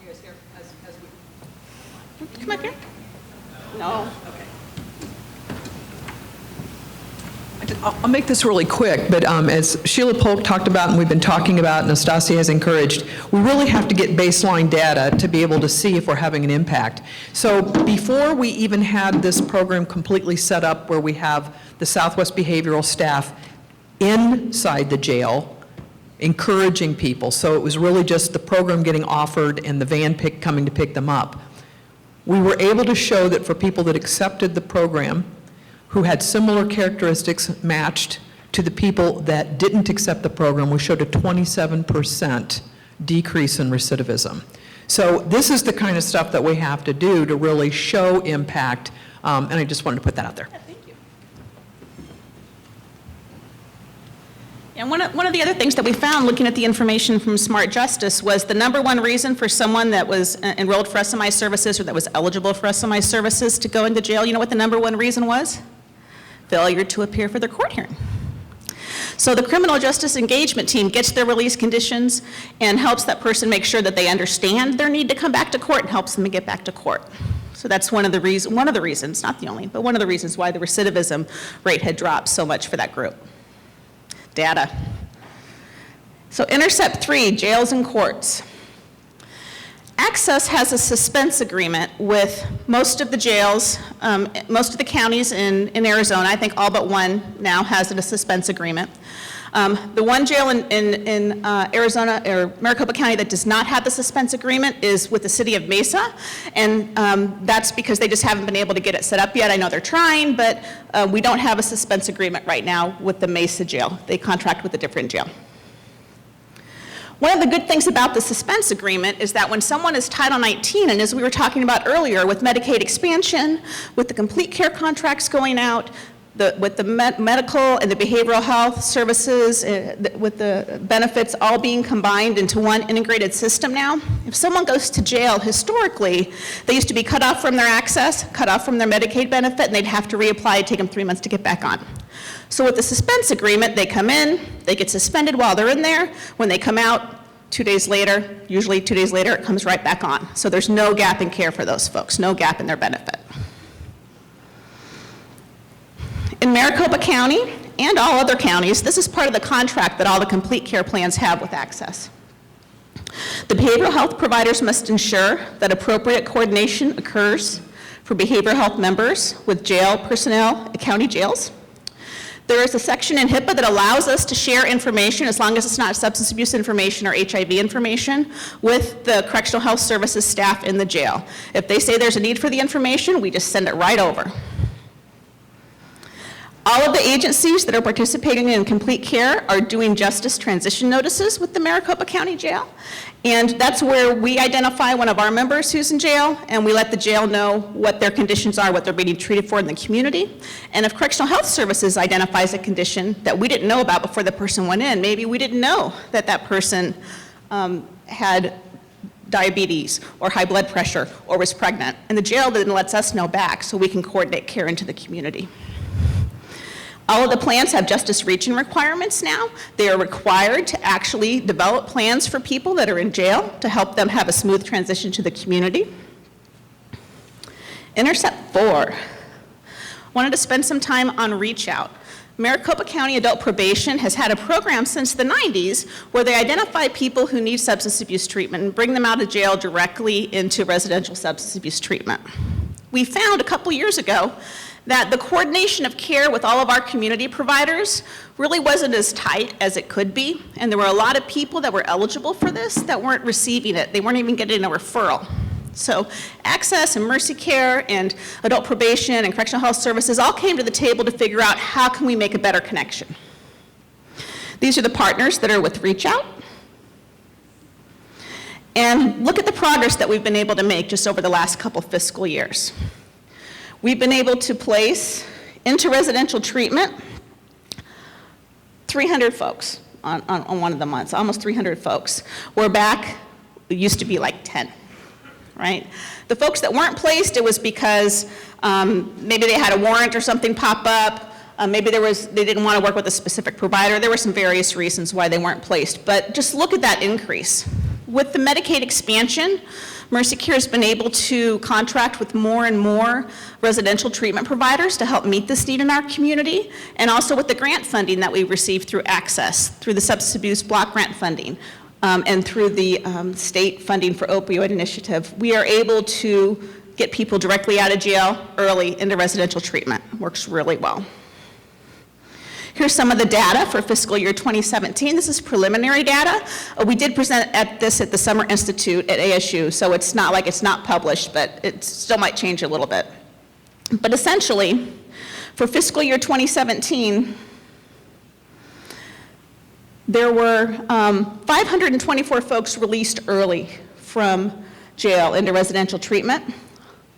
you guys hear as we... Come up here. No. I'll make this really quick, but as Sheila Polk talked about and we've been talking about and Nastasia has encouraged, we really have to get baseline data to be able to see if we're having an impact. So before we even had this program completely set up where we have the Southwest behavioral staff inside the jail encouraging people, so it was really just the program getting offered and the van coming to pick them up, we were able to show that for people that accepted the program, who had similar characteristics matched to the people that didn't accept the program, we showed a 27% decrease in recidivism. So this is the kind of stuff that we have to do to really show impact, and I just wanted to put that out there. Thank you. And one of the other things that we found looking at the information from Smart Justice was the #1 reason for someone that was enrolled for SMI services or that was eligible for SMI services to go into jail, you know what the #1 reason was? Failure to appear for their court hearing. So the criminal justice engagement team gets their release conditions and helps that person make sure that they understand their need to come back to court and helps them to get back to court. So that's one of the reasons, not the only, but one of the reasons why the recidivism rate had dropped so much for that group. Data. So Intercept 3, jails and courts. Access has a suspense agreement with most of the jails, most of the counties in Arizona. I think all but one now has a suspense agreement. The one jail in Arizona, or Maricopa County, that does not have the suspense agreement is with the city of Mesa, and that's because they just haven't been able to get it set up yet. I know they're trying, but we don't have a suspense agreement right now with the Mesa jail. They contract with a different jail. One of the good things about the suspense agreement is that when someone is Title 19, and as we were talking about earlier, with Medicaid expansion, with the complete care contracts going out, with the medical and the behavioral health services, with the benefits all being combined into one integrated system now, if someone goes to jail, historically, they used to be cut off from their access, cut off from their Medicaid benefit, and they'd have to reapply, take them 3 months to get back on. So with the suspense agreement, they come in, they get suspended while they're in there. When they come out, 2 days later, usually 2 days later, it comes right back on. So there's no gap in care for those folks, no gap in their benefit. In Maricopa County and all other counties, this is part of the contract that all the complete care plans have with Access. The behavioral health providers must ensure that appropriate coordination occurs for behavioral health members with jail personnel at county jails. There is a section in HIPAA that allows us to share information, as long as it's not substance abuse information or HIV information, with the correctional health services staff in the jail. If they say there's a need for the information, we just send it right over. All of the agencies that are participating in complete care are doing justice transition notices with the Maricopa County Jail. And that's where we identify one of our members who's in jail, and we let the jail know what their conditions are, what they're being treated for in the community. And if Correctional Health Services identifies a condition that we didn't know about before the person went in, maybe we didn't know that that person had diabetes or high blood pressure or was pregnant, and the jail then lets us know back so we can coordinate care into the community. All of the plans have justice region requirements now. They are required to actually develop plans for people that are in jail to help them have a smooth transition to the community. Intercept 4. Wanted to spend some time on reach out. Maricopa County Adult Probation has had a program since the 90s where they identify people who need substance abuse treatment and bring them out of jail directly into residential substance abuse treatment. We found a couple years ago that the coordination of care with all of our community providers really wasn't as tight as it could be, and there were a lot of people that were eligible for this that weren't receiving it. They weren't even getting a referral. So Access and Mercy Care and Adult Probation and Correctional Health Services all came to the table to figure out how can we make a better connection. These are the partners that are with Reach Out. And look at the progress that we've been able to make just over the last couple fiscal years. We've been able to place into residential treatment 300 folks on one of the months, almost 300 folks. We're back, it used to be like 10, right? The folks that weren't placed, it was because maybe they had a warrant or something pop up, maybe they didn't want to work with a specific provider. There were some various reasons why they weren't placed, but just look at that increase. With the Medicaid expansion, Mercy Care has been able to contract with more and more residential treatment providers to help meet this need in our community, and also with the grant funding that we received through Access, through the substance abuse block grant funding, and through the state funding for opioid initiative. We are able to get people directly out of jail early into residential treatment. Works really well. Here's some of the data for fiscal year 2017. This is preliminary data. We did present at the Summer Institute at ASU, so it's not like it's not published, but it still might change a little bit. But essentially, for fiscal year 2017, there were 524 folks released early from jail into residential treatment.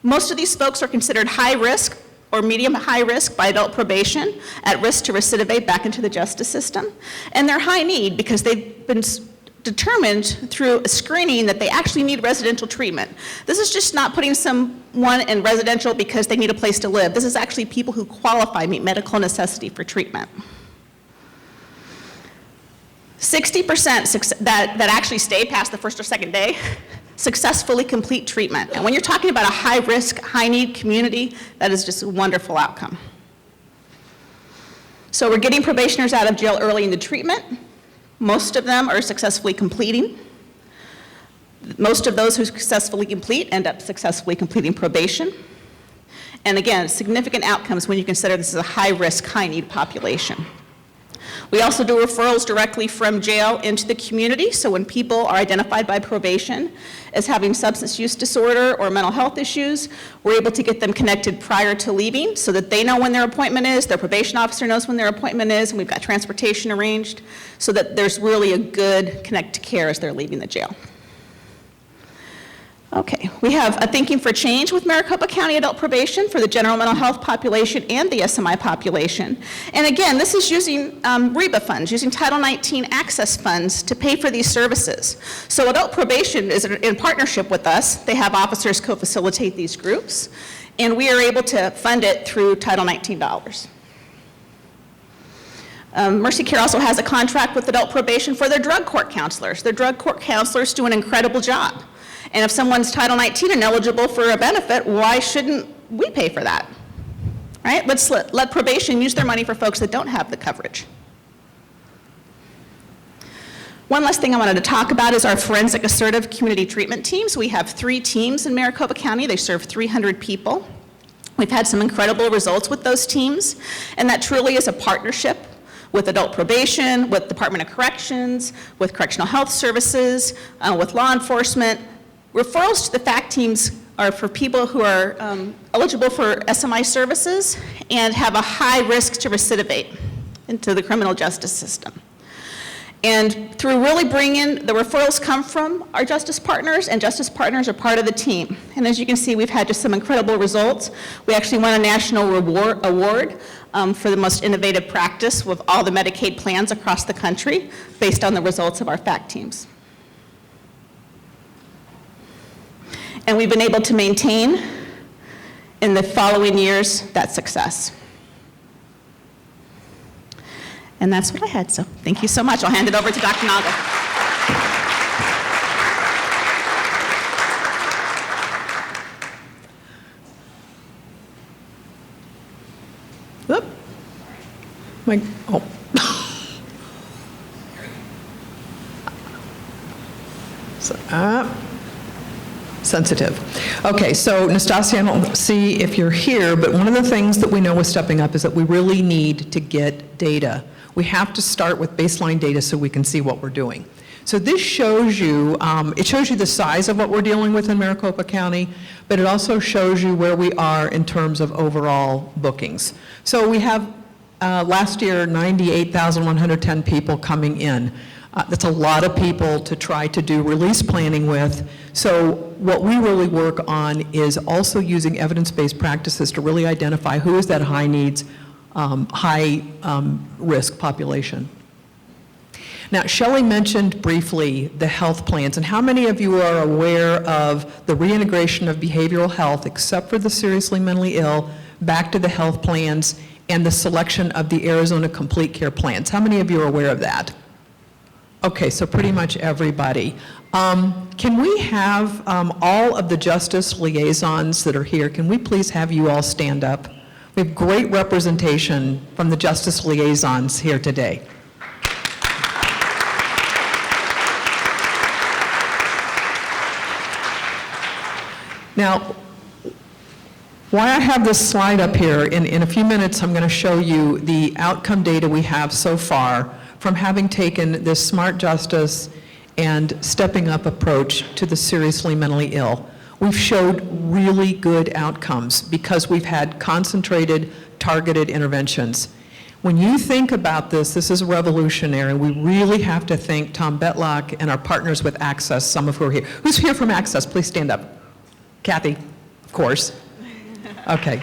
Most of these folks are considered high risk or medium high risk by adult probation, at risk to recidivate back into the justice system. And they're high need because they've been determined through a screening that they actually need residential treatment. This is just not putting someone in residential because they need a place to live. This is actually people who qualify, meet medical necessity for treatment. 60% that actually stay past the first or second day successfully complete treatment. And when you're talking about a high-risk, high-need community, that is just a wonderful outcome. So we're getting probationers out of jail early into treatment. Most of them are successfully completing. Most of those who successfully complete end up successfully completing probation. And again, significant outcomes when you consider this is a high-risk, high-need population. We also do referrals directly from jail into the community, so when people are identified by probation as having substance use disorder or mental health issues, we're able to get them connected prior to leaving so that they know when their appointment is, their probation officer knows when their appointment is, and we've got transportation arranged so that there's really a good connect to care as they're leaving the jail. Okay, we have a Thinking for Change with Maricopa County Adult Probation for the general mental health population and the SMI population. And again, this is using REBA funds, using Title 19 access funds to pay for these services. So Adult Probation is in partnership with us. They have officers co-facilitate these groups, and we are able to fund it through Title 19 dollars. Mercy Care also has a contract with Adult Probation for their drug court counselors. Their drug court counselors do an incredible job. And if someone's Title 19 and eligible for a benefit, why shouldn't we pay for that? Right? Let's let probation use their money for folks that don't have the coverage. One last thing I wanted to talk about is our forensic assertive community treatment teams. We have 3 teams in Maricopa County. They serve 300 people. We've had some incredible results with those teams, and that truly is a partnership with adult probation, with Department of Corrections, with Correctional Health Services, with law enforcement. Referrals to the FACT teams are for people who are eligible for SMI services and have a high risk to recidivate into the criminal justice system. And through really bringing, the referrals come from our justice partners, and justice partners are part of the team. And as you can see, we've had just some incredible results. We actually won a national award for the most innovative practice with all the Medicaid plans across the country based on the results of our FACT teams. And we've been able to maintain in the following years that success. And that's what I had, so thank you so much. I'll hand it over to Dr. Noggle. Whoop. Oh. Sensitive. Okay, so Nastasia, I don't see if you're here, but one of the things that we know with stepping up is that we really need to get data. We have to start with baseline data so we can see what we're doing. So this shows you, it shows you the size of what we're dealing with in Maricopa County, but it also shows you where we are in terms of overall bookings. So we have last year 98,110 people coming in. That's a lot of people to try to do release planning with. So what we really work on is also using evidence-based practices to really identify who is that high needs, high risk population. Now, Shelley mentioned briefly the health plans, and how many of you are aware of the reintegration of behavioral health, except for the seriously mentally ill, back to the health plans and the selection of the Arizona Complete Care plans? How many of you are aware of that? Okay, so pretty much everybody. Can we have all of the justice liaisons that are here, can we please have you all stand up? We have great representation from the justice liaisons here today. Now, why I have this slide up here, in a few minutes I'm going to show you the outcome data we have so far from having taken this smart justice and stepping up approach to the seriously mentally ill. We've showed really good outcomes because we've had concentrated, targeted interventions. When you think about this, this is revolutionary. We really have to thank Tom Betlock and our partners with Access, some of who are here. Who's here from Access? Please stand up. Kathy, of course. Okay.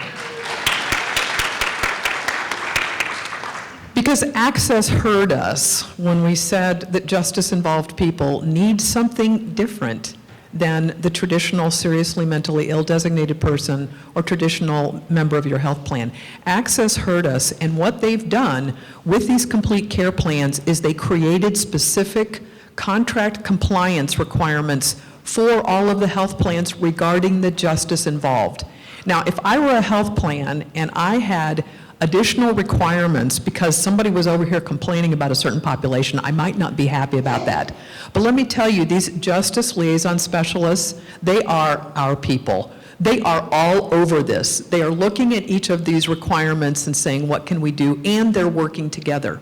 Because Access heard us when we said that justice-involved people need something different than the traditional seriously mentally ill designated person or traditional member of your health plan. Access heard us, and what they've done with these complete care plans is they created specific contract compliance requirements for all of the health plans regarding the justice involved. Now, if I were a health plan and I had additional requirements because somebody was over here complaining about a certain population, I might not be happy about that. But let me tell you, these justice liaison specialists, they are our people. They are all over this. They are looking at each of these requirements and saying, what can we do? And they're working together.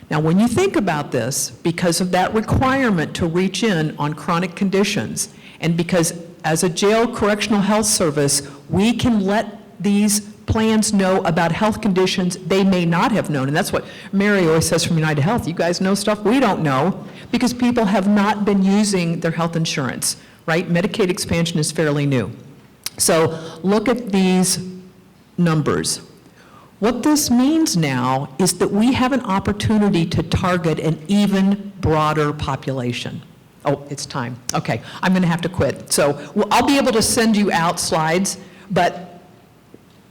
Now, when you think about this, because of that requirement to reach in on chronic conditions, and because as a jail correctional health service, we can let these plans know about health conditions they may not have known. And that's what Mary always says from United Health. You guys know stuff we don't know because people have not been using their health insurance, right? Medicaid expansion is fairly new. So look at these numbers. What this means now is that we have an opportunity to target an even broader population. Oh, it's time. Okay, I'm going to have to quit. So I'll be able to send you out slides, but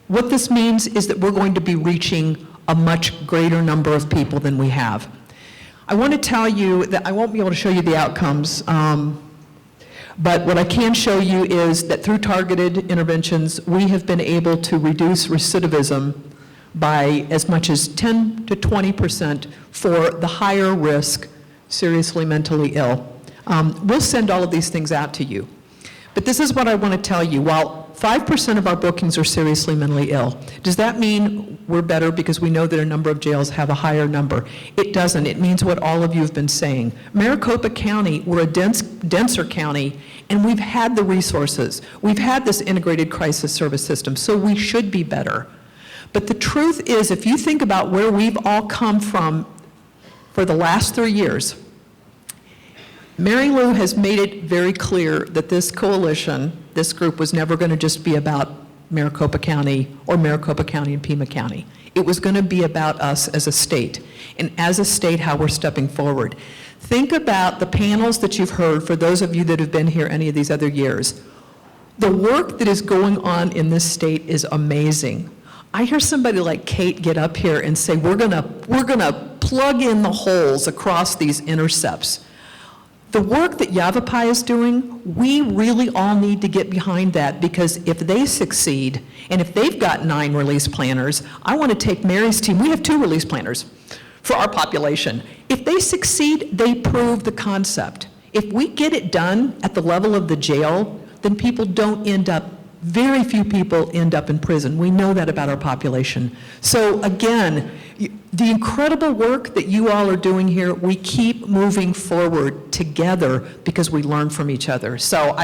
what this means is that we're going to be reaching a much greater number of people than we have. I want to tell you that I won't be able to show you the outcomes, but what I can show you is that through targeted interventions, we have been able to reduce recidivism by as much as 10 to 20% for the higher risk, seriously mentally ill. We'll send all of these things out to you. But this is what I want to tell you. While 5% of our bookings are seriously mentally ill, does that mean we're better because we know that a number of jails have a higher number? It doesn't. It means what all of you have been saying. Maricopa County, we're a denser county, and we've had the resources. We've had this integrated crisis service system, so we should be better. But the truth is, if you think about where we've all come from for the last 3 years, Mary Lou has made it very clear that this coalition, this group, was never going to just be about Maricopa County or Maricopa County and Pima County. It was going to be about us as a state, and as a state, how we're stepping forward. Think about the panels that you've heard, for those of you that have been here any of these other years. The work that is going on in this state is amazing. I hear somebody like Kate get up here and say, we're gonna plug in the holes across these intercepts. The work that Yavapai is doing, we really all need to get behind that, because if they succeed, and if they've got 9 release planners, I want to take Mary's team, we have 2 release planners for our population. If they succeed, they prove the concept. If we get it done at the level of the jail, then people don't end up, very few people end up in prison. We know that about our population. So again, the incredible work that you all are doing here, we keep moving forward together because we learn from each other. So